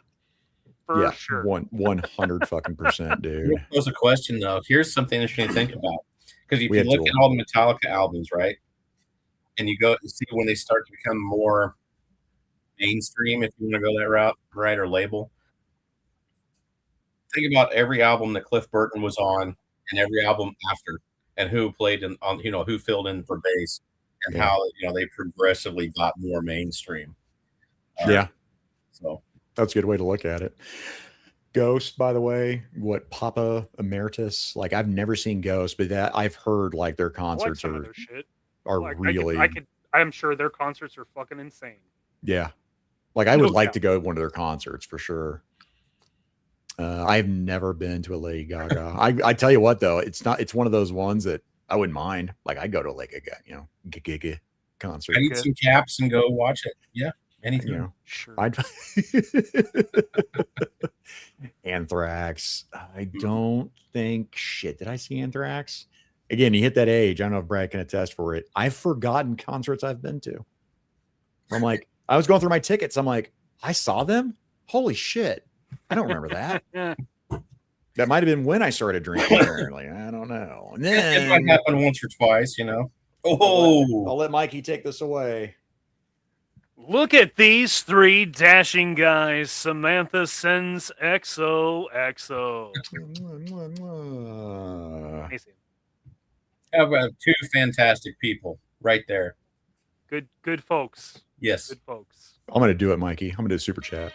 For sure. 100 fucking percent, dude. Pose a question though. Here's something interesting to think about. Because if you look at all the Metallica albums, right? And you go and see when they start to become more mainstream, if you want to go that route, right? Or label. Think about every album that Cliff Burton was on and every album after, and who played on, who filled in for bass, and how, they progressively got more mainstream. So that's a good way to look at it. Ghost, by the way, what Papa Emeritus? Like, I've never seen Ghost, but that I've heard like their concerts are really. I'm sure their concerts are fucking insane. Yeah, like I would like to go to one of their concerts for sure. I've never been to a Lady Gaga. I tell you what though, it's one of those ones that I wouldn't mind. Like I go to like a Gaga concert. I need some caps and go watch it. Yeah. Anything. Sure. Anthrax. I don't think shit. Did I see Anthrax? Again, you hit that age. I don't know if Brad can attest for it. I've forgotten concerts I've been to. I'm like, I was going through my tickets. I'm like, I saw them? Holy shit. I don't remember that. That might have been when I started drinking, apparently. I don't know. And then it might happen once or twice, Oh, I'll let Mikey take this away. Look at these three dashing guys. Samantha sends XOXO. How about two fantastic people right there? Good folks. Yes. Good folks. I'm going to do it, Mikey. I'm going to do a super chat.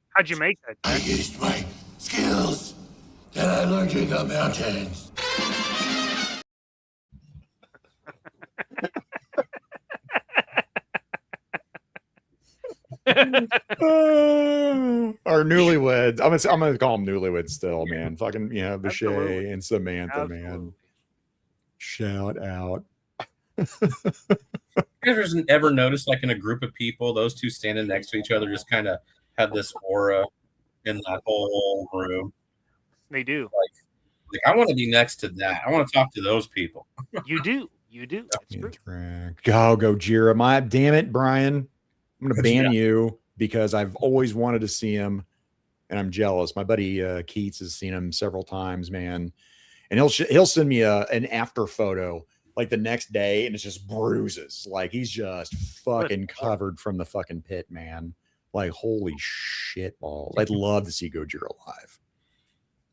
How'd you make that? I used my skills that I learned in the mountains. Our newlyweds. I'm gonna call them newlyweds still, man. Fucking Vishay and Samantha, man. Shout out. You guys ever noticed, like in a group of people, those two standing next to each other just kind of had this aura in that whole room? They do. Like I want to be next to that. I want to talk to those people. You do. That's true. Go Jira. Damn it, Brian. I'm going to ban you because I've always wanted to see him, and I'm jealous. My buddy Keats has seen him several times, man, and he'll send me an after photo like the next day, and it's just bruises. Like he's just fucking covered from the fucking pit, man. Like holy shit balls. I'd love to see Gojira live.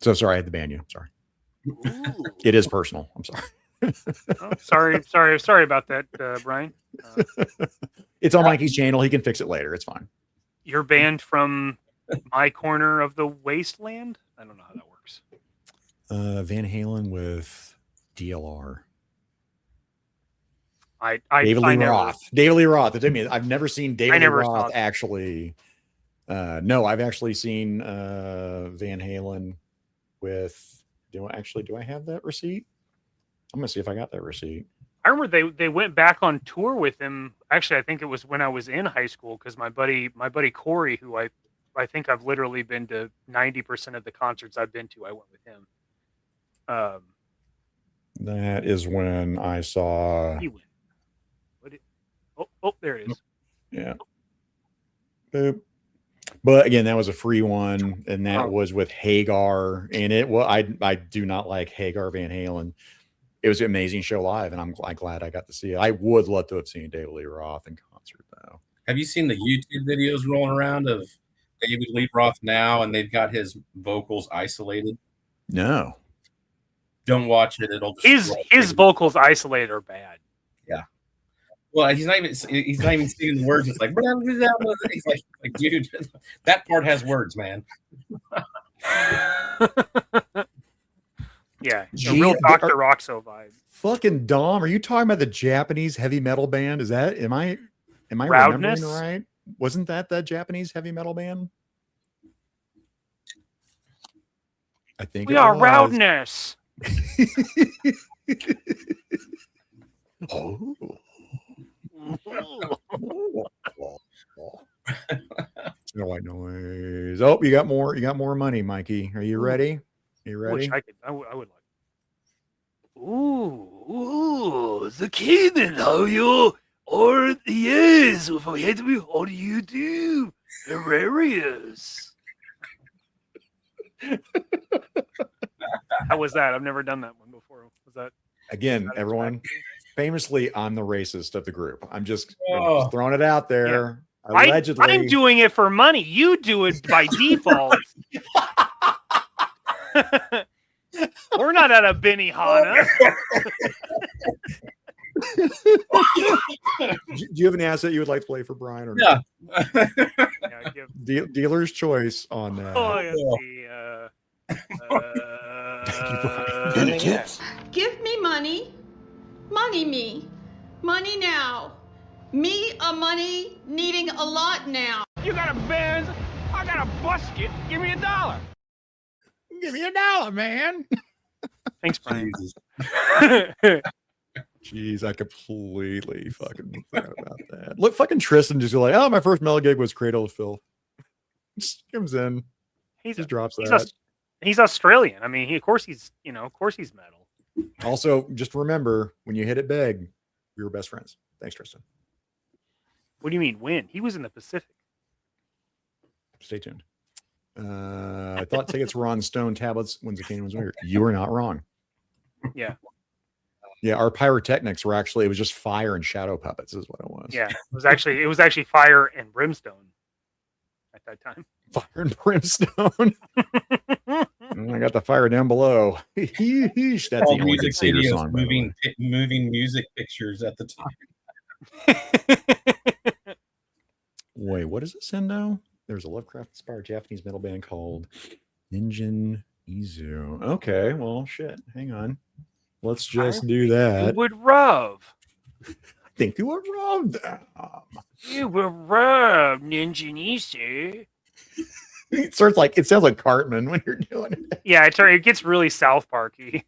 So sorry, I had to ban you. Sorry. It is personal. I'm sorry. Sorry about that, Brian. It's on Mikey's channel. He can fix it later. It's fine. You're banned from my corner of the wasteland? I don't know how that works. Van Halen with DLR. David Lee Roth. David Lee Roth. I've never seen David Lee Roth actually. No, I've actually seen Van Halen with. Do I have that receipt? I'm gonna see if I got that receipt. I remember they went back on tour with him. Actually, I think it was when I was in high school because my buddy Corey, who I think I've literally been to 90% of the concerts I've been to, I went with him. That is when I saw. He went. Oh, there it is. Yeah. Boop. But again, that was a free one, and that was with Hagar. And it well, I do not like Hagar Van Halen. It was an amazing show live, and I'm glad I got to see it. I would love to have seen David Lee Roth in concert, though. Have you seen the YouTube videos rolling around of David Lee Roth now, and they've got his vocals isolated? No. Don't watch it. It'll his vocals isolated are bad. Yeah. Well, he's not even singing the words. It's like he's like, dude, that part has words, man. Yeah, a real Dr. Roxo vibe. Fucking Dom, are you talking about the Japanese heavy metal band? Is that am I remembering right? Wasn't that Japanese heavy metal band? I think we are Roundness. Oh. No white noise. Oh, you got more money, Mikey. Are you ready? You ready? I would like. Ooh, the Canaan, how you? Or yes, if I had to be, how do you do? Hilarious. How was that? I've never done that one before. Was that again? Everyone, famously, I'm the racist of the group. I'm just throwing it out there. Yeah. Allegedly, I'm doing it for money. You do it by default. We're not at a Benihana. Do you have an asset you would like to play for Brian? Or yeah. Dealer's choice on that. Any tips? Give me money. Money me. Money now. Me a money needing a lot now. You got a Benz, I got a busket. Give me $1. Give me $1, man. Thanks, Brian. Jeez, I completely fucking forgot about that. Look, fucking Tristan just like, oh, my first metal gig was Cradle of Filth. Just comes in. He just drops that. He's Australian. I mean, of course he's metal. Also, just remember, when you hit it big, we were best friends. Thanks, Tristan. What do you mean when? He was in the Pacific. Stay tuned. I thought tickets were on stone tablets when Zucchini was weird. You were not wrong. Yeah. Yeah, our pyrotechnics were actually, it was just fire and shadow puppets is what it was. Yeah, it was actually fire and brimstone at that time. Fire and brimstone. I got the fire down below. That's the only music videos song. Moving music pictures at the time. Wait, what is it, Sendo? There's a Lovecraft-inspired Japanese metal band called Ninjin Izu. Okay, well, shit. Hang on. Let's just do that. You would rub. I think you would rub them. You would rub Ninjin Izu. It sounds like Cartman when you're doing it. Yeah, it gets really South Parky.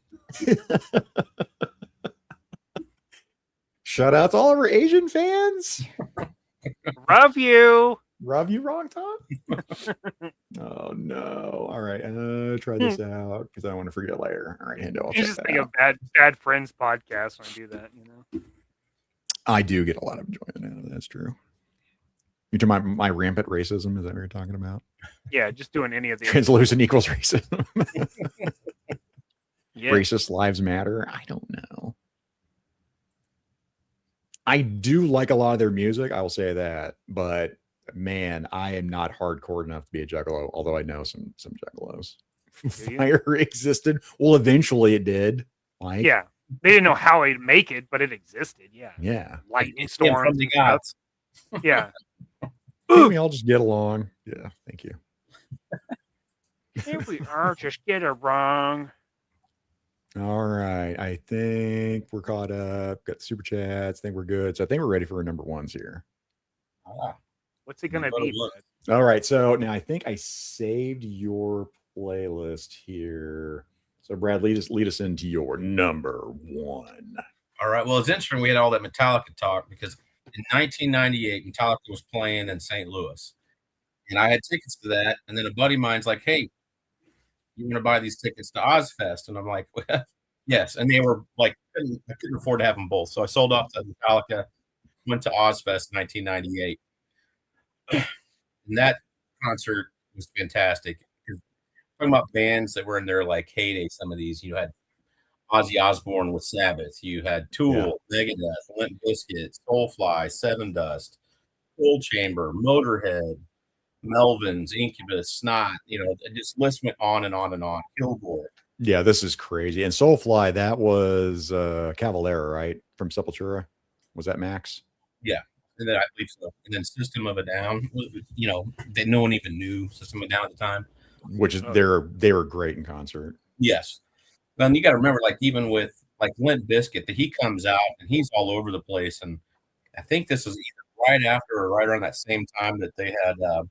Shout out to all of our Asian fans. Love you. Rub you wrong, Tom? Oh no. All right. Try this out because I don't want to forget later. All right, Hendo. You just think of bad friends podcast when I do that, you know. I do get a lot of enjoyment out of that. That's true. You're talking about my rampant racism? Is that what you're talking about? Yeah, just doing any of the translucent equals racism. Yeah. Racist lives matter. I don't know. I do like a lot of their music. I will say that, but man, I am not hardcore enough to be a juggalo. Although I know some juggalos. Fire existed. Well, eventually it did. Like, yeah, they didn't know how they'd make it, but it existed. Yeah, yeah. Lightning storms from the gods. Yeah. We all just get along. Yeah, thank you. Here we are, just get it wrong. All right, I think we're caught up. Got super chats. I think we're good. So I think we're ready for our number ones here. What's it gonna be? All right, so now I think I saved your playlist here. So Brad, lead us into your number one. All right. Well, it's interesting we had all that Metallica talk because in 1998, Metallica was playing in St. Louis. And I had tickets to that. And then a buddy of mine's like, hey, you want to buy these tickets to Ozfest? And I'm like, well, yes. And they were like, I couldn't afford to have them both. So I sold off to Metallica, went to Ozfest in 1998. And that concert was fantastic. Talking about bands that were in their like heyday, some of these you had Ozzy Osbourne with Sabbath, you had Tool, Megadeth, Limp Bizkit, Soulfly, Seven Dust, Cold Chamber, Motorhead, Melvins, Incubus, Snot. This list went on and on and on. Kilgore. Yeah, this is crazy. And Soulfly, that was Cavalera, right? From Sepultura. Was that Max? Yeah. And then I believe so. And then System of a Down, that no one even knew System of a Down at the time. Which is they were great in concert. Yes. Then you got to remember, like even with like Limp Bizkit, that he comes out and he's all over the place. And I think this is either right after or right around that same time that they had. I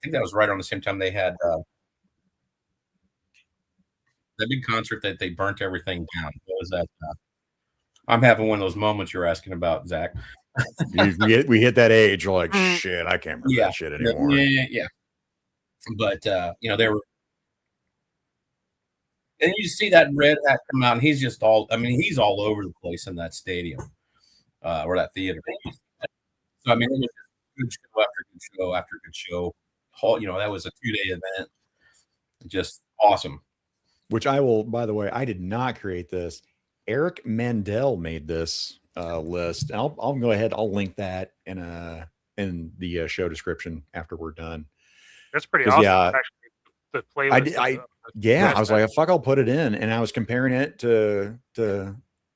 think that was right around the same time they had the big concert that they burnt everything down. What was that? I'm having one of those moments you're asking about, Zach. we hit that age, we're like, shit, I can't remember that shit anymore. Yeah. But they were, and you see that Red Hat come out, and he's just he's all over the place in that stadium, or that theater. So it was good show after good show after good show. That was a 2-day event, just awesome. Which by the way, I did not create this. Eric Mandel made this list. And I'll go ahead. I'll link that in the show description after we're done. That's pretty awesome. Yeah, actually, the playlist. I was like, fuck, I'll put it in. And I was comparing it to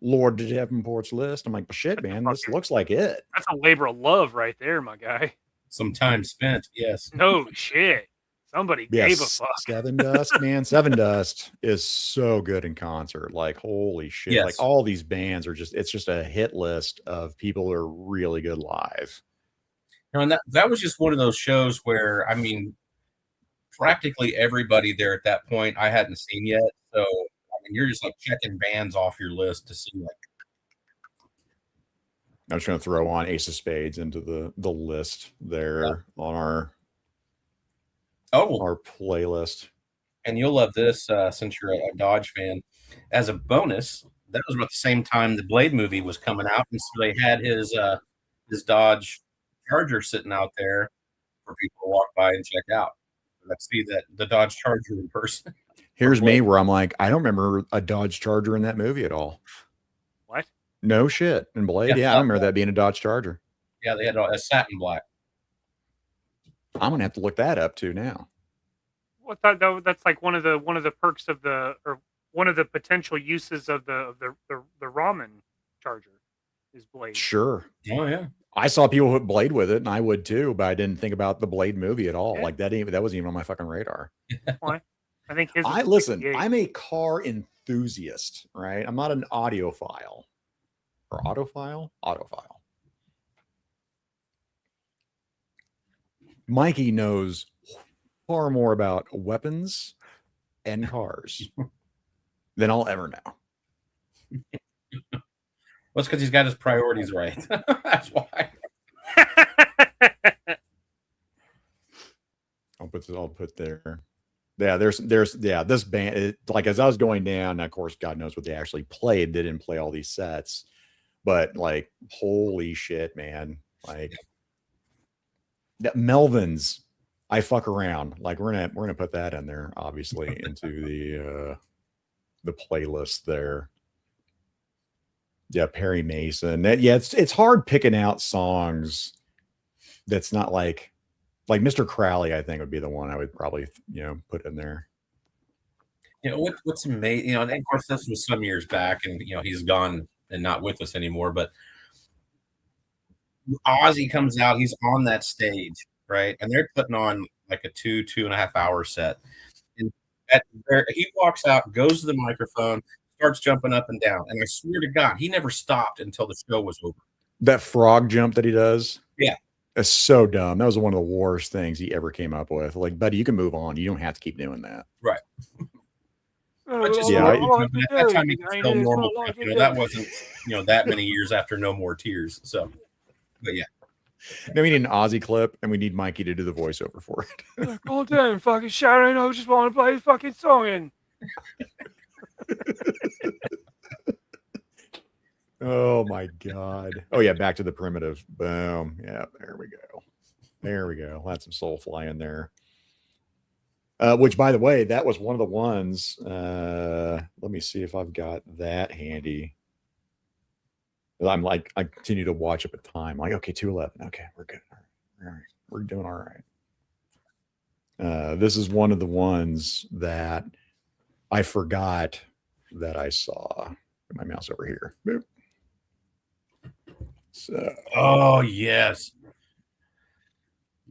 Lord Davenport's list. I'm like, but shit, man, this looks like it. That's a labor of love right there, my guy. Some time spent, yes. No shit. Somebody gave a fuck. Seven Dust, man. Seven Dust is so good in concert. Like, holy shit. Yes. Like all these bands are it's just a hit list of people who are really good live. And that was just one of those shows where, practically everybody there at that point I hadn't seen yet. So, you're just like checking bands off your list to see like. I'm just going to throw on Ace of Spades into the list there on our playlist. And you'll love this since you're a Dodge fan. As a bonus, that was about the same time the Blade movie was coming out, and so they had his Dodge Charger sitting out there for people to walk by and check out. Let's see the Dodge Charger in person. Here's me where I'm like, I don't remember a Dodge Charger in that movie at all. What? No shit. In Blade, yeah, I don't remember that being a Dodge Charger. Yeah, they had a satin black. I'm gonna have to look that up too now. Well, that's like one of the perks of or one of the potential uses of the Ramen Charger is Blade. Sure. Oh yeah. I saw people put Blade with it, and I would too, but I didn't think about the Blade movie at all. Yeah. Like that wasn't even on my fucking radar. Why? I think listen. I'm a car enthusiast, right? I'm not an audiophile or autophile. Mikey knows far more about weapons and cars than I'll ever know. Well, it's because he's got his priorities right. That's why. I'll put there. Yeah, there's this band. Like as I was going down, of course, God knows what they actually played. They didn't play all these sets, but like, holy shit, man! Like that Melvins, I fuck around. Like we're gonna put that in there, obviously, into the playlist there. Yeah, Perry Mason. It's hard picking out songs that's not like Mr. Crowley, I think would be the one I would probably, put in there. What's amazing, and of course this was some years back and, he's gone and not with us anymore, but Ozzy comes out, he's on that stage, right? And they're putting on like a 2.5 hour set. And he walks out, goes to the microphone, starts jumping up and down. And I swear to God, he never stopped until the show was over. That frog jump that he does? Yeah. That's so dumb. That was one of the worst things he ever came up with. Like, buddy, you can move on. You don't have to keep doing that. Right. But just, at that time, you could still normal. That wasn't, that many years after No More Tears. So, but yeah. Then we need an Ozzy clip, and we need Mikey to do the voiceover for it. All damn fucking shouting. I just want to play the fucking song in. Oh my God. Oh yeah, back to the primitive. Boom. Yeah, there we go. There we go. Let some Soulfly in there. Which, by the way, that was one of the ones. Let me see if I've got that handy. I'm like, I continue to watch up at time. Like, okay, 211. Okay, we're good. All right. We're doing all right. This is one of the ones that I forgot that I saw. Get my mouse over here. Boop. So, oh yes,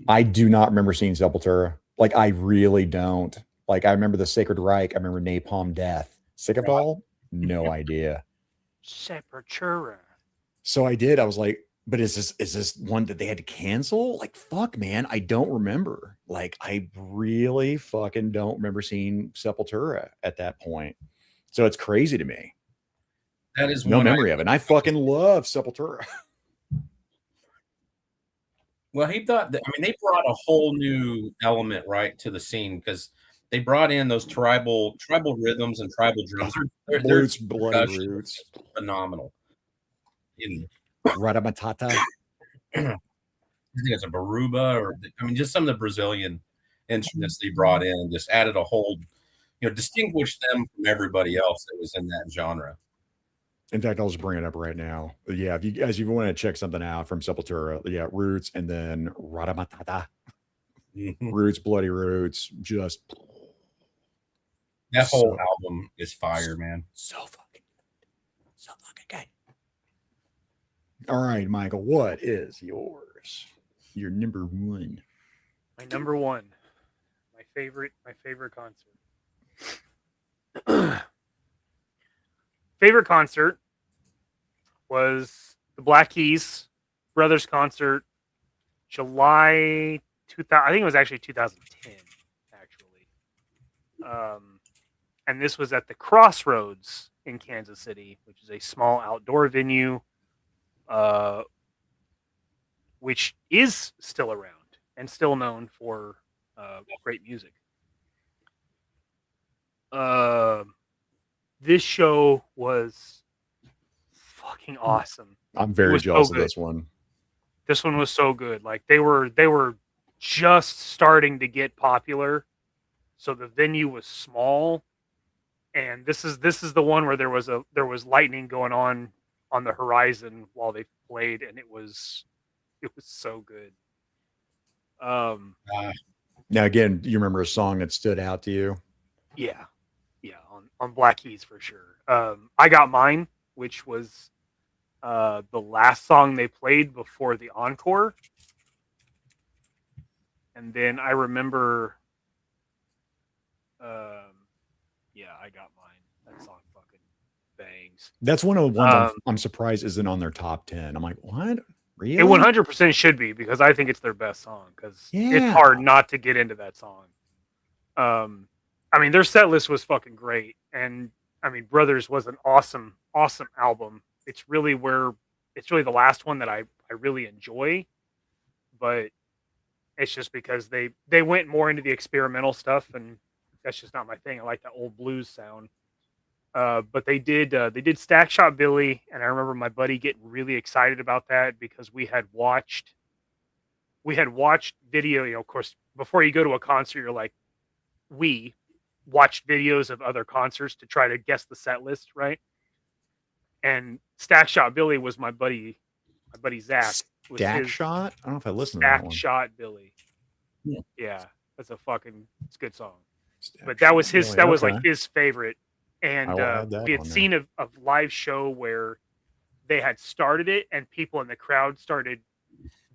I do not remember seeing Sepultura. Like, I really don't. Like, I remember the Sacred Reich. I remember Napalm Death. Sick of all? No idea. Sepultura. So I did. I was like, but is this one that they had to cancel? Like, fuck, man, I don't remember. Like, I really fucking don't remember seeing Sepultura at that point. So it's crazy to me. That is no memory of it. And I fucking love Sepultura. Well, he thought that, I mean, they brought a whole new element right to the scene because they brought in those tribal rhythms and tribal drums. Roots, bloody roots, phenomenal. Radamatata. I think it's a baruba, or I mean, just some of the Brazilian instruments they brought in and just added a whole, distinguished them from everybody else that was in that genre. In fact, I'll just bring it up right now. Yeah, if you guys want to check something out from Sepultura, yeah, Roots and then Radamatata. Roots, Bloody Roots, just that whole album is fire, man. So fucking good. All right, Michael, what is yours? Your number one. My number one. My favorite concert. Favorite concert was the Black Keys Brothers concert, July 2000. I think it was actually 2010, actually. And this was at the Crossroads in Kansas City, which is a small outdoor venue, which is still around and still known for great music. This show was fucking awesome. I'm very jealous of this one. This one was so good. Like they were just starting to get popular, so the venue was small, and this is the one where there was lightning going on the horizon while they played, and it was so good. Now again, you remember a song that stood out to you? Yeah, on Black Keys for sure. I Got Mine, which was the last song they played before the encore. And then I remember I Got Mine. That song fucking bangs. That's one of the ones I'm surprised isn't on their top 10. I'm like, what? Really? It 100% should be, because I think it's their best song, because it's hard not to get into that song. I mean, their set list was fucking great. And I mean, Brothers was an awesome album. It's really the last one that I really enjoy, but it's just because they went more into the experimental stuff, and that's just not my thing. I like that old blues sound. But they did Stack Shot Billy, and I remember my buddy getting really excited about that because we had watched video. Of course, before you go to a concert, you're like, we watched videos of other concerts to try to guess the set list, right? And Stack Shot Billy was my buddy Zach. Stack Shot? I don't know if I listened to that one. Stack Shot Billy. Yeah, it's a good song. But that was his. That was like his favorite. And we had seen a live show where they had started it, and people in the crowd started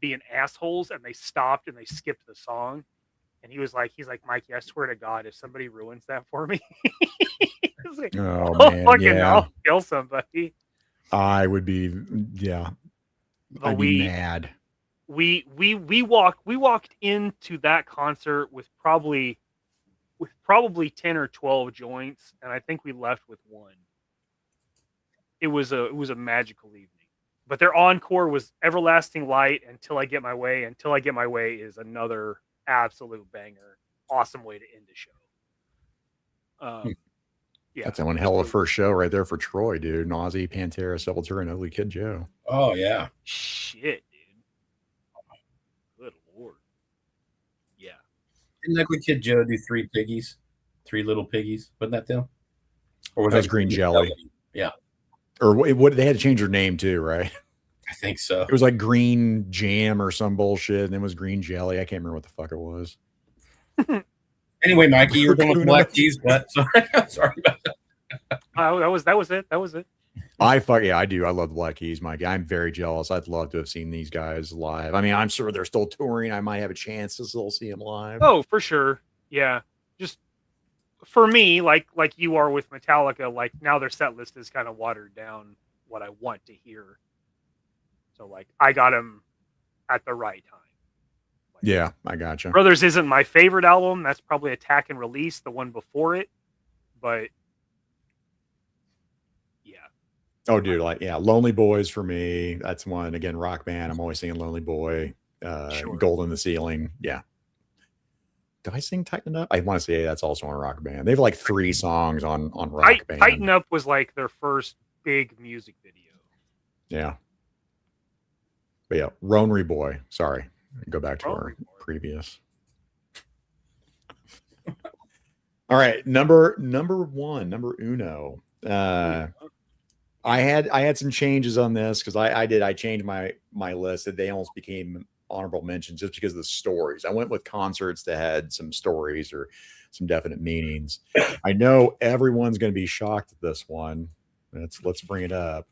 being assholes, and they stopped and they skipped the song. And he's like, Mikey, I swear to God, if somebody ruins that for me, like, I'll kill somebody. I would be, I'd be mad. We walked into that concert with probably 10 or 12 joints, and I think we left with one. It was a magical evening. But their encore was Everlasting Light, Until I Get My Way. Until I Get My Way is another absolute banger. Awesome way to end the show. That's one hell of a first show right there for Troy, dude. Nausea, Pantera, Sepultura, and Ugly Kid Joe. Oh yeah. Shit, dude. Good Lord. Didn't Ugly Kid Joe do Three Piggies? Three Little Piggies? Wasn't that them? Or was that Green Jelly? Yeah. Or what? They had to change their name too, right? I think so. It was like Green Jam or some bullshit, and then it was Green Jelly. I can't remember what the fuck it was. Anyway, Mikey, you were going with Black Keys, but sorry about that. That was it. That was it. I do. I love the Black Keys, Mikey. I'm very jealous. I'd love to have seen these guys live. I mean, I'm sure they're still touring. I might have a chance to still see them live. Oh, for sure. Yeah. Just for me, like you are with Metallica, like now their set list is kind of watered down what I want to hear. So like I got them at the right time. Like, yeah, I gotcha. Brothers isn't my favorite album. That's probably Attack and Release, the one before it. But yeah. Oh, dude, like Lonely Boys for me. That's one. Again, rock band. I'm always singing Lonely Boy. Sure. Gold in the Ceiling. Yeah. Did I sing Tighten Up? I want to say that's also on a rock band. They have like 3 songs on rock band. Tighten Up was like their first big music video. Yeah. But yeah, Ronery Boy. Sorry. Go back to our previous. All right, number uno. I had some changes on this because I changed my list, and they almost became honorable mentions just because of the stories. I went with concerts that had some stories or some definite meanings. I know everyone's going to be shocked at this one. Let's bring it up.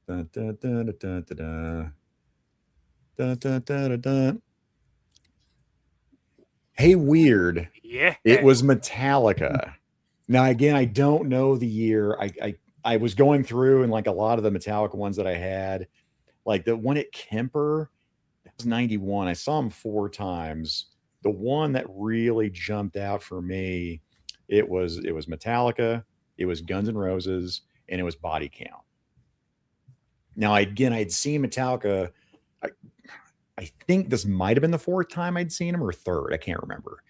Dun, dun, dun, dun, dun, dun, dun. Dun, dun, dun, dun, dun. Hey, weird. Yeah. It was Metallica. Now, again, I don't know the year. I was going through and like a lot of the Metallica ones that I had, like the one at Kemper, that was 91. I saw him 4 times. The one that really jumped out for me, it was Metallica, it was Guns N' Roses, and it was Body Count. Now, I'd seen Metallica. I think this might have been the 4th time I'd seen him, or 3rd. I can't remember.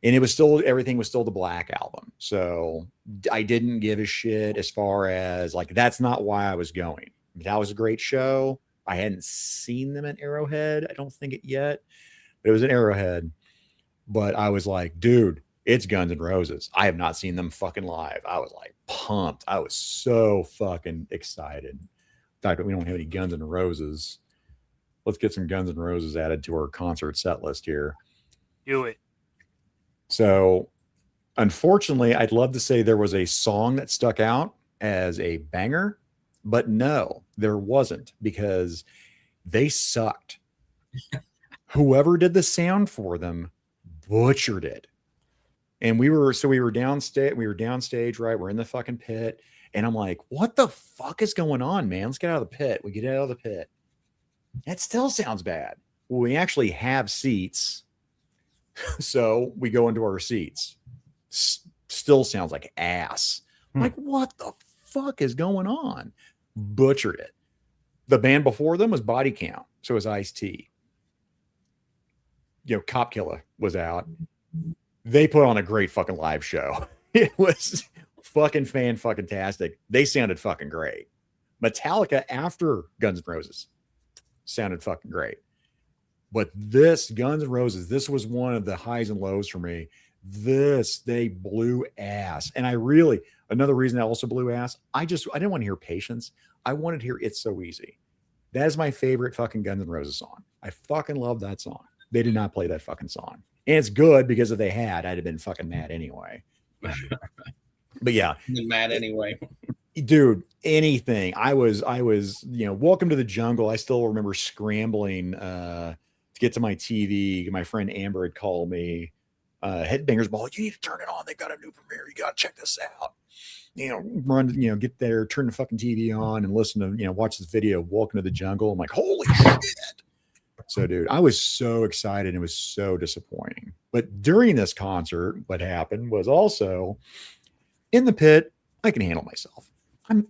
And everything was still the Black Album. So I didn't give a shit as far as like, that's not why I was going. That was a great show. I hadn't seen them at Arrowhead. I don't think it yet, but it was at Arrowhead. But I was like, dude, it's Guns N' Roses. I have not seen them fucking live. I was like pumped. I was so fucking excited. In fact, we don't have any Guns N' Roses. Let's get some Guns N' Roses added to our concert set list here. Do it. So, unfortunately, I'd love to say there was a song that stuck out as a banger, but no, there wasn't, because they sucked. Whoever did the sound for them butchered it. And we were downstage, right? We're in the fucking pit. And I'm like, what the fuck is going on, man? Let's get out of the pit. We get out of the pit. That still sounds bad. Well, we actually have seats. So we go into our seats. Still sounds like ass. Like, what the fuck is going on? Butchered it. The band before them was Body Count. So it was Ice-T. Cop Killer was out. They put on a great fucking live show. It was fucking fan-fucking-tastic. They sounded fucking great. Metallica after Guns N' Roses sounded fucking great. But this Guns N' Roses, this was one of the highs and lows for me. They blew ass. And another reason I also blew ass, I didn't want to hear Patience. I wanted to hear It's So Easy. That is my favorite fucking Guns N' Roses song. I fucking love that song. They did not play that fucking song. And it's good, because if they had, I'd have been fucking mad anyway. But yeah. Mad anyway. Dude, anything. I was, Welcome to the Jungle. I still remember scrambling to get to my TV. My friend Amber had called me. Headbangers Ball, you need to turn it on. They got a new premiere. You got to check this out. Run, get there, turn the fucking TV on and listen to, watch this video, Welcome to the Jungle. I'm like, holy shit. So, dude, I was so excited. It was so disappointing. But during this concert, what happened was also in the pit, I can handle myself. I'm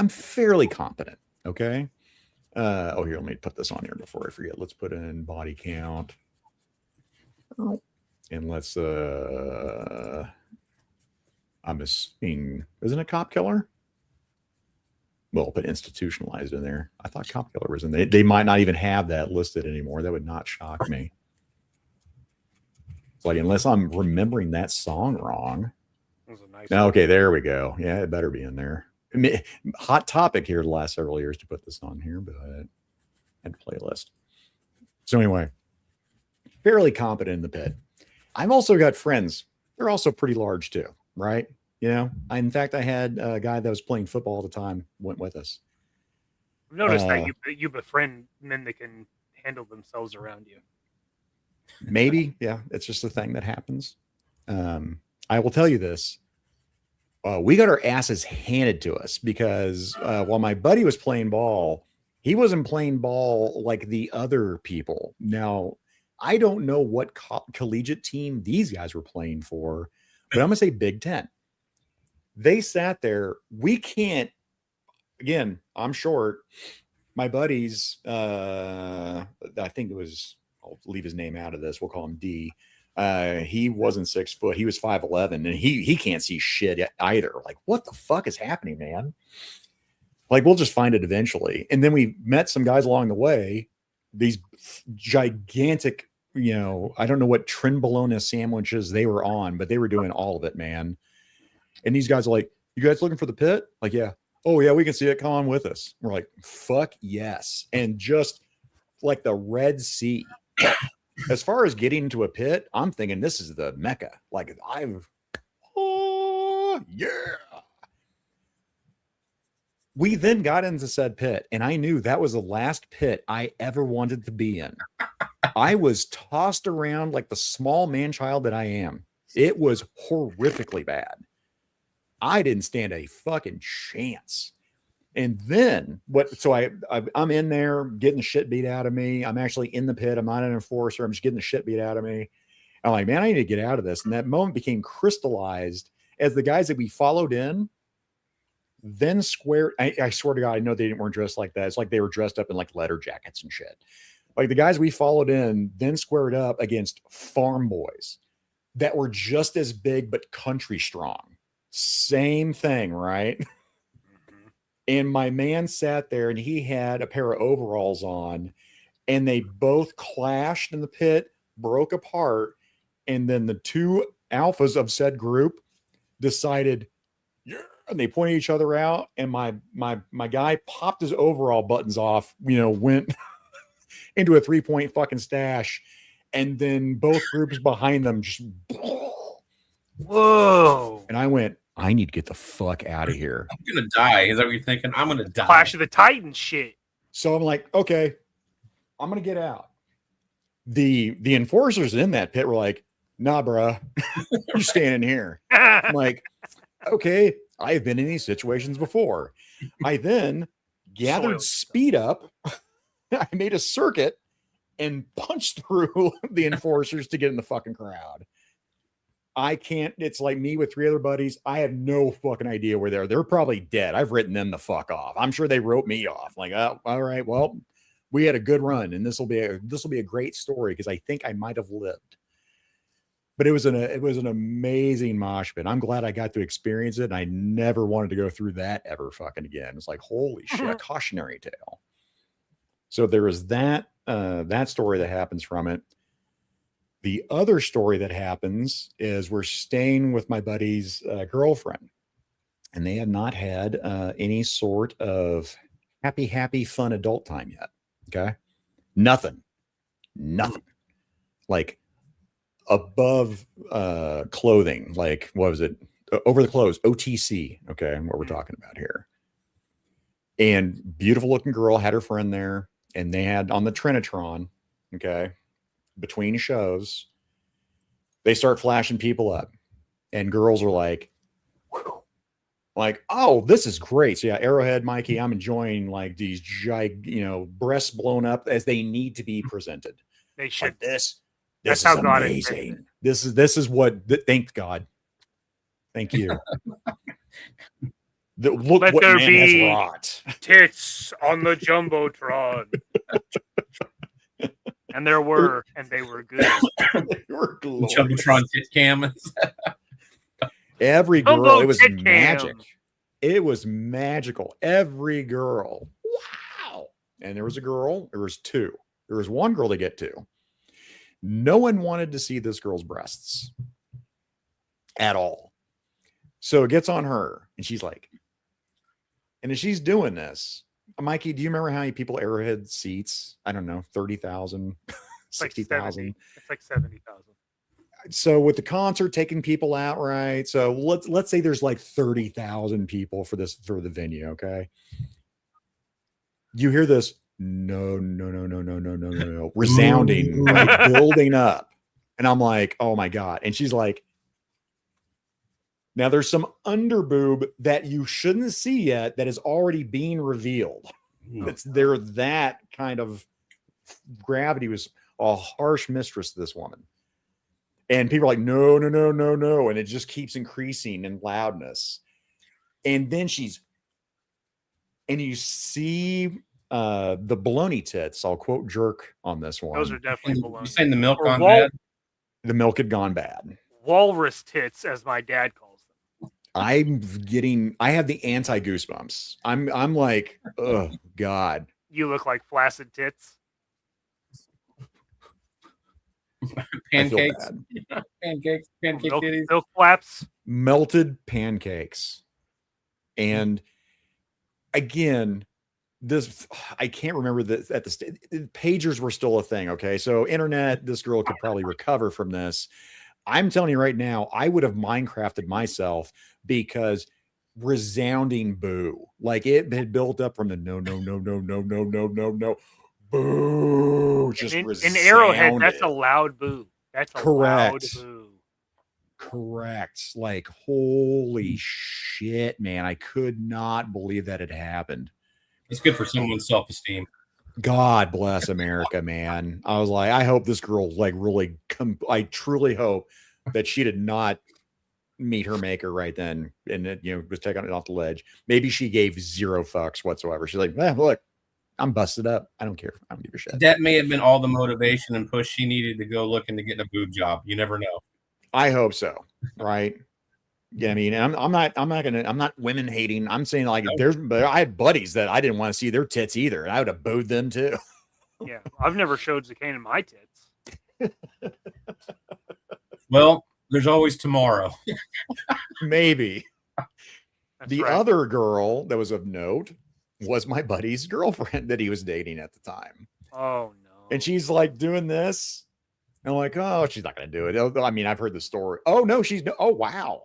fairly competent. Okay. Here, let me put this on here before I forget. Let's put in Body Count. And let's I'm assuming, isn't it Cop Killer? Well, put Institutionalized in there. I thought Cop Killer was in there. They might not even have that listed anymore. That would not shock me. Like, unless I'm remembering that song wrong. That was a nice Okay, there we go. Yeah, it better be in there. Hot topic here the last several years to put this on here, but and playlist. So anyway, fairly competent in the pit. I've also got friends. They're also pretty large too, right? You know, in fact, I had a guy that was playing football all the time went with us. I've noticed that you befriend men that can handle themselves around you. Maybe, yeah, it's just a thing that happens. I will tell you this. We got our asses handed to us because while my buddy was playing ball, he wasn't playing ball like the other people. Now, I don't know what collegiate team these guys were playing for, but I'm going to say Big Ten. They sat there. We can't, again, I'm short. My buddies, I think it was, I'll leave his name out of this. We'll call him D. He wasn't 6 foot. He was 5'11", and he can't see shit either. Like, what the fuck is happening, man? Like, we'll just find it eventually. And then we met some guys along the way, these gigantic, you know, I don't know what Trenbolone sandwiches they were on, but they were doing all of it, man. And these guys are like, you guys looking for the pit? Like, yeah. Oh, yeah, we can see it. Come on with us. We're like, fuck yes. And just like the Red Sea. As far as getting into a pit, I'm thinking this is the Mecca. Like, oh, yeah. We then got into said pit, and I knew that was the last pit I ever wanted to be in. I was tossed around like the small man-child that I am. It was horrifically bad. I didn't stand a fucking chance. And then so I'm in there getting the shit beat out of me. I'm actually in the pit. I'm not an enforcer. I'm just getting the shit beat out of me. I'm like, man, I need to get out of this. And that moment became crystallized as the guys that we followed in then squared. I swear to God, I know they weren't dressed like that. It's like they were dressed up in like leather jackets and shit. Like the guys we followed in then squared up against farm boys that were just as big, but country strong. Same thing, right? And my man sat there and he had a pair of overalls on and they both clashed in the pit, broke apart. And then the two alphas of said group decided, yeah, and they pointed each other out. And my guy popped his overall buttons off, you know, went into a 3-point fucking stash. And then both groups behind them just, whoa. And I went, I need to get the fuck out of here. I'm going to die. Is that what you're thinking? I'm going to die. Clash of the Titans shit. So I'm like, okay, I'm going to get out. The enforcers in that pit were like, nah, bruh, you're standing here. I'm like, okay, I've been in these situations before. I then gathered speed up. I made a circuit and punched through the enforcers to get in the fucking crowd. I can't, it's like me with 3 other buddies. I have no fucking idea where they're probably dead. I've written them the fuck off. I'm sure they wrote me off. Like, oh, all right, well, we had a good run and this will be a great story because I think I might have lived. But it was an amazing mosh pit. I'm glad I got to experience it. And I never wanted to go through that ever fucking again. It's like, holy shit, cautionary tale. So there was that story that happens from it. The other story that happens is we're staying with my buddy's girlfriend, and they have not had any sort of happy, fun adult time yet. Okay. Nothing. Like above clothing, like what was it? Over the clothes, OTC. Okay. What we're talking about here. And beautiful looking girl had her friend there, and they had on the Trinitron. Okay. Between shows, they start flashing people up, and girls are like, whew, like, oh, this is great. So yeah, Arrowhead, Mikey, I'm enjoying like these breasts blown up as they need to be presented. They should. Like this That's is how God amazing. This is what. Thank God. Thank you. Look Let what there man be has wrought. Tits on the Jumbotron. And there were, and they were good. They were glorious. Jumbotron tit cam. Every girl, Jumbo it was tit magic. cam. It was magical. Every girl. Wow. And there was a girl. There was 2. There was one girl to get to. No one wanted to see this girl's breasts at all. So it gets on her, and she's like, and as she's doing this, Mikey, do you remember how many people Arrowhead seats? I don't know, 30,000, 60,000. It's like 70,000. So with the concert taking people out, right? So let's say there's like 30,000 people for the venue, okay? You hear this no, resounding, right, building up. And I'm like, oh my God. And she's like, now there's some underboob that you shouldn't see yet that is already being revealed. They're that kind of gravity was a harsh mistress to this woman. And people are like, no. And it just keeps increasing in loudness. And then and you see the baloney tits. I'll quote Jerk on this one. Those are definitely baloney. You saying the milk gone bad? The milk had gone bad. Walrus tits, as my dad calls them. I have the anti-goosebumps. I'm like, oh God. You look like flaccid tits. Pancakes. Pancake titties. Milk flaps. Melted pancakes. And again, this, I can't remember that at pagers were still a thing. Okay. So internet, this girl could probably recover from this. I'm telling you right now, I would have Minecrafted myself because resounding boo. Like it had built up from the no. Boo. Just in Arrowhead, that's a loud boo. That's a loud boo. Correct. Like, holy shit, man. I could not believe that had happened. It's good for someone's self-esteem. God bless America, man. I was like, I hope this girl like really I truly hope that she did not meet her maker right then and it, was taking it off the ledge. Maybe she gave zero fucks whatsoever. She's like, look, I'm busted up. I don't care. I don't give a shit. That may have been all the motivation and push she needed to go looking to get a boob job. You never know. I hope so. Right. Yeah. I mean, I'm not women hating. I'm saying like but I had buddies that I didn't want to see their tits either. And I would have booed them too. Yeah. I've never showed Zakane my tits. Well, there's always tomorrow. Maybe. That's the right. other girl that was of note was my buddy's girlfriend that he was dating at the time. Oh no. And she's like doing this. And I'm like, oh, she's not going to do it. I mean, I've heard the story. Oh no, oh, wow.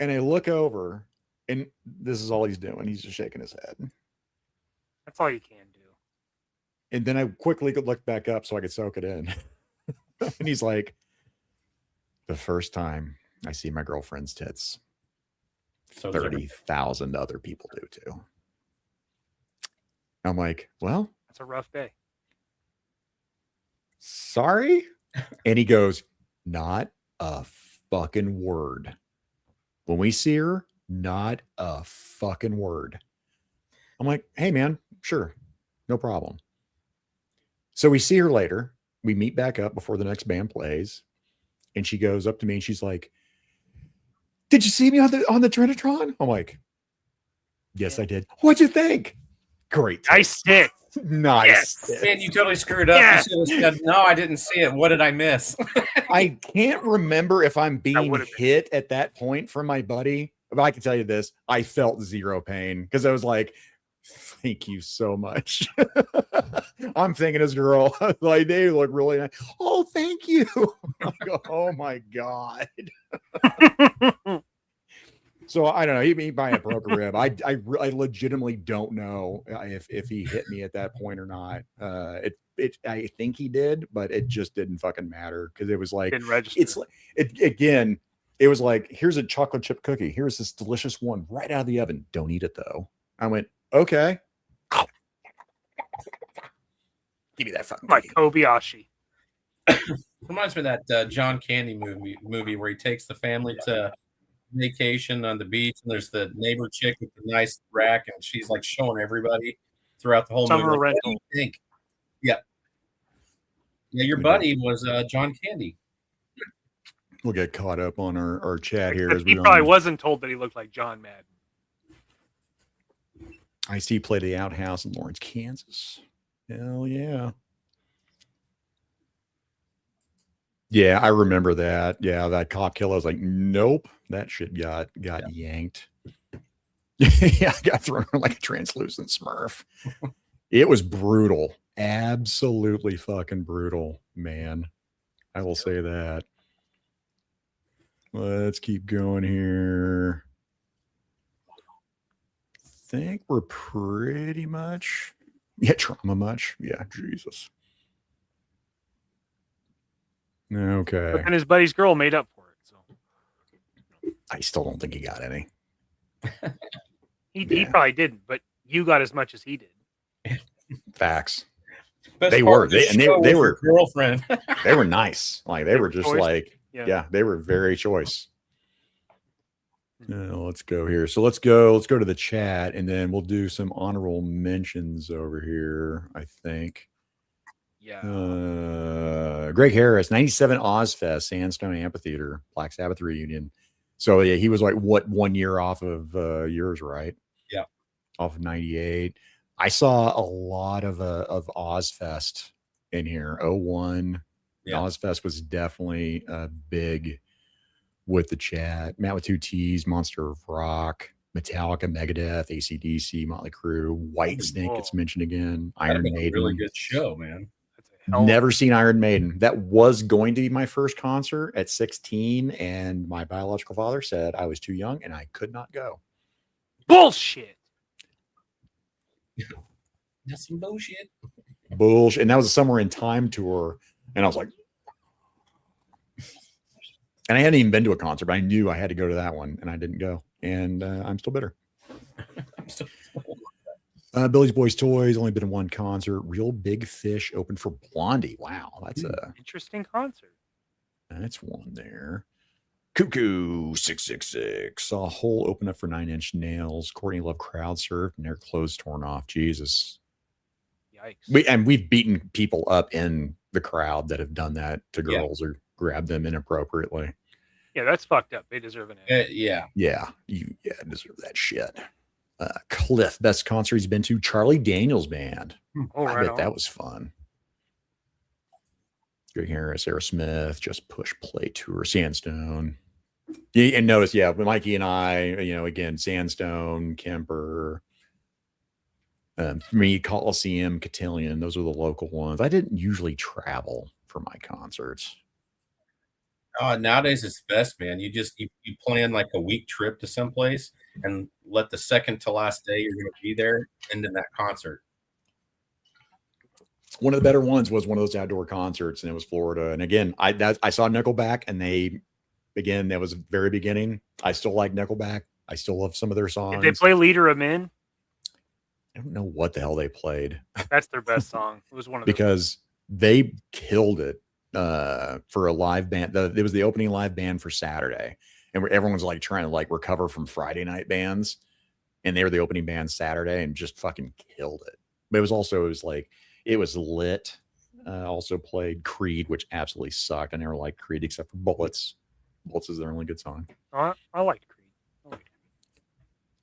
And I look over and this is all he's doing. He's just shaking his head. That's all you can do. And then I quickly looked back up so I could soak it in. And he's like, the first time I see my girlfriend's tits, so 30,000 other people do too. I'm like, well, that's a rough day. Sorry. And he goes, not a fucking word. When we see her, not a fucking word. I'm like, hey man, sure. No problem. So we see her later. We meet back up before the next band plays. And she goes up to me and she's like, did you see me on the Trinitron? I'm like, yes, I did. What'd you think? Great. Nice tits. Nice. Yes. Man, you totally screwed up. Yes. You said, no, I didn't see it. What did I miss? I can't remember if I'm being hit at that point from my buddy, but I can tell you this. I felt zero pain because I was like, thank you so much. I'm thinking this girl, like, they look really nice. Oh, thank you. I go, oh my God. So I don't know. He might have broke a rib. I legitimately don't know if he hit me at that point or not. I think he did, but it just didn't fucking matter because it was like it's like again. It was like, here's a chocolate chip cookie. Here's this delicious one right out of the oven. Don't eat it though. I went, okay. Give me that fucking like Kobayashi. Reminds me of that John Candy movie where he takes the family to vacation on the beach, and there's the neighbor chick with the nice rack, and she's like showing everybody throughout the whole Summer movie. rental. What do you think? Yeah, your buddy was John Candy. We'll get caught up on our chat here. He probably wasn't told that he looked like John Madden. Ice-T played the Outhouse in Lawrence, Kansas. Hell yeah. Yeah, I remember that. Yeah, that cop killer. I was like, nope, that shit got yanked. Yeah, I got thrown like a translucent Smurf. It was brutal. Absolutely fucking brutal, man. I will say that. Let's keep going here. Think we're pretty much trauma much. Yeah, Jesus. Okay. But then his buddy's girl made up for it. So I still don't think he got any. he probably didn't, but you got as much as he did. Facts. Best They part were. of this They show was were your girlfriend. They were nice. Like they were just choice. like Yeah. they were very choice. Let's go here. So let's go to the chat, and then we'll do some honorable mentions over here. I think. Yeah. Greg Harris, 97 Ozfest, Sandstone Amphitheater, Black Sabbath reunion. So yeah, he was like 1 year off of yours, right? Yeah, off of 98. I saw a lot of Ozfest in here. 01. Yeah. Ozfest was definitely big with the chat. Matt with 2 T's, Monster of Rock, Metallica, Megadeth, AC/DC, Motley Crue, Whitesnake gets mentioned again. Iron Maiden. A really good show, man. Never seen Iron Maiden. That was going to be my first concert at 16, and my biological father said I was too young and I could not go. Bullshit. That's some bullshit. Bullshit. And that was a Somewhere in Time tour, and I was like, and I hadn't even been to a concert, but I knew I had to go to that one, and I didn't go, and I'm still bitter. Billy's Boys Toys, only been to one concert. Real Big Fish opened for Blondie. Wow, that's a interesting concert. That's one there. Cuckoo 666 saw a hole open up for 9 Inch Nails. Courtney Love crowd surfed and their clothes torn off. Jesus. Yikes. We've beaten people up in the crowd that have done that to girls or grabbed them inappropriately. Yeah, that's fucked up. They deserve an you deserve that shit. Cliff, best concert he's been to, Charlie Daniels Band. I bet that was fun. Greg Harris, Aerosmith, Just Push Play Tour, Sandstone. Yeah, and notice, Mikey and I, again, Sandstone, Kemper, for me, Coliseum, Cotillion, those are the local ones. I didn't usually travel for my concerts. Nowadays it's best, man. You plan like a week trip to someplace and let the second to last day you're going to be there end in that concert. One of the better ones was one of those outdoor concerts, and it was Florida. And again, I saw Nickelback, and that was the very beginning. I still like Nickelback. I still love some of their songs. Did they play Leader of Men? I don't know what the hell they played. That's their best song. It was one of because they killed it for a live band. It was the opening live band for Saturday, and everyone's like trying to like recover from Friday night bands, and they were the opening band Saturday and just fucking killed it. But it was lit. Also played Creed, which absolutely sucked. I never liked Creed except for Bullets. Bullets is their only good song. I liked Creed.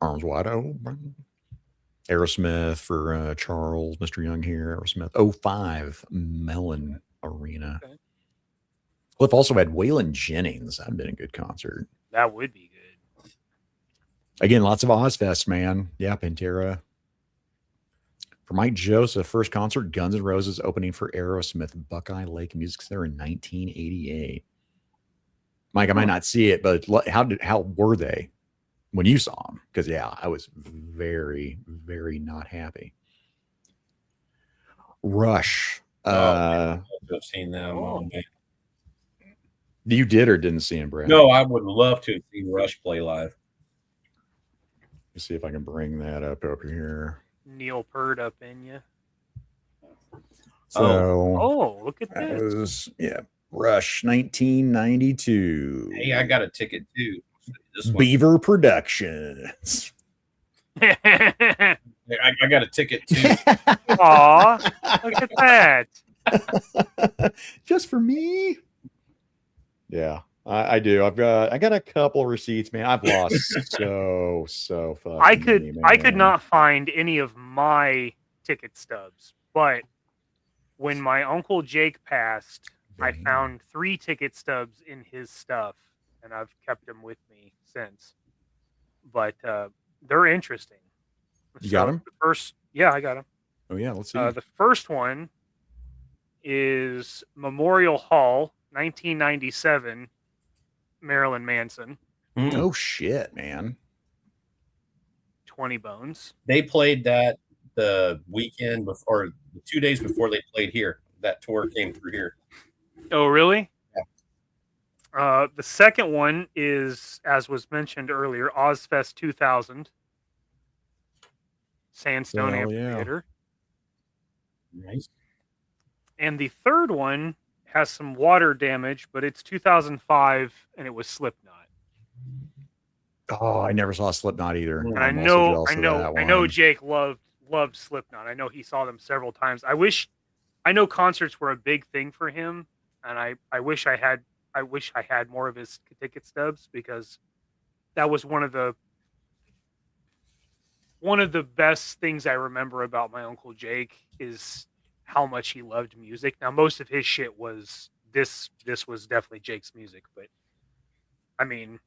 Arms Wide Open. Aerosmith for Charles, Mr. Young here. Aerosmith 05 Mellon Arena. Okay. Cliff also had Waylon Jennings. That'd been a good concert. That would be good. Again, lots of Ozfest, man. Yeah, Pantera. For Mike Joseph, first concert, Guns N' Roses opening for Aerosmith, Buckeye Lake Music Center in 1988. Mike, I might not see it, but how were they when you saw them? Because I was very, very not happy. Rush. I've seen them. You did or didn't see him, Brad? No, I would love to see Rush play live. Let's see if I can bring that up over here. Neil Peart up in you. So, look at this. Rush 1992. Hey, I got a ticket too. Beaver Productions. I got a ticket too. Aw, look at that. Just for me. Yeah, I do. I got a couple receipts, man. I've lost so fucking I could not find any of my ticket stubs, but when my Uncle Jake passed, I found 3 ticket stubs in his stuff, and I've kept them with me since. But they're interesting. You got them? The first, yeah, I got them. Oh yeah, let's see. The first one is Memorial Hall, 1997, Marilyn Manson. Oh shit, man. 20 Bones. They played that the weekend before, 2 days before they played here. That tour came through here. Oh, really? Yeah. The second one is, as was mentioned earlier, Ozfest 2000. Sandstone Amphitheater. Nice. And the third one has some water damage, but it's 2005, and it was Slipknot. Oh, I never saw Slipknot either. And I'm I also know, jealous of that I know one. Jake loved Slipknot. I know he saw them several times. I know concerts were a big thing for him, and I wish I had more of his ticket stubs, because that was one of the best things I remember about my Uncle Jake is how much he loved music. Now, most of his shit was this was definitely Jake's music, but I mean,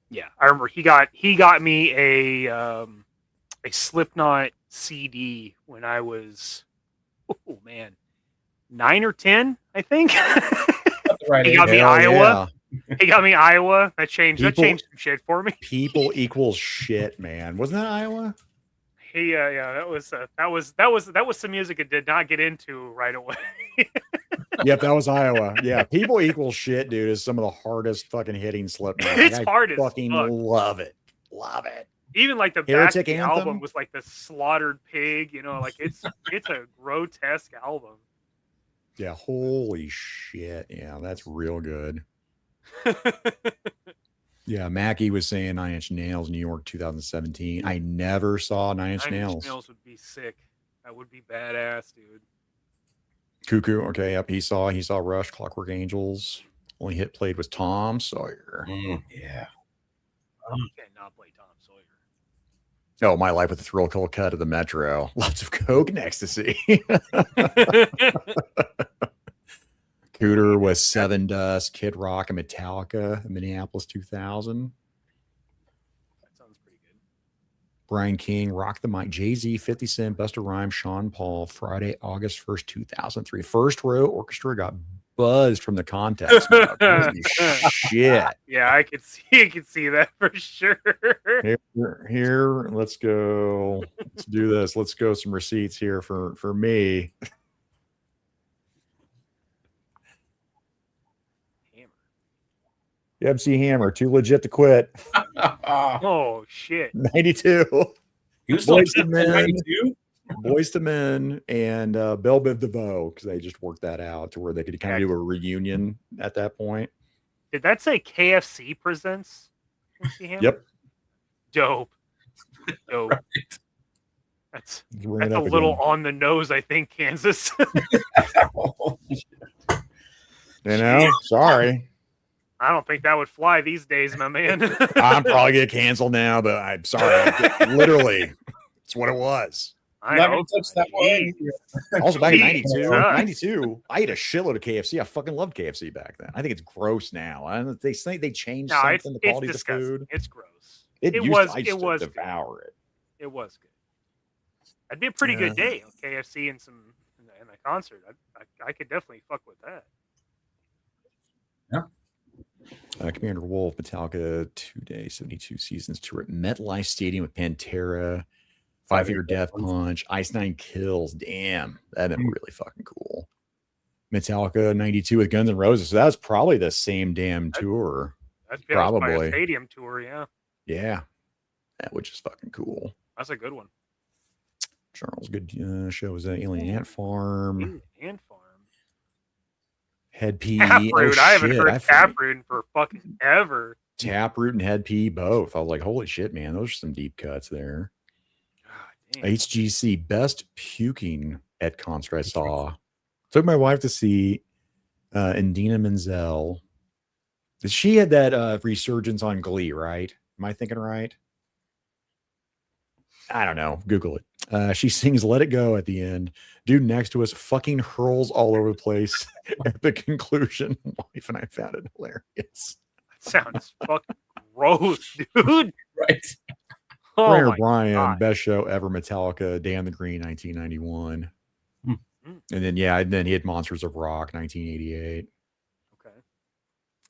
yeah, I remember he got me a Slipknot CD when I was, oh man, 9 or 10, I think. He got me Iowa. Yeah. He got me Iowa. That changed some shit for me. People equals shit, man. Wasn't that Iowa? Yeah, that was some music I did not get into right away. Yep, that was Iowa. Yeah, people equals shit, dude, is some of the hardest fucking hitting Slipknot. It's hard as fucking fuck. love it. Love it. Even like the back of the album was like the slaughtered pig, like it's a grotesque album. Yeah, holy shit. Yeah, that's real good. Yeah, Mackie was saying 9 Inch Nails, New York 2017. I never saw 9 Inch Nails. 9 Inch Nails would be sick. That would be badass, dude. Cuckoo. Okay, yep. He saw Rush, Clockwork Angels. Only hit played was Tom Sawyer. Yeah. You cannot play Tom Sawyer. Oh, My Life with a Thrill Kill Cut of the Metro. Lots of coke and ecstasy. Cooter was Seven Dust, Kid Rock, and Metallica, Minneapolis 2000. That sounds pretty good. Brian King, Rock the Mic, Jay-Z, 50 Cent, Busta Rhymes, Sean Paul, Friday, August 1st, 2003. First Row Orchestra got buzzed from the context. Holy shit. Yeah, I could see that for sure. Here, let's go. Let's do this. Let's go some receipts here for me. MC Hammer, Too Legit to Quit. Oh shit. 92. He was Boys to Men. Men, Boys to Men, and Belle Biv DeVoe, because they just worked that out to where they could kind of do a reunion at that point. Did that say KFC presents MC Hammer? Yep. Dope. Right. That's a little on the nose, I think, Kansas. Sorry. I don't think that would fly these days, my man. I'm probably get canceled now, but I'm sorry. Literally, it's what it was. I Never touched that one. Also, back in 92, I ate a shitload of KFC. I fucking loved KFC back then. I think it's gross now. They say they changed something. The quality of the food. It's gross. I used to devour it. It was good. That'd be a pretty good day. KFC and some in a concert. I could definitely fuck with that. Yeah. Commander Wolf, Metallica 2-day 72 seasons tour at MetLife Stadium with Pantera, Five Finger Death Punch, Ice Nine Kills. Damn, that'd been really fucking cool. Metallica 92 with Guns N' Roses. So that was probably the same damn tour. That's probably a stadium tour, yeah. Yeah, that was just fucking cool. That's a good one. Charles, good show was Alien Ant Farm. Ant Farm. Head P. Taproot. I haven't heard Taproot for fucking ever. Taproot and Head P both. I was like, holy shit, man. Those are some deep cuts there. HGC best puking at concert I saw. Took my wife to see Indina Menzel. She had that resurgence on Glee, right? Am I thinking right? I don't know. Google it. She sings "Let It Go" at the end. Dude next to us fucking hurls all over the place. Epic conclusion. Wife and I found it hilarious. That sounds fucking gross, dude. Right. Oh Rare my Brian, God. best show ever. Metallica, Dan the Green, 1991. Mm-hmm. And then he had Monsters of Rock, 1988. Okay.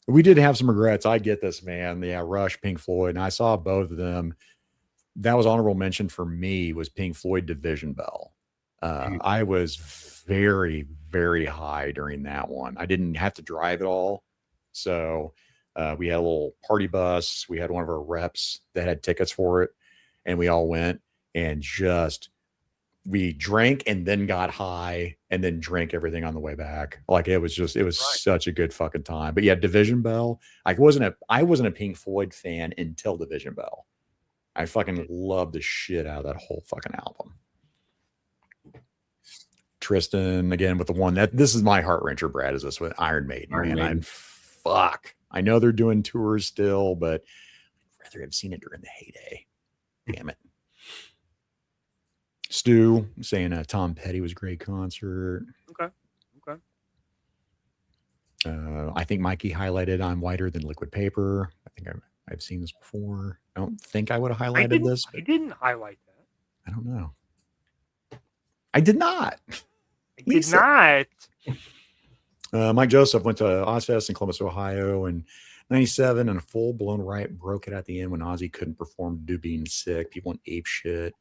We did have some regrets. I get this, man. Yeah, Rush, Pink Floyd, and I saw both of them. That was honorable mention for me was Pink Floyd Division Bell. I was very, very high during that one. I didn't have to drive at all. So we had a little party bus. We had one of our reps that had tickets for it. And we all went and we drank and then got high and then drank everything on the way back. Like it was such a good fucking time. But yeah, Division Bell. I wasn't a Pink Floyd fan until Division Bell. I fucking love the shit out of that whole fucking album. Tristan, again, with the one this is my heart wrencher, Brad, is this with Iron Maiden. Fuck. I know they're doing tours still, but I'd rather have seen it during the heyday. Damn it. Stu saying Tom Petty was a great concert. Okay. I think Mikey highlighted I'm Whiter Than Liquid Paper. I think I've seen this before. I don't think I would have highlighted this. I didn't highlight that. I don't know. I did not. I did not. Mike Joseph went to Ozfest in Columbus, Ohio in 97, and a full-blown riot broke it at the end when Ozzy couldn't perform due to being sick. People went ape shit,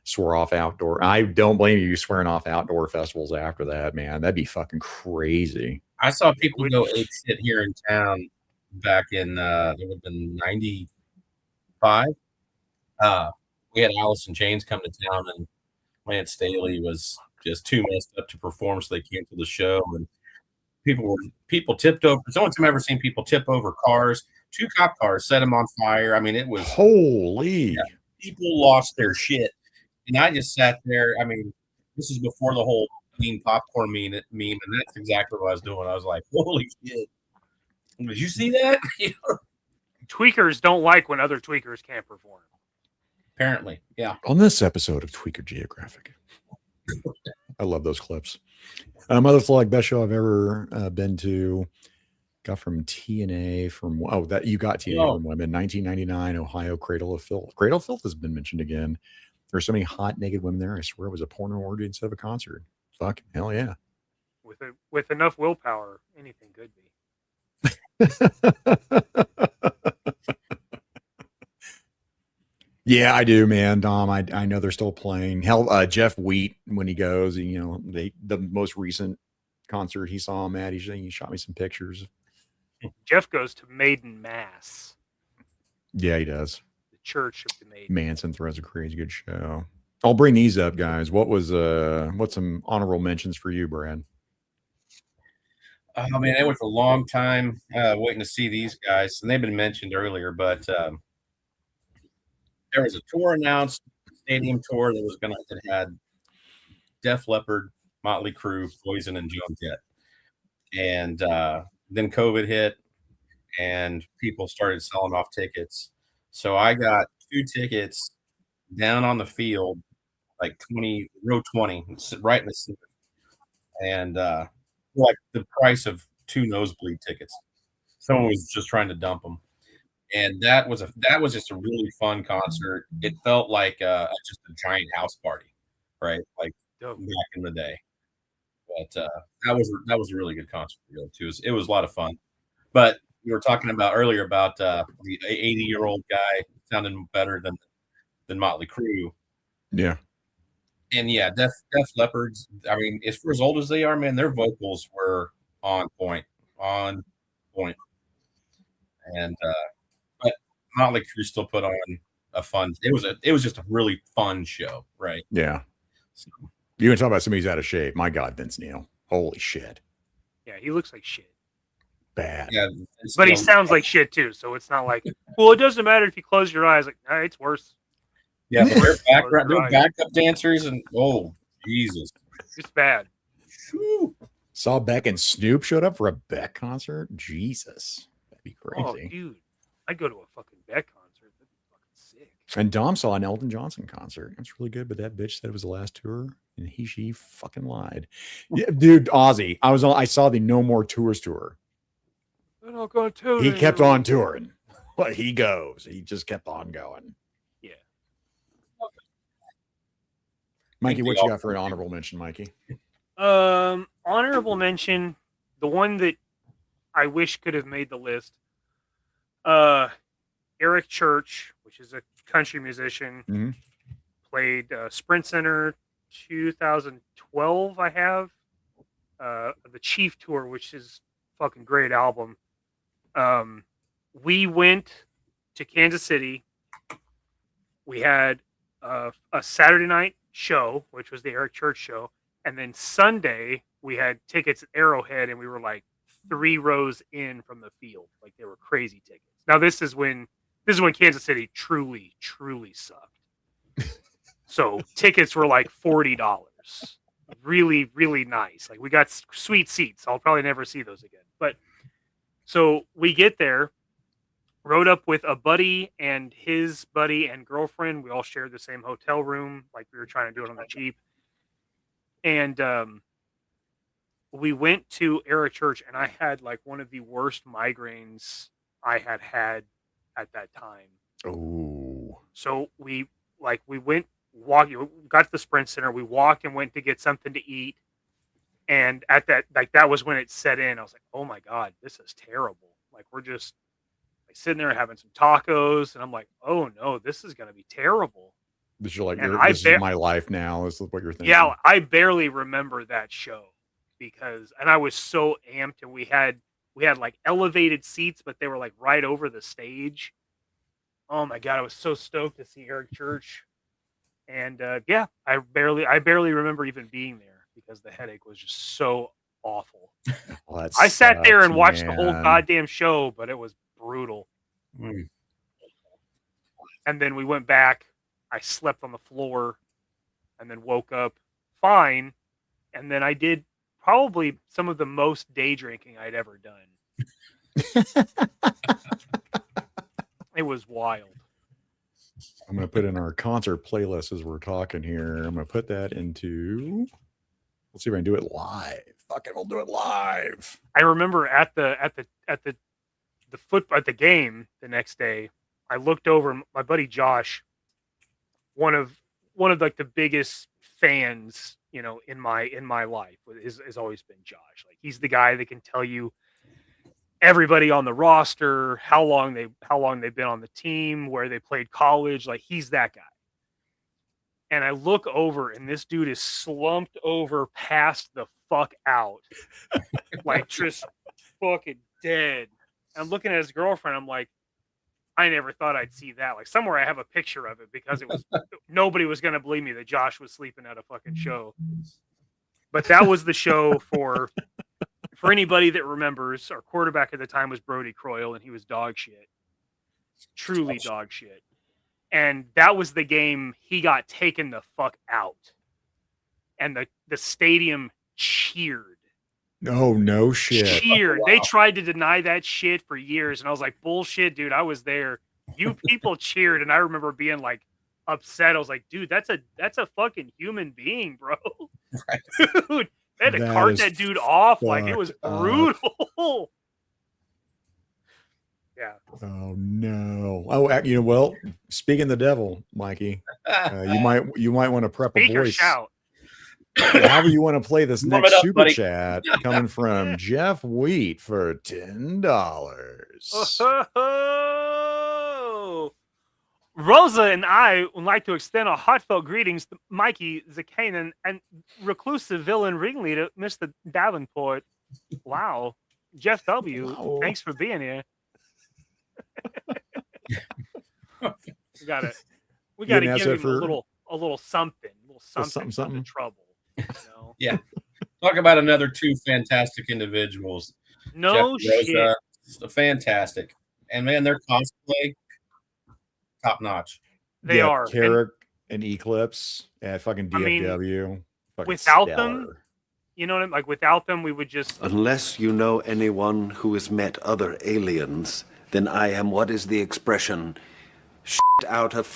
swore off outdoor. I don't blame you swearing off outdoor festivals after that, man. That'd be fucking crazy. I saw people go ape shit here in town back in it would have been 95. We had Alice in Chains come to town, and Lance Staley was just too messed up to perform, so they canceled the show. And people tipped over. It's the only time I've ever seen people tip over cars. 2 cop cars, set them on fire. I mean, it was holy. Yeah, people lost their shit, and I just sat there. I mean, this is before the whole clean popcorn meme, and that's exactly what I was doing. I was like, "Holy shit! Did you see that?" Tweakers don't like when other tweakers can't perform. Apparently, yeah. On this episode of Tweaker Geographic, I love those clips. Mother Flag, best show I've ever been to. Got from TNA that you got TNA from women. 1999, Ohio, Cradle of Filth. Cradle of Filth has been mentioned again. There's so many hot naked women there. I swear it was a porno orgy instead of a concert. Fuck, hell yeah. With enough willpower, anything could be. Yeah, I do, man. Dom, I know they're still playing. Hell, Jeff Wheat, when he goes, the most recent concert he saw him at, he shot me some pictures. Jeff goes to Maiden Mass. Yeah, he does. The Church of the Maiden. Manson throws a crazy good show. I'll bring these up, guys. What's some honorable mentions for you, Brad? Oh man, it was a long time waiting to see these guys, and they've been mentioned earlier, but there was a tour announced, stadium tour that had Def Leppard, Motley Crue, Poison, and Joan Jett. And then COVID hit, and people started selling off tickets. So I got 2 tickets down on the field, like row 20, right in the center, and like the price of 2 nosebleed tickets. Someone was just trying to dump them. And that was just a really fun concert. It felt like just a giant house party, right? Like back in the day. But that was a really good concert to go to. It was a lot of fun. But you were talking about earlier about the 80-year-old guy sounding better than Motley Crue. Yeah. And yeah, Def Leppard's. I mean, for as old as they are, man, their vocals were on point. And but Motley Crue still put on a fun. It was just a really fun show, right? Yeah. So, you can talk about somebody who's out of shape. My God, Vince Neil. Holy shit. Yeah, he looks like shit. Bad. Yeah, but he sounds like shit too. So it's not like, well, it doesn't matter if you close your eyes. Like, no, it's worse. Yeah, but they're backup dancers, and oh Jesus, it's bad. Whew. Saw Beck and Snoop showed up for a Beck concert. Jesus, that'd be crazy. Oh, dude, I'd go to a fucking Beck concert. That'd be fucking sick. And Dom saw an Elton Johnson concert. That's really good, but that bitch said it was the last tour, and she fucking lied. Yeah, dude, Ozzy. I saw the No More Tours tour. They're not going to. He kept on touring. Well, he goes. He just kept on going. Yeah. Mikey, what you got for an honorable mention, Mikey? Honorable mention, the one that I wish could have made the list. Eric Church, which is a country musician, played Sprint Center 2012. I have the Chief Tour, which is a fucking great album. We went to Kansas City. We had a Saturday night show, which was the Eric Church show, and then Sunday we had tickets at Arrowhead, and we were like 3 rows in from the field. Like, they were crazy tickets. Now this is when Kansas City truly sucked. So tickets were like $40. Really, really nice. Like, we got sweet seats. I'll probably never see those again. But so we get there, rode up with a buddy and his buddy and girlfriend. We all shared the same hotel room. Like, we were trying to do it on the cheap. And we went to Eric Church, and I had like one of the worst migraines I had at that time. Oh. So we went walking, got to the Sprint Center. We walked and went to get something to eat. And at that was when it set in. I was like, oh my God, this is terrible. Like, we're just like sitting there having some tacos, and I'm like, oh no, this is going to be terrible. This is my life now. Is what you're thinking. Yeah, I barely remember that show and I was so amped, and we had like elevated seats, but they were like right over the stage. Oh my God, I was so stoked to see Eric Church. And yeah, I barely remember even being there because the headache was just so awful. Well, I sat there and watched the whole goddamn show, but it was brutal. And then we went back. I slept on the floor and then woke up fine. And then I did probably some of the most day drinking I'd ever done. It was wild. I'm going to put in our concert playlist as we're talking here. I'm going to put that into. Let's see if I can do it live. Fuck it, we'll do it live. I remember at the game the next day, I looked over. My buddy Josh, one of like the biggest fans, in my life, has always been Josh. Like, he's the guy that can tell you everybody on the roster, how long they've been on the team, where they played college. Like, he's that guy. And I look over, and this dude is slumped over, passed the fuck out, like just fucking dead. I'm looking at his girlfriend. I'm like, I never thought I'd see that. Like, somewhere I have a picture of it because it was nobody was going to believe me that Josh was sleeping at a fucking show. But that was the show for anybody that remembers. Our quarterback at the time was Brody Croyle, and he was dog shit. Truly dog shit. And that was the game he got taken the fuck out. And the stadium cheered. No shit. Cheered. They tried to deny that shit for years. And I was like, bullshit, dude. I was there. You people cheered. And I remember being like upset. I was like, dude, that's a fucking human being, bro. Right. Dude, they had to cart that dude off. Like, it was brutal. Yeah. Oh no. Oh, well, speaking of the devil, Mikey, you might want to prep a voice. Shout. However you want to play this next super chat coming from Jeff Wheat for $10. Rosa and I would like to extend our heartfelt greetings to Mikey, Zakanen, and reclusive villain ringleader, Mr. Davenport. Wow. Jeff W., thanks for being here. We got to give him a little something. Something. Trouble. Yeah. Talk about another 2 fantastic individuals. No Jeff shit. Rosa, fantastic. And man, their cosplay, top notch. They are. Carrick and Eclipse at fucking DFW. Without them, you know what I mean? Like, without them, we would just. Unless you know anyone who has met other aliens, then I am, what is the expression? Shit out of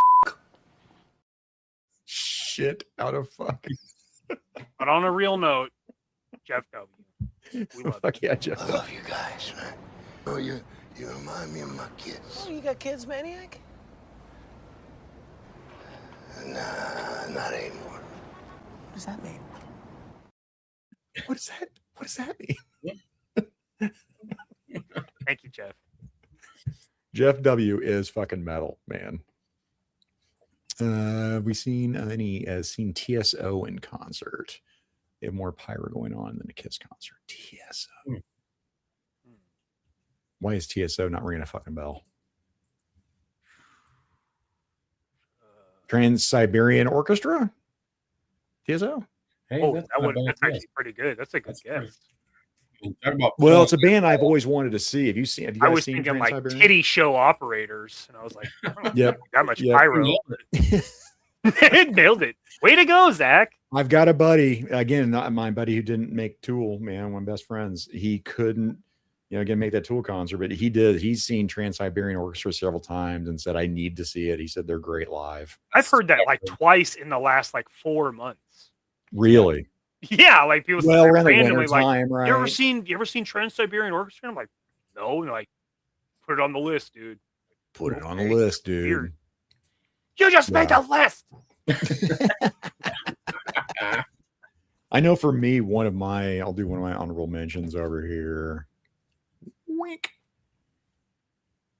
shit out of fucking. But on a real note, Jeff W. We love Fuck yeah, Jeff. I love you guys, man. Oh, you remind me of my kids. Oh, you got kids, Maniac? Nah, not anymore. What does that mean? What does that mean? Thank you, Jeff. Jeff W is fucking metal, man. We seen seen TSO in concert. They have more pyro going on than a Kiss concert. TSO. Why is TSO not ringing a fucking bell? Trans-Siberian Orchestra? TSO? Hey, that's actually pretty good. That's a good guess. Well, it's a band I've always wanted to see. Have you guys I was seen thinking like Trans-Siberian? titty show operators, and I was like, I don't Yep. that much pyro. Nailed it. Way to go, Zach. I've got a buddy, again, not my buddy who didn't make Tool, man, one of my best friends. He couldn't, again, make that Tool concert, but he did. He's seen Trans-Siberian Orchestra several times and said, I need to see it. He said they're great live. I've heard that like twice in the last like 4 months. Really? Yeah, like people Well, around the randomly winter like, time, right? You ever seen Trans-Siberian Orchestra? I'm like, no. And they're like, put it on the list, dude. Put it on the list, dude. Weird. You just made a list. I know for me, I'll do one of my honorable mentions over here. Wink.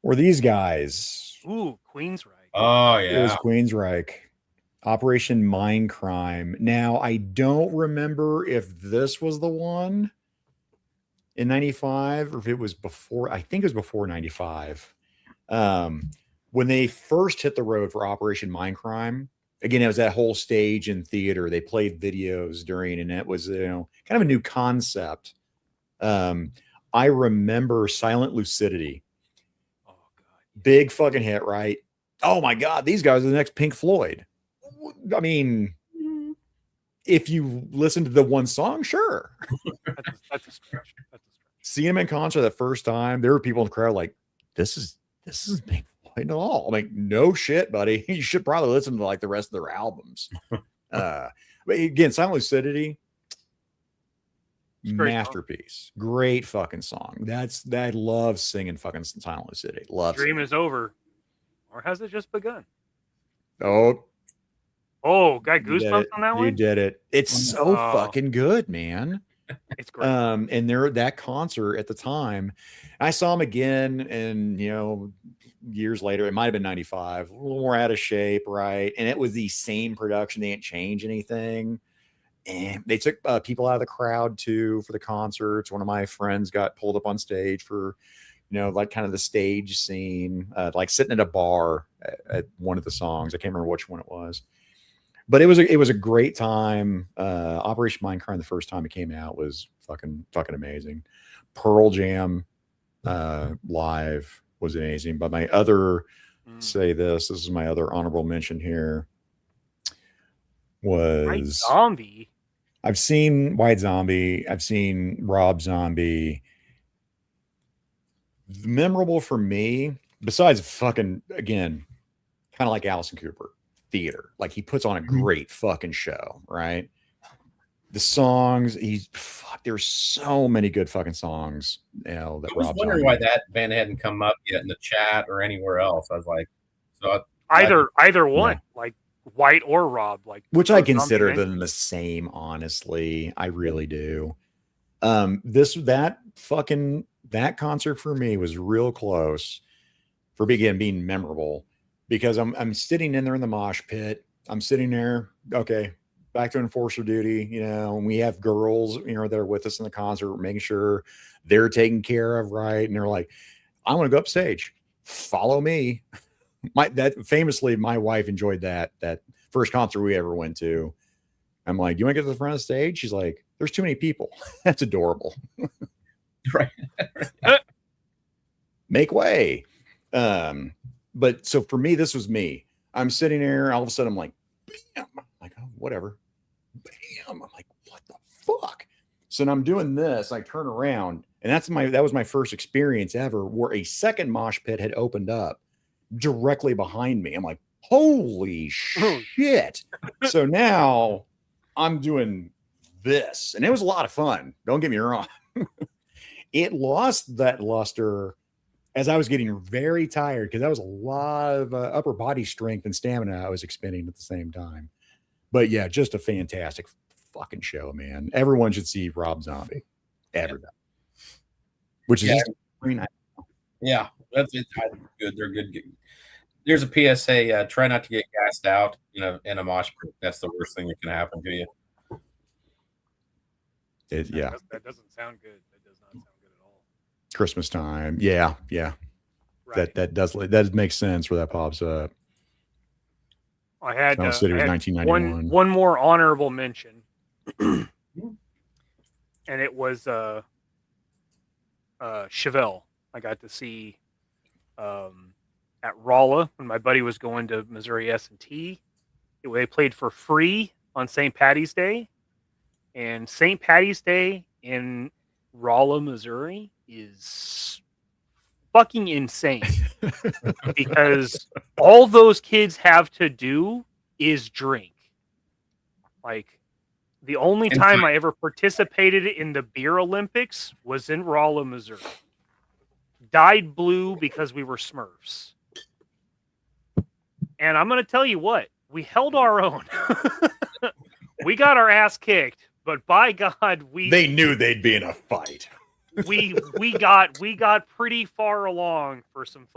Or these guys. Ooh, Queensryche. Oh, It was yeah. Queensryche. Operation Mindcrime. Now, I don't remember if this was the one in 95 or if it was before. I think it was before 95. When they first hit the road for Operation Mindcrime, again, it was that whole stage in theater. They played videos during, and it was, kind of a new concept. I remember Silent Lucidity. Oh, God. Big fucking hit, right? Oh, my God. These guys are the next Pink Floyd. I mean, if you listen to the one song, sure. That's a stretch. Seeing them in concert the first time, there were people in the crowd like, this is Pink Floyd at all. I'm like, no shit, buddy. You should probably listen to like the rest of their albums. But again, Silent Lucidity, masterpiece. Great fucking song. I love singing fucking Silent Lucidity. Love Dream is over. Or has it just begun? Oh, got goosebumps on that one? You did it. It's so fucking good, man. It's great. And that concert at the time, I saw him again, and years later, it might have been 95, a little more out of shape, right? And it was the same production; they didn't change anything. And they took people out of the crowd too for the concerts. One of my friends got pulled up on stage for, like kind of the stage scene, like sitting at a bar at one of the songs. I can't remember which one it was. But it was a great time. Operation Mindcrime, the first time it came out, was fucking amazing. Pearl Jam live was amazing. But my other this is my other honorable mention here was White Zombie. I've seen White Zombie. I've seen Rob Zombie. Memorable for me, besides fucking, again, kind of like Allison Cooper, theater. Like, he puts on a great fucking show, right? The songs, there's so many good fucking songs, that I was Rob wondering Zombie. why that band hadn't come up yet in the chat or anywhere else. I was like, Either one, like White or Rob, like, which I Rob consider Zombie, them the same, honestly. I really do. That concert for me was real close for being memorable, because I'm sitting in there in the mosh pit. I'm sitting there, okay, back to enforcer duty, and we have girls, that are with us in the concert. We're making sure they're taken care of, right? And they're like, I want to go up stage. Follow me. Famously, my wife enjoyed that first concert we ever went to. I'm like, do you want to get to the front of the stage? She's like, there's too many people. That's adorable. Right. Make way. But so for me, this was me. I'm sitting there, all of a sudden I'm like, bam. I'm like, oh, whatever. Bam. I'm like, what the fuck? So then I'm doing this, I turn around, and that was my first experience ever where a second mosh pit had opened up directly behind me. I'm like, holy shit. So now I'm doing this, and it was a lot of fun. Don't get me wrong. It lost that luster as I was getting very tired because that was a lot of upper body strength and stamina I was expending at the same time. But yeah, just a fantastic fucking show, man. Everyone should see Rob Zombie. Everybody. Which is yeah, that's it. Good. They're good. There's a PSA. Try not to get gassed out in a mosh pit. That's the worst thing that can happen to you. Yeah. That doesn't sound good. That does not sound good at all. Christmas time. Yeah. Right. That does make sense where that pops up. I had, said it was 1991. One more honorable mention. And it was Chevelle. I got to see at Rolla when my buddy was going to Missouri S&T. They played for free on St. Patty's Day. And St. Patty's Day in Rolla, Missouri is fucking insane because all those kids have to do is drink. Like, the only time I ever participated in the beer Olympics was in Rolla, Missouri. Dyed blue because we were Smurfs. And I'm going to tell you what, we held our own. We got our ass kicked, but by God, they knew they'd be in a fight. we got pretty far along for some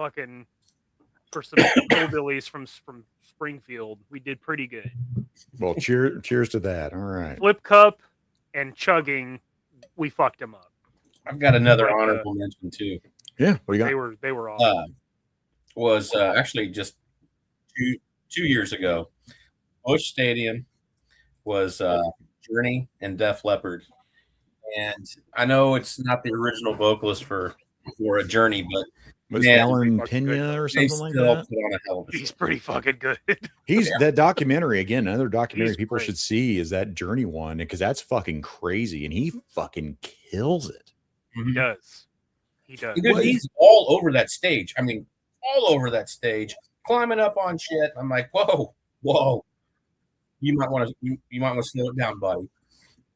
hillbillies from Springfield. We did pretty good. Well, cheers to that. All right. Flip cup and chugging, we fucked them up. I've got another honorable mention too. Yeah, what do you got? They were awesome. Was actually just two years ago. Busch Stadium was Journey and Def Leppard. And I know it's not the original vocalist for a Journey, but was Alan Pena or something like that? He's pretty fucking good. That documentary, again, another documentary people should see is that Journey one, because that's fucking crazy, and he fucking kills it. He does. Dude, he's all over that stage. I mean, all over that stage, climbing up on shit. I'm like, whoa. You might want to slow it down, buddy.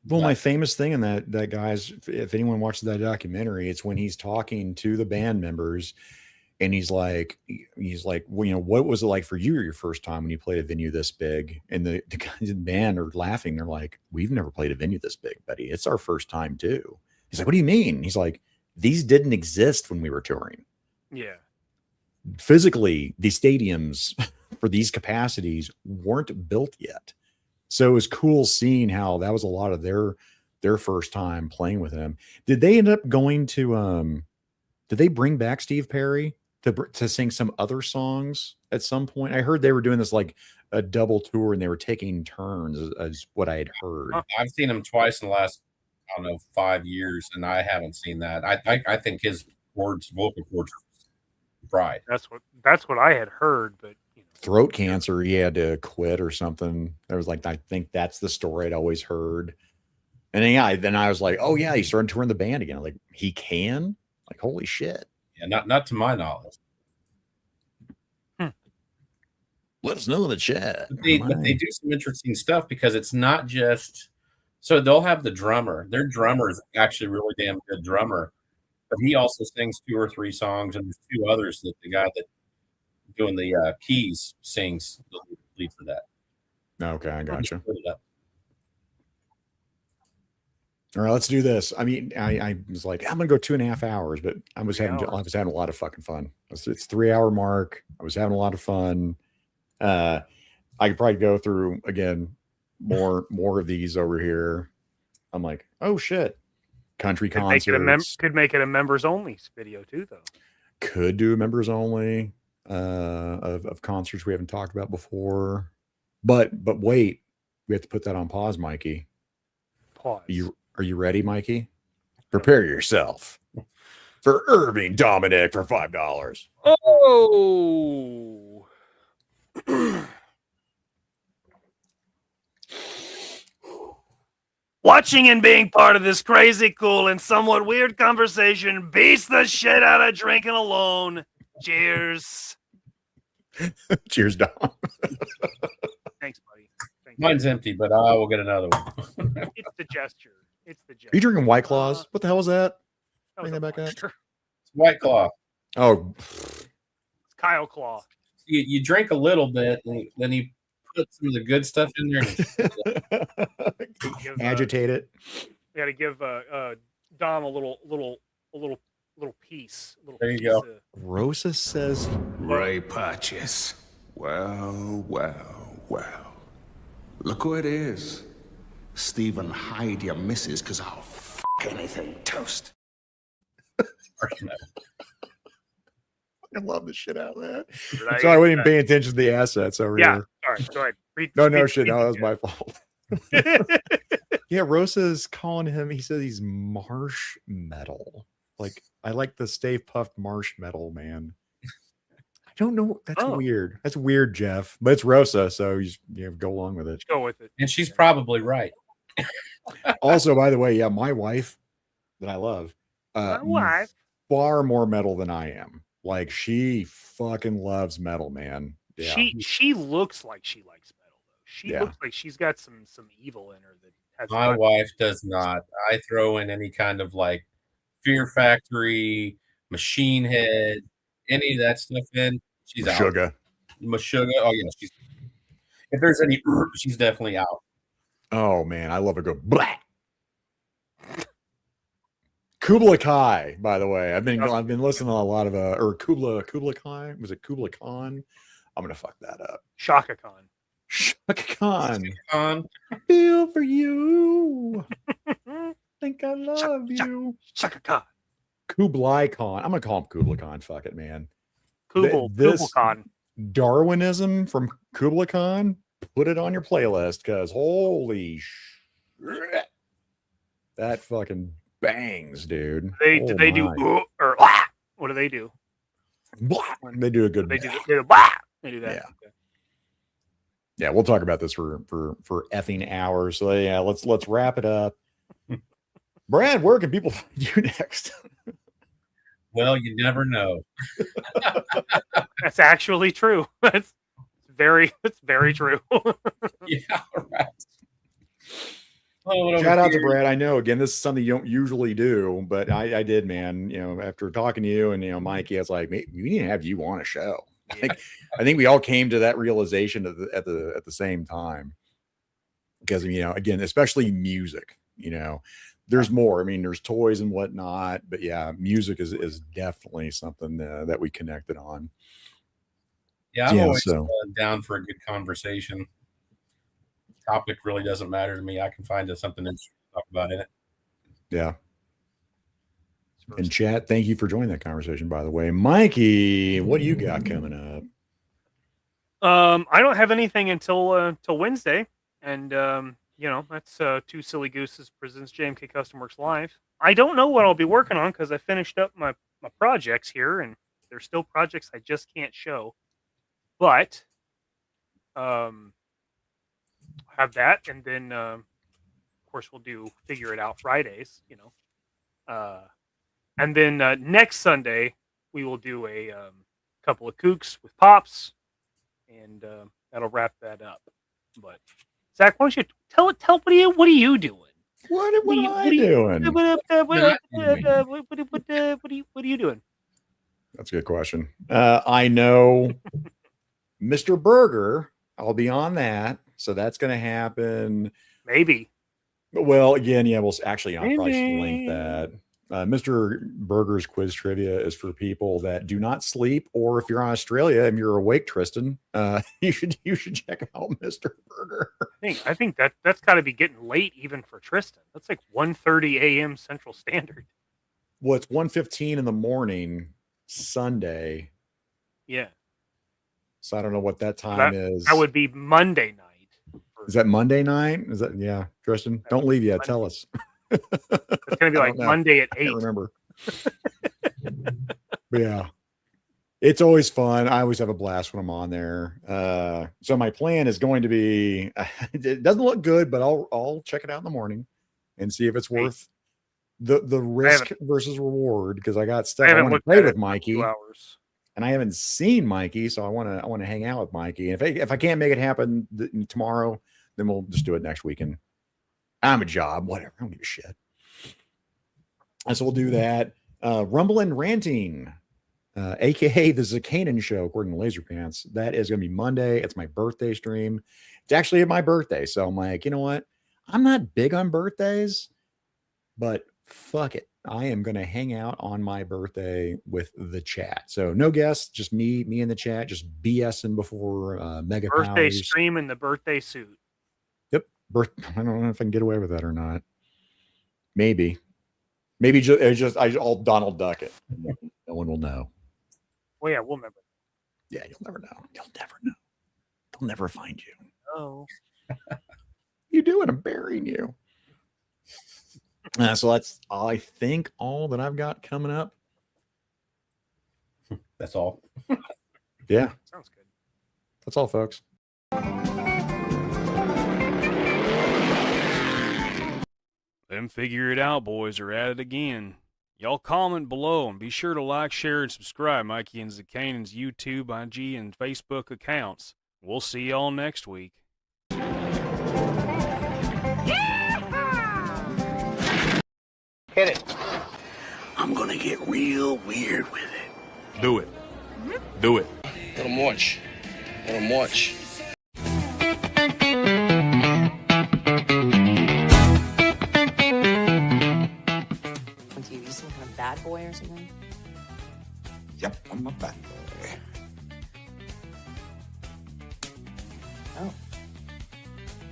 Well, my famous thing in that guys, if anyone watches that documentary, it's when he's talking to the band members, and he's like, well, what was it like for you your first time when you played a venue this big? And the guys in the band are laughing. They're like, we've never played a venue this big, buddy. It's our first time too. He's like, what do you mean? He's like, these didn't exist when we were touring. Yeah. Physically, the stadiums for these capacities weren't built yet. So it was cool seeing how that was a lot of their first time playing with him. Did they end up going to did they bring back Steve Perry to sing some other songs at some point? I heard they were doing this like a double tour and they were taking turns as what I had heard. I've seen him twice in the last, 5 years, and I haven't seen that. I think his vocal cords are fried. That's what I had heard, but throat cancer, he had to quit or something. There was like, I think that's the story I'd always heard. And then I was like, oh yeah, he started touring the band again. Like, he can? Like, holy shit. Yeah, not to my knowledge. Let us know in the chat. But they do some interesting stuff because it's not just, so they'll have the drummer. Their drummer is actually a really damn good drummer, but he also sings 2 or 3 songs, and there's 2 others that the guy that doing the keys sings the lead for that. Okay, I gotcha. All right, let's do this. I mean, I was like, I'm gonna go 2.5 hours, but I was having a lot of fucking fun. It's 3-hour mark. I was having a lot of fun. I could probably go through again more of these over here. I'm like, oh shit, country concerts. Could make it a members only video too, though. Could do members only of concerts we haven't talked about before. But wait, we have to put that on pause, Mikey. Pause. Are you ready, Mikey? Prepare yourself for Irving Dominic for $5. Oh. Watching and being part of this crazy, cool, and somewhat weird conversation beats the shit out of drinking alone. Cheers. Cheers, Dom. Thanks, buddy. Mine's empty, but I will get another one. It's the gesture. It's the gesture. Are you drinking White Claws? What the hell was that? That was Bring that back up. It's White Claw. Oh, It's Kyle Claw. You drink a little bit, and then you put some of the good stuff in there. And agitate it. We got to give Dom a little piece. There you go. Rosa says, Ray Patches. Well. Look who it is. Stephen, hide your missus, because I'll f anything toast. I love the shit out of that. Right. Sorry, I wasn't even paying attention to the assets over here. Sorry, go ahead. No, shit. No, that was my fault. Yeah, Rosa's calling him, he says he's marsh metal. Like, I like the Stay Puft marshmallow, man. I don't know. That's weird. That's weird, Jeff. But it's Rosa, so you go along with it. Go with it. And she's probably right. Also, by the way, yeah, my wife that I love, My wife. far more metal than I am. Like, she fucking loves metal, man. Yeah. She looks like she likes metal though. She Yeah. looks like she's got some evil in her that has. My wife does not. I throw in any kind of like Fear Factory, Machine Head, any of that stuff in. She's out. Sugar. Meshuggah. Oh yeah, she's. If there's any, she's definitely out. Oh man, I love a good black. Kubla Kai, by the way. I've been listening to a lot of or Kubla Kai. Was it Kubla Khan? I'm gonna fuck that up. Shaka Khan. Shaka Khan. Khan. Feel for you. Think I love you. Shaka Khan. Kublai Khan. I'm gonna call him Kubla Khan. Fuck it, man. Kubla Khan. Darwinism from Kubla Khan. Put it on your playlist, because holy shit, that fucking bangs, dude. Did they do or what do they do? They do a good. They do that. Yeah. Yeah, we'll talk about this for effing hours. So yeah, let's wrap it up. Brad, where can people find you next? Well, you never know. That's actually true. That's very true. Yeah, right. Shout out to Brad. I know, again, this is something you don't usually do, but I did, man. You know, after talking to you and Mikey, I was like, we need to have you on a show. Yeah. I think we all came to that realization at the same time, because again, especially music. There's more. I mean, there's toys and whatnot, but yeah, music is definitely something that we connected on. Yeah, I'm always down for a good conversation. Topic really doesn't matter to me. I can find something interesting to talk about in it. Yeah. And chat, thank you for joining that conversation, by the way. Mikey, what do you got coming up? I don't have anything until Wednesday, and that's Two Silly Gooses presents JMK Custom Works Live. I don't know what I'll be working on because I finished up my projects here, and there's still projects I just can't show. But have that, and then of course we'll do Figure It Out Fridays, and then next Sunday we will do a couple of kooks with Pops, and that'll wrap that up. But Zach, why don't you tell what are you doing? What am I doing? What are you doing? That's a good question. I know Mr. Burger. I'll be on that. So that's going to happen. Maybe. Well, again, yeah, I'll probably should link that. Mr. Burger's quiz trivia is for people that do not sleep, or if you're in Australia and you're awake, Tristan, you should check out Mr. Burger. I think that's got to be getting late even for Tristan. That's like 1:30 a.m. Central Standard. Well, it's 1:15 in the morning Sunday. Yeah. So I don't know what that time is. That would be Monday night. Is that Monday night? Is that, yeah, Tristan? Don't leave yet. Tell us. It's going to be like Monday at 8. I can't remember. But yeah, it's always fun. I always have a blast when I'm on there. So my plan is going to be, it doesn't look good, but I'll check it out in the morning and see if it's worth the risk versus reward, because I got stuff I want to play with Mikey. and I haven't seen Mikey, so I want to hang out with Mikey. And if I can't make it happen tomorrow, then we'll just do it next weekend. I'm a job, whatever. I don't give a shit. And so we'll do that. Rumble and Ranting, aka the Zakanin Show, according to Laser Pants. That is going to be Monday. It's my birthday stream. It's actually my birthday, so I'm like, you know what? I'm not big on birthdays, but fuck it. I am going to hang out on my birthday with the chat. So no guests, just me in the chat, just BSing before Mega birthday Powers. Stream in the birthday suit. Yep. I don't know if I can get away with that or not. Maybe I'll Donald Duck it. No one will know. Well, yeah, we'll remember. Yeah, you'll never know. You'll never know. They'll never find you. Oh. You do it. I'm burying you. So that's, I think, all that I've got coming up. That's all. Yeah. Sounds good. That's all, folks. Them figure it out boys are at it again. Y'all comment below and be sure to like, share, and subscribe Mikey and Zakanan's YouTube, IG, and Facebook accounts. We'll see y'all next week. Hit it. I'm gonna get real weird with it. Do it. Do it. Let him watch. Let him watch. On TV, some kind of bad boy or something? Yep, I'm a bad boy. Oh.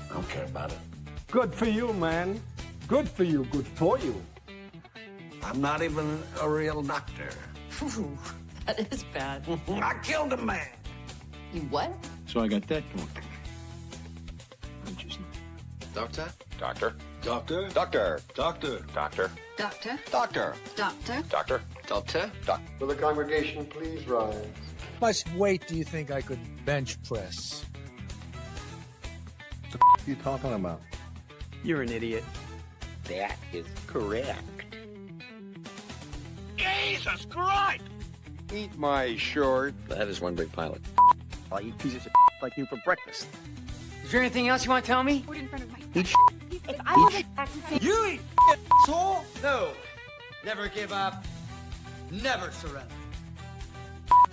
I don't care about it. Good for you, man. Good for you. Good for you. I'm not even a real doctor. That is bad. I killed a man. You what? So I got that going. Doctor? Doctor. Doctor? Doctor. Doctor? Doctor. Doctor. Doctor. Doctor. Doctor. Doctor? Will the congregation please rise? How much weight do you think I could bench press? What are you talking about? You're an idiot. That is correct. Jesus Christ! Eat my short. That is one big pilot. I'll eat pieces of like you for breakfast. Is there anything else you want to tell me? Put in front of my Eat If I wasn't acting, You eat asshole? No. Never give up. Never surrender.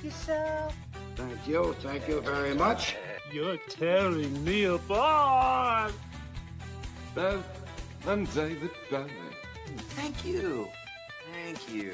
yourself. Thank you. Thank you very much. You're tearing me apart. I'm David Bowie. Thank you. Thank you.